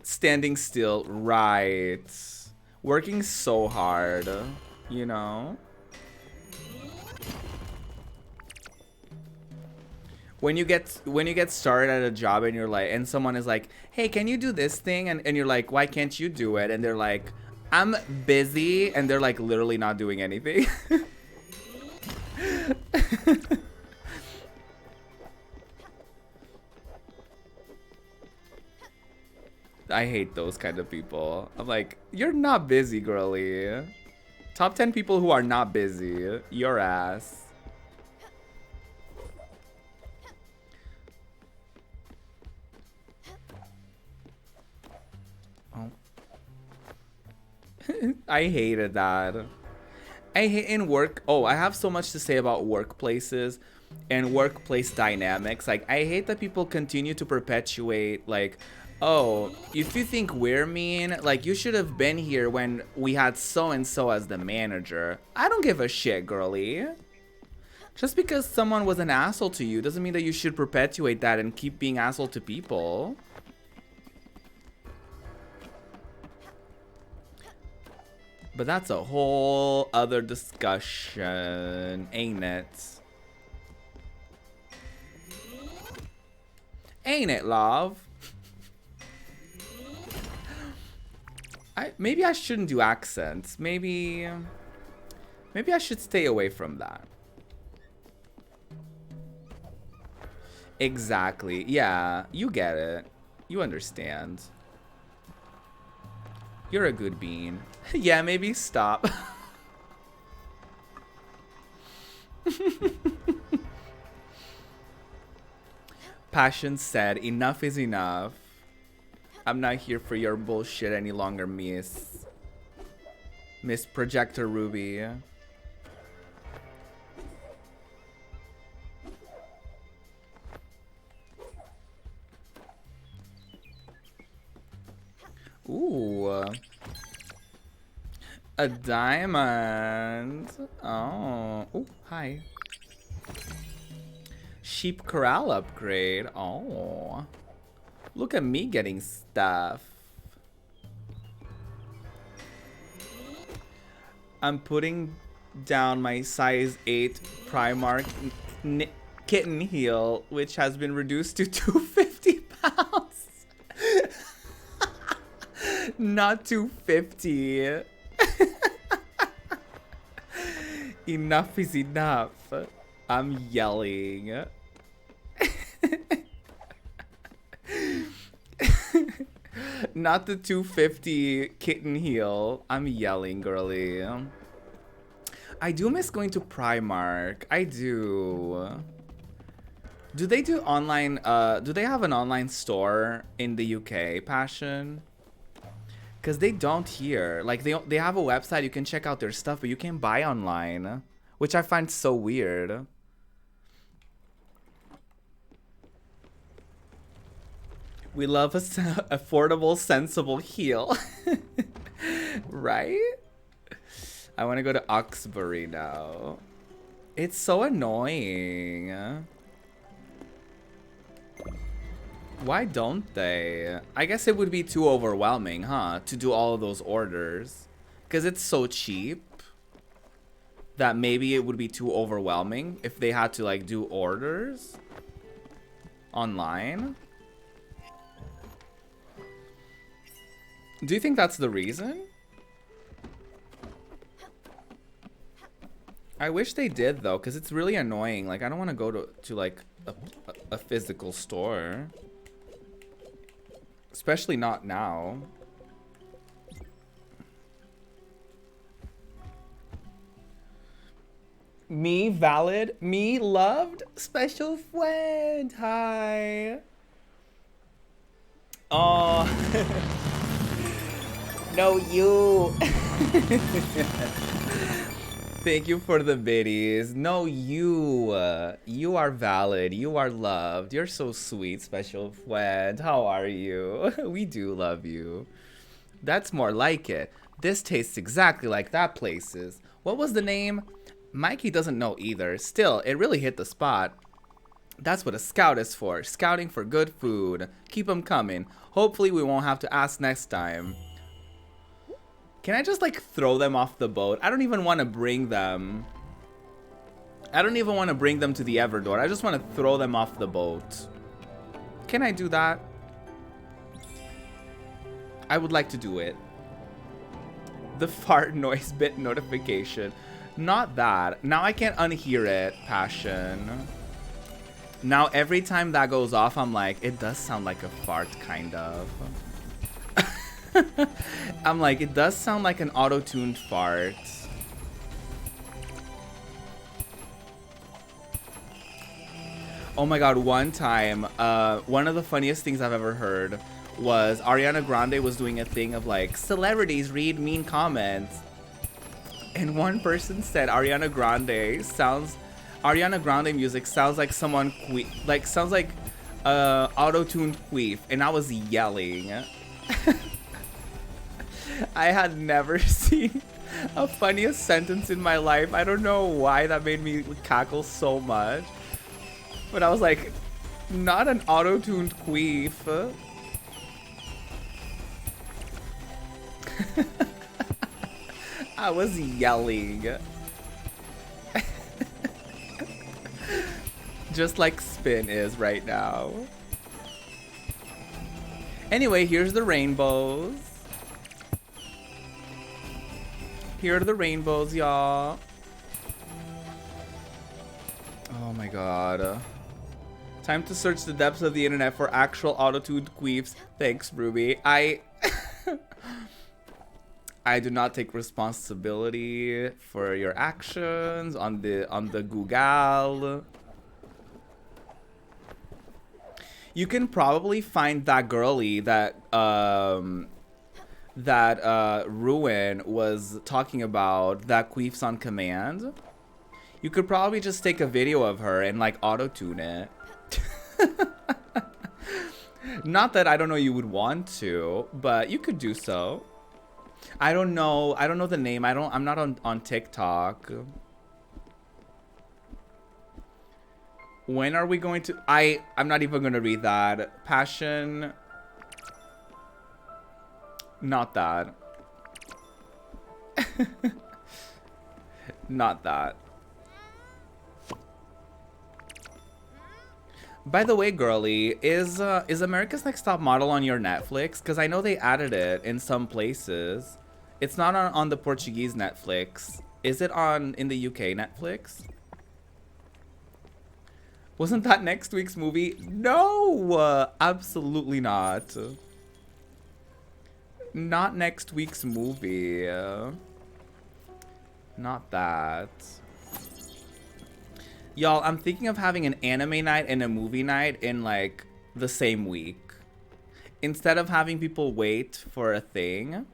Standing still, right. Working so hard, you know? When you get started at a job and you're like, and someone is like, hey, can you do this thing? And you're like, why can't you do it? And they're like, I'm busy. And they're like literally not doing anything. I hate those kind of people. I'm like, you're not busy, girly. Top 10 people who are not busy. Your ass. Oh. I hated that. I hate in work. Oh, I have so much to say about workplaces and workplace dynamics. Like, I hate that people continue to perpetuate, like, oh, if you think we're mean, like, you should have been here when we had so-and-so as the manager. I don't give a shit, girly. Just because someone was an asshole to you doesn't mean that you should perpetuate that and keep being asshole to people. But that's a whole other discussion, ain't it? Ain't it, love? Maybe I shouldn't do accents. Maybe I should stay away from that. Exactly. Yeah, you get it. You understand. You're a good bean. Yeah, maybe stop. Passion said, enough is enough. I'm not here for your bullshit any longer, Miss ProjectRuby. Ooh. A diamond. Oh. Oh, hi. Sheep corral upgrade. Oh. Look at me getting stuff. I'm putting down my size 8 Primark kitten heel, which has been reduced to 250 pounds. Not 250. Enough is enough. I'm yelling. Not the 250 kitten heel. I'm yelling, girly. I do miss going to Primark. I do. Do they do online? Do they have an online store in the UK, Passion? Because they don't here. Like, they have a website, you can check out their stuff, but you can't buy online. Which I find so weird. We love a affordable, sensible heel. Right? I want to go to Uxbury now. It's so annoying. Why don't they? I guess it would be too overwhelming, huh? To do all of those orders. Because it's so cheap that maybe it would be too overwhelming if they had to, like, do orders online. Do you think that's the reason? I wish they did, though, because it's really annoying. Like, I don't want to go to like, a physical store. Especially not now. Me valid, me loved, special friend, hi. Oh, no, you. Thank you for the biddies. No, you. You are valid. You are loved. You're so sweet, special friend. How are you? We do love you. That's more like it. This tastes exactly like that place's. What was the name? Mikey doesn't know either. Still, it really hit the spot. That's what a scout is for. Scouting for good food. Keep them coming. Hopefully we won't have to ask next time. Can I just, like, throw them off the boat? I don't even want to bring them. I don't even want to bring them to the Everdor. I just want to throw them off the boat. Can I do that? I would like to do it. The fart noise bit notification. Not that. Now I can't unhear it, Passion. Now every time that goes off, I'm like, it does sound like a fart, kind of. I'm like, it does sound like an auto-tuned fart. Oh my god, one time, one of the funniest things I've ever heard was Ariana Grande was doing a thing of like, celebrities read mean comments. And one person said Ariana Grande music sounds like someone sounds like auto-tuned queef, and I was yelling. I had never seen a funniest sentence in my life. I don't know why that made me cackle so much. But I was like, not an auto-tuned queef. I was yelling. Just like Spin is right now. Anyway, here's the rainbows. Here are the rainbows, y'all. Oh my god. Time to search the depths of the internet for actual auto-tuned queefs. Thanks, Ruby. I do not take responsibility for your actions on the Google. You can probably find that girly that Ruin was talking about, that queefs on command. You could probably just take a video of her and like auto-tune it. Not that I don't know you would want to, but you could do so. I don't know the name. I'm not on TikTok. When are we going to I'm not even gonna read that. Passion. Not that. Not that. By the way, girly, is America's Next Top Model on your Netflix? Because I know they added it in some places. It's not on the Portuguese Netflix. Is it in the UK Netflix? Wasn't that next week's movie? No, absolutely not. Not next week's movie. Not that. Y'all, I'm thinking of having an anime night and a movie night in like the same week. Instead of having people wait for a thing.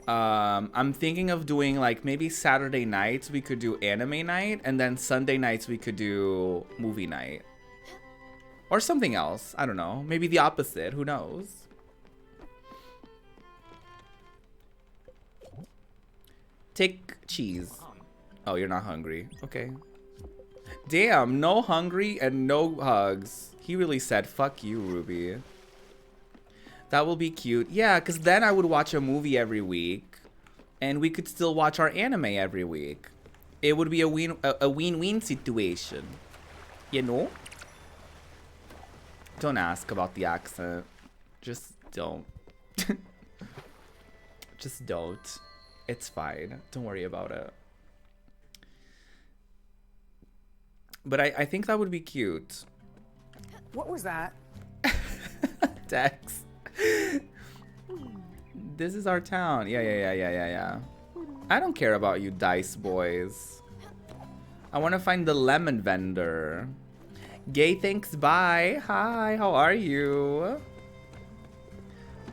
I'm thinking of doing like maybe Saturday nights we could do anime night, and then Sunday nights we could do movie night. Or something else. I don't know. Maybe the opposite. Who knows? Take cheese. Oh, you're not hungry. Okay. Damn, no hungry and no hugs. He really said, fuck you, Ruby. That will be cute. Yeah, because then I would watch a movie every week. And we could still watch our anime every week. It would be a win-win situation. You know? Don't ask about the accent. Just don't. Just don't. It's fine. Don't worry about it. But I think that would be cute. What was that? Dex. This is our town. Yeah. I don't care about you dice boys. I want to find the lemon vendor. Gay, thanks, bye. Hi, how are you?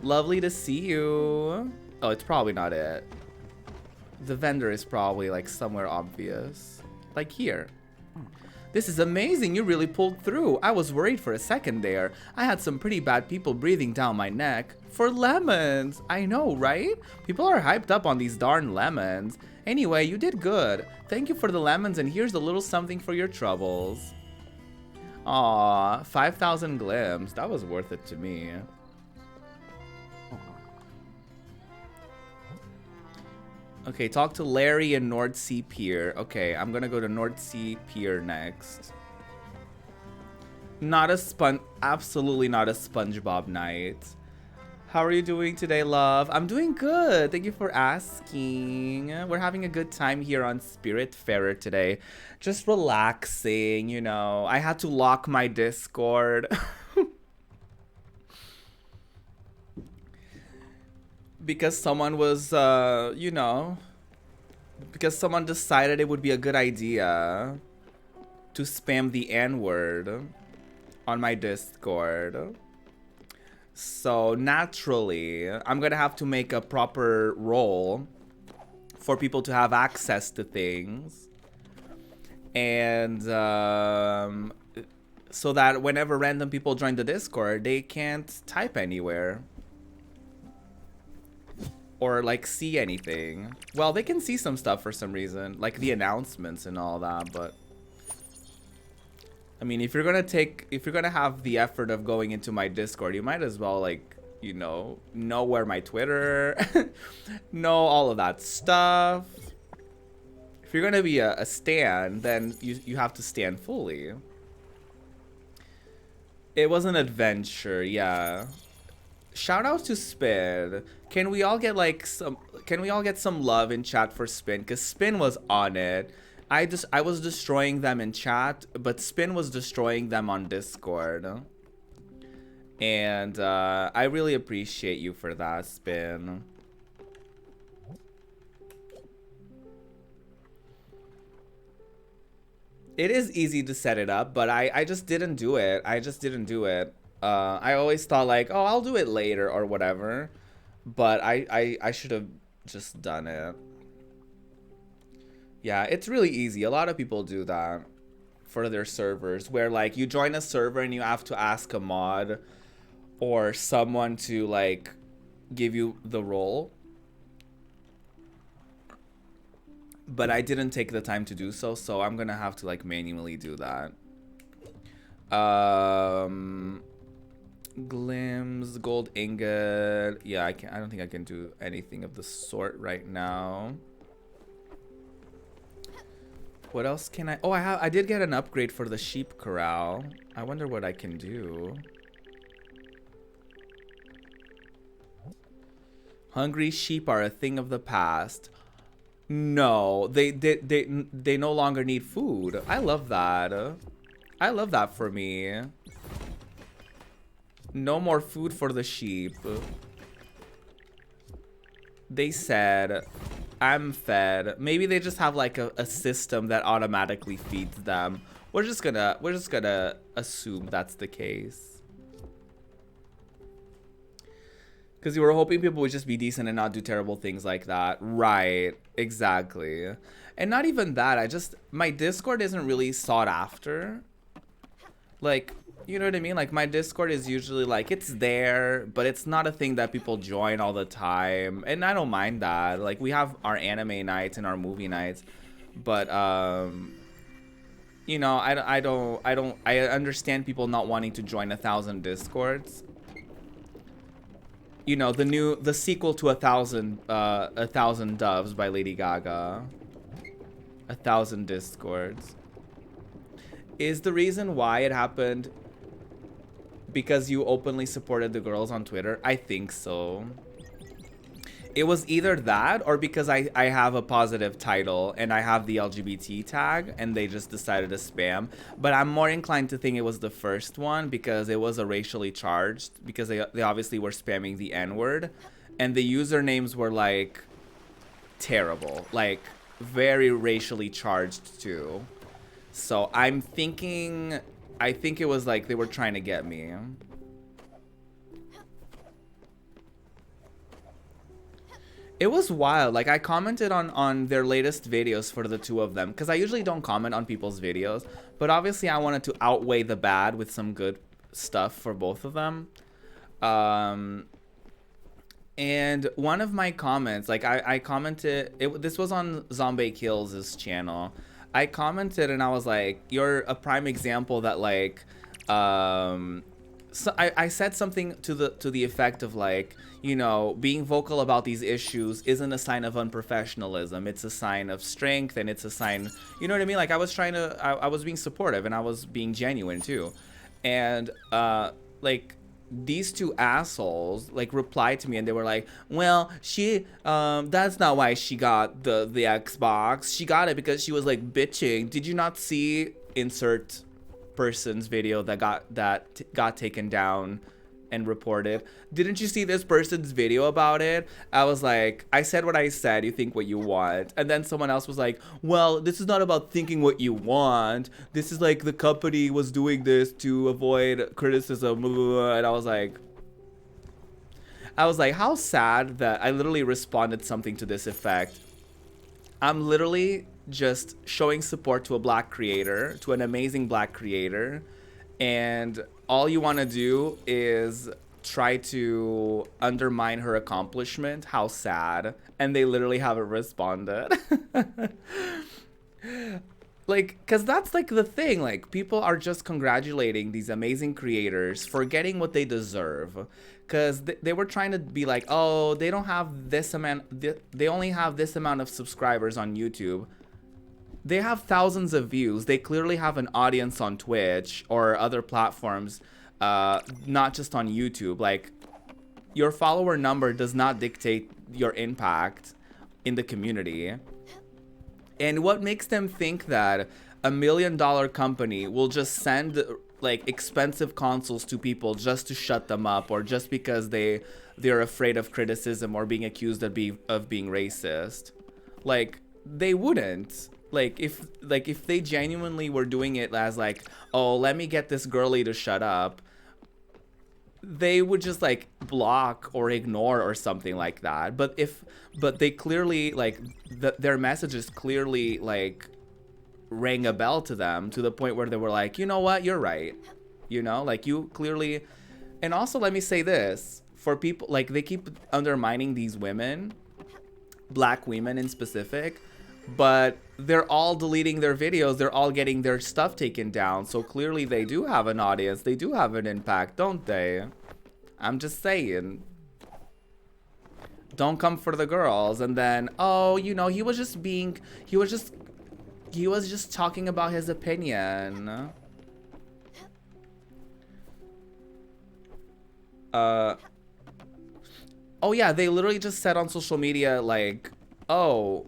Lovely to see you. Oh, it's probably not it. The vendor is probably like somewhere obvious. Like here. This is amazing, you really pulled through. I was worried for a second there. I had some pretty bad people breathing down my neck. For lemons! I know, right? People are hyped up on these darn lemons. Anyway, you did good. Thank you for the lemons, and here's a little something for your troubles. Aw, 5,000 glims. That was worth it to me. Okay, talk to Larry and Nordsea Pier. Okay, I'm gonna go to Nordsea Pier next. Absolutely not a SpongeBob night. How are you doing today, love? I'm doing good. Thank you for asking. We're having a good time here on Spiritfarer today. Just relaxing, you know. I had to lock my Discord. because someone was, you know, because someone decided it would be a good idea to spam the N-word on my Discord. So naturally, I'm gonna have to make a proper role for people to have access to things. And so that whenever random people join the Discord, they can't type anywhere. Or like see anything. Well, they can see some stuff for some reason, like the announcements and all that, but I mean, if you're gonna have the effort of going into my Discord, you might as well, like, you know where my Twitter, know all of that stuff. If you're gonna be a stan, then you have to stand fully. It was an adventure, yeah. Shout out to Spin. Can we all get like some love in chat for Spin? Cause Spin was on it. I was destroying them in chat, but Spin was destroying them on Discord. And I really appreciate you for that, Spin. It is easy to set it up, but I just didn't do it. I always thought like, oh, I'll do it later or whatever. But I should have just done it. Yeah, it's really easy. A lot of people do that for their servers, where like you join a server and you have to ask a mod or someone to like give you the role. But I didn't take the time to do so, so I'm gonna have to like manually do that. Glims, gold ingot. Yeah, I don't think I can do anything of the sort right now. What else can I? Oh, I did get an upgrade for the sheep corral. I wonder what I can do. Hungry sheep are a thing of the past. No, they no longer need food. I love that. I love that for me. No more food for the sheep. They said, I'm fed. Maybe they just have like a system that automatically feeds them. We're just gonna assume that's the case. Because you were hoping people would just be decent and not do terrible things like that. Right, exactly. And not even that, my Discord isn't really sought after. Like, you know what I mean? Like, my Discord is usually like, it's there, but it's not a thing that people join all the time. And I don't mind that. Like, we have our anime nights and our movie nights. But, you know, I understand people not wanting to join 1,000 Discords. You know, the sequel to 1,000 Doves by Lady Gaga. 1,000 Discords. Is the reason why it happened because you openly supported the girls on Twitter? I think so. It was either that or because I have a positive title and I have the LGBT tag and they just decided to spam. But I'm more inclined to think it was the first one because it was a racially charged, because they obviously were spamming the N-word. And the usernames were like terrible, like very racially charged too. So I think it was like they were trying to get me. It was wild. Like, I commented on their latest videos for the two of them, because I usually don't comment on people's videos, but obviously I wanted to outweigh the bad with some good stuff for both of them. And one of my comments, like I commented, this was on Zombie Kills' channel. I commented and I was like, you're a prime example that like, so I said something to the effect of like, you know, being vocal about these issues isn't a sign of unprofessionalism. It's a sign of strength, and it's a sign, you know what I mean? Like, I was being supportive and I was being genuine too. And like, these two assholes like replied to me and they were like, well, she that's not why she got the Xbox. She got it because she was like bitching. Did you not see insert person's video that got taken down and reported, didn't you see this person's video about it? I was like, I said what I said, you think what you want. And then someone else was like, well, this is not about thinking what you want. This is like the company was doing this to avoid criticism. And I was like, how sad that I literally responded something to this effect. I'm literally just showing support to a black creator, to an amazing black creator, and all you want to do is try to undermine her accomplishment. How sad. And they literally haven't responded. Like, because that's like the thing, like people are just congratulating these amazing creators for getting what they deserve, because they were trying to be like, oh, they don't have this amount, they only have this amount of subscribers on YouTube. They have thousands of views. They clearly have an audience on Twitch or other platforms, not just on YouTube. Like, your follower number does not dictate your impact in the community. And what makes them think that $1 million company will just send like expensive consoles to people just to shut them up, or just because they're afraid of criticism or being accused of being racist? Like, they wouldn't. Like if they genuinely were doing it as like, oh, let me get this girly to shut up, they would just like block or ignore or something like that. But they clearly, like, their messages clearly like rang a bell to them, to the point where they were like, you know what, you're right, you know, like, you clearly. And also, let me say this, for people, like, they keep undermining these women, black women in specific, but they're all deleting their videos, they're all getting their stuff taken down, so clearly they do have an audience, they do have an impact, don't they? I'm just saying. Don't come for the girls and then, oh, you know, he was just talking about his opinion. Oh yeah, they literally just said on social media, like, oh,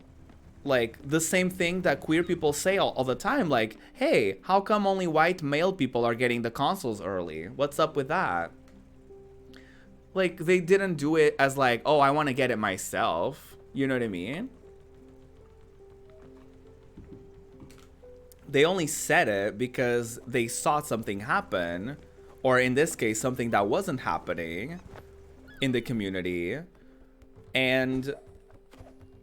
like the same thing that queer people say all the time, like, hey, how come only white male people are getting the consoles early? What's up with that? Like, they didn't do it as like, oh, I want to get it myself. You know what I mean? They only said it because they saw something happen, or in this case, something that wasn't happening in the community. And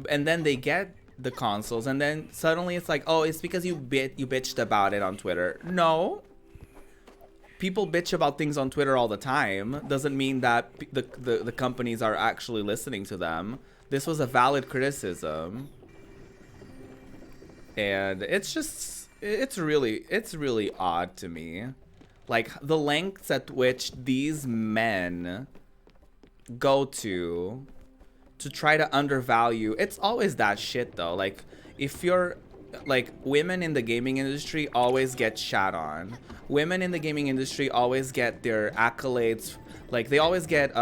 then they get the consoles, and then suddenly it's like, oh, it's because you bitched about it on Twitter. No, people bitch about things on Twitter all the time. Doesn't mean that the companies are actually listening to them. This was a valid criticism, and it's really odd to me, like the lengths at which these men go to try to undervalue. It's always that shit though. Like, if you're like, women in the gaming industry always get shat on. Women in the gaming industry always get their accolades, like they always get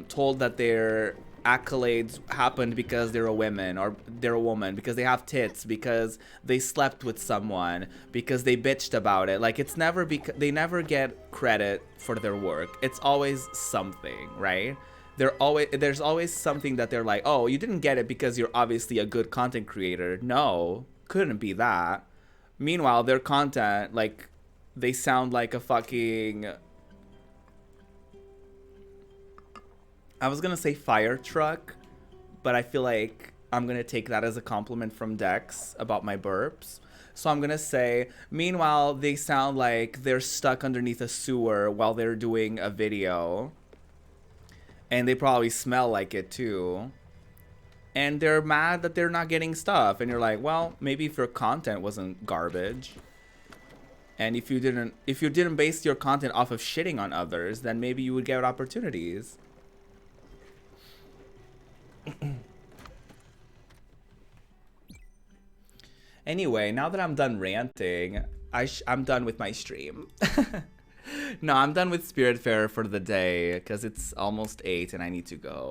told that their accolades happened because they're a woman, or they're a woman because they have tits, because they slept with someone, because they bitched about it. Like, it's never they never get credit for their work. It's always something, right? There's always something that they're like, oh, you didn't get it because you're obviously a good content creator. No, couldn't be that. Meanwhile, their content, like, they sound like a fucking, I was gonna say fire truck, but I feel like I'm gonna take that as a compliment from Dex about my burps. So I'm gonna say, meanwhile, they sound like they're stuck underneath a sewer while they're doing a video. And they probably smell like it too. And they're mad that they're not getting stuff. And you're like, well, maybe if your content wasn't garbage, and if you didn't base your content off of shitting on others, then maybe you would get opportunities. Anyway, now that I'm done ranting, I'm done with my stream. No, I'm done with Spiritfarer for the day, because it's almost 8 and I need to go.